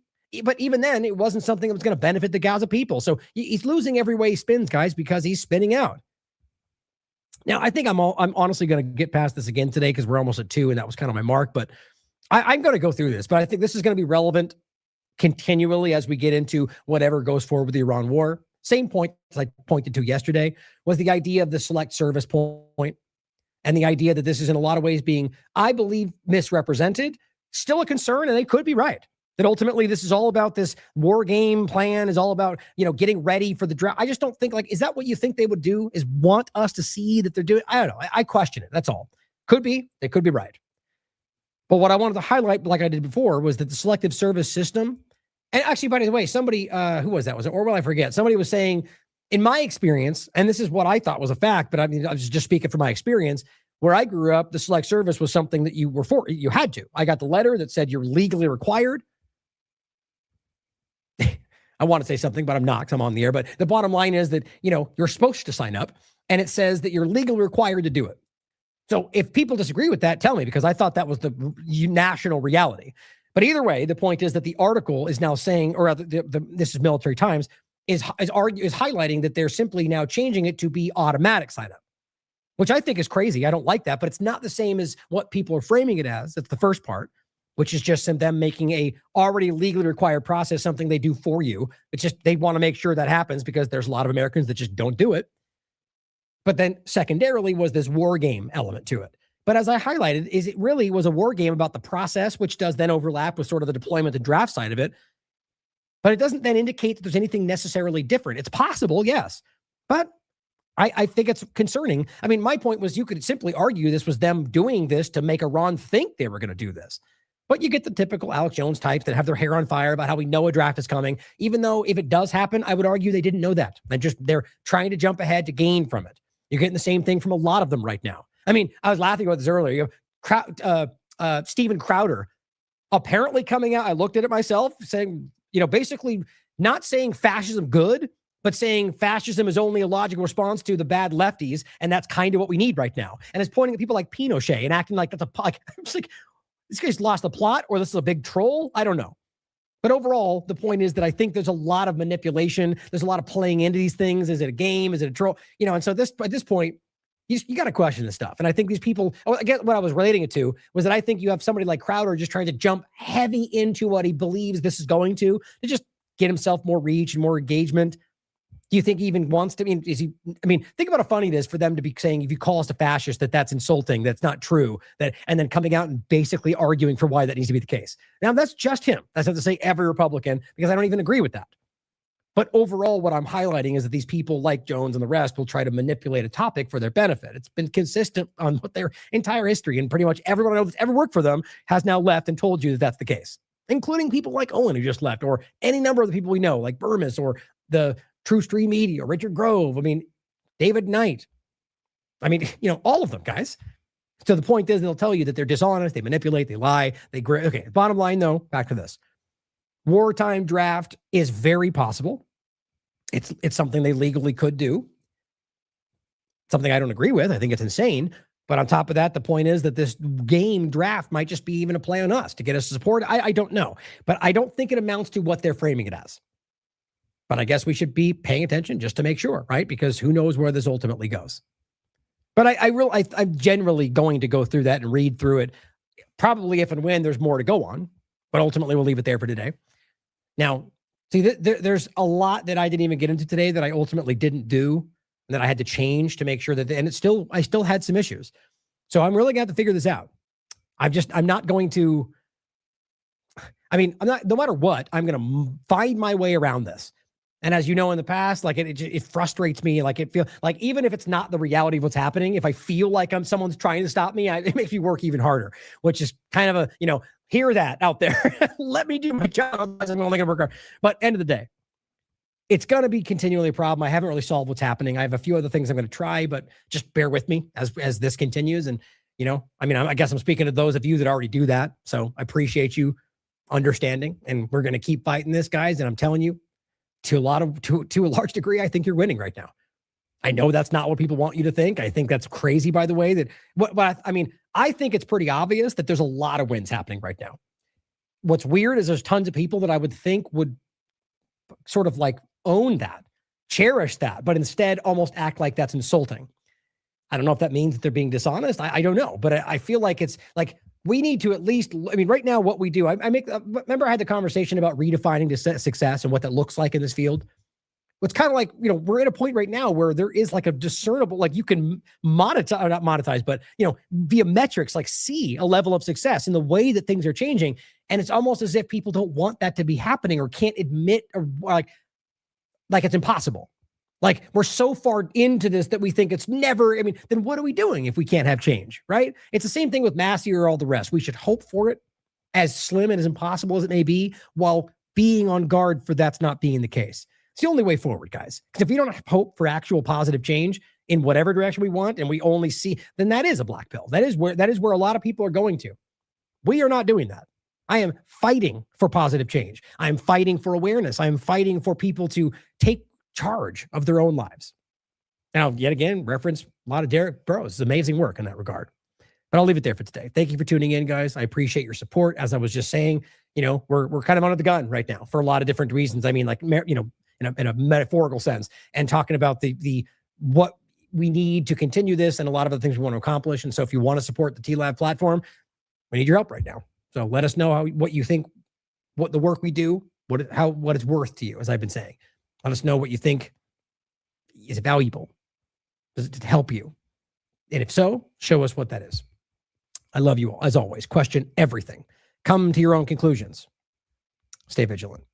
but even then, it wasn't something that was going to benefit the Gaza people. So he's losing every way he spins, guys, because he's spinning out. Now, I think I'm honestly going to get past this again today because we're almost at 2, and that was kind of my mark. But I'm going to go through this. But I think this is going to be relevant continually as we get into whatever goes forward with the Iran war. Same point as I pointed to yesterday was the idea of the select service point. and the idea that this is in a lot of ways being, I believe, misrepresented, still a concern, and they could be right. That ultimately this is all about this war game plan, is all about, getting ready for the draft. I just don't think, is that what you think they would do, is want us to see that they're doing? I don't know. I question it. That's all. Could be. They could be right. But what I wanted to highlight, like I did before, was that the selective service system, and actually, by the way, somebody, who was that? Was it Orwell? I forget. Somebody was saying, in my experience, and this is what I thought was a fact, but I was just speaking from my experience, where I grew up, the select service was something that you had to. I got the letter that said you're legally required. I want to say something, but I'm not, 'cause I'm on the air. But the bottom line is that, you're supposed to sign up, and it says that you're legally required to do it. So if people disagree with that, tell me, because I thought that was the national reality. But either way, the point is that the article is now saying, or rather, this is Military Times, is highlighting that they're simply now changing it to be automatic sign up, which I think is crazy. I don't like that, but it's not the same as what people are framing it as. That's the first part, which is just them making a already legally required process something they do for you. It's just they want to make sure that happens because there's a lot of Americans that just don't do it. But then secondarily was this war game element to it. But as I highlighted, it really was a war game about the process, which does then overlap with sort of the deployment and draft side of it. But it doesn't then indicate that there's anything necessarily different. It's possible, yes. But I think it's concerning. I mean, my point was you could simply argue this was them doing this to make Iran think they were going to do this. But you get the typical Alex Jones types that have their hair on fire about how we know a draft is coming, even though if it does happen, I would argue they didn't know that. They're trying to jump ahead to gain from it. You're getting the same thing from a lot of them right now. I mean, I was laughing about this earlier. Steven Crowder apparently coming out. I looked at it myself saying, basically not saying fascism good, but saying fascism is only a logical response to the bad lefties. And that's kind of what we need right now. And it's pointing at people like Pinochet and acting like that's I'm just like, this guy's lost the plot, or this is a big troll. I don't know. But overall, the point is that I think there's a lot of manipulation. There's a lot of playing into these things. Is it a game? Is it a troll? And so at this point, you got to question this stuff. And I think these people, again, what I was relating it to was that I think you have somebody like Crowder just trying to jump heavy into what he believes this is going to just get himself more reach and more engagement. Do you think he even wants to? Think about how funny it is for them to be saying, if you call us a fascist, that's insulting, that's not true, and then coming out and basically arguing for why that needs to be the case. Now, that's just him. That's not to say every Republican, because I don't even agree with that. But overall, what I'm highlighting is that these people like Jones and the rest will try to manipulate a topic for their benefit. It's been consistent on what their entire history, and pretty much everyone I know that's ever worked for them has now left and told you that that's the case, including people like Owen, who just left, or any number of the people we know, like Burmis or the True Stream Media, Richard Grove, David Knight. All of them, guys. So the point is, they'll tell you that they're dishonest, they manipulate, they lie, okay, bottom line, though, back to this. Wartime draft is very possible. It's something they legally could do. Something I don't agree with. I think it's insane. But on top of that, the point is that this game draft might just be even a play on us to get us to support. I don't know. But I don't think it amounts to what they're framing it as. But I guess we should be paying attention just to make sure, right? Because who knows where this ultimately goes. But I'm generally going to go through that and read through it, probably if and when there's more to go on. But ultimately, we'll leave it there for today. Now, see, there's a lot that I didn't even get into today that I ultimately didn't do, that I had to change to make sure that, and I still had some issues. So I'm really going to have to figure this out. I'm not going to, no matter what, I'm going to find my way around this. And as you know, in the past, it frustrates me. It feels like, even if it's not the reality of what's happening, if I feel like someone's trying to stop me, it makes me work even harder, which is kind of hear that out there. Let me do my job. Otherwise I'm only going to work hard. But end of the day, it's going to be continually a problem. I haven't really solved what's happening. I have a few other things I'm going to try, but just bear with me as this continues. And, I guess I'm speaking to those of you that already do that. So I appreciate you understanding, and we're going to keep fighting this, guys. And I'm telling you, to a large degree, I think you're winning right now. I know that's not what people want you to think. I think that's crazy, by the way, I think it's pretty obvious that there's a lot of wins happening right now. What's weird is there's tons of people that I would think would sort of own that, cherish that, but instead almost act like that's insulting. I don't know if that means that they're being dishonest. I don't know, but I feel like it's we need to at least, right now what we do, remember I had the conversation about redefining success and what that looks like in this field. It's kind of like, we're at a point right now where there is like a discernible, like you can monetize, or not monetize, but, via metrics, like see a level of success in the way that things are changing. And it's almost as if people don't want that to be happening or can't admit, or like it's impossible. Like we're so far into this that we think it's never, then what are we doing if we can't have change, right? It's the same thing with Massey or all the rest. We should hope for it, as slim and as impossible as it may be, while being on guard for that's not being the case. It's the only way forward, guys. Because if we don't hope for actual positive change in whatever direction we want, and we only see, then that is a black pill. That is where a lot of people are going to. We are not doing that. I am fighting for positive change. I am fighting for awareness. I am fighting for people to take charge of their own lives. Now, yet again, reference a lot of Derek Burrows. It's amazing work in that regard. But I'll leave it there for today. Thank you for tuning in, guys. I appreciate your support. As I was just saying, we're kind of under the gun right now for a lot of different reasons. In a metaphorical sense, and talking about the what we need to continue this and a lot of the things we want to accomplish. And so if you want to support the TLAV platform, we need your help right now. So let us know what you think, what the work we do, what it's worth to you, as I've been saying. Let us know what you think is valuable. Does it help you? And if so, show us what that is. I love you all. As always, question everything. Come to your own conclusions. Stay vigilant.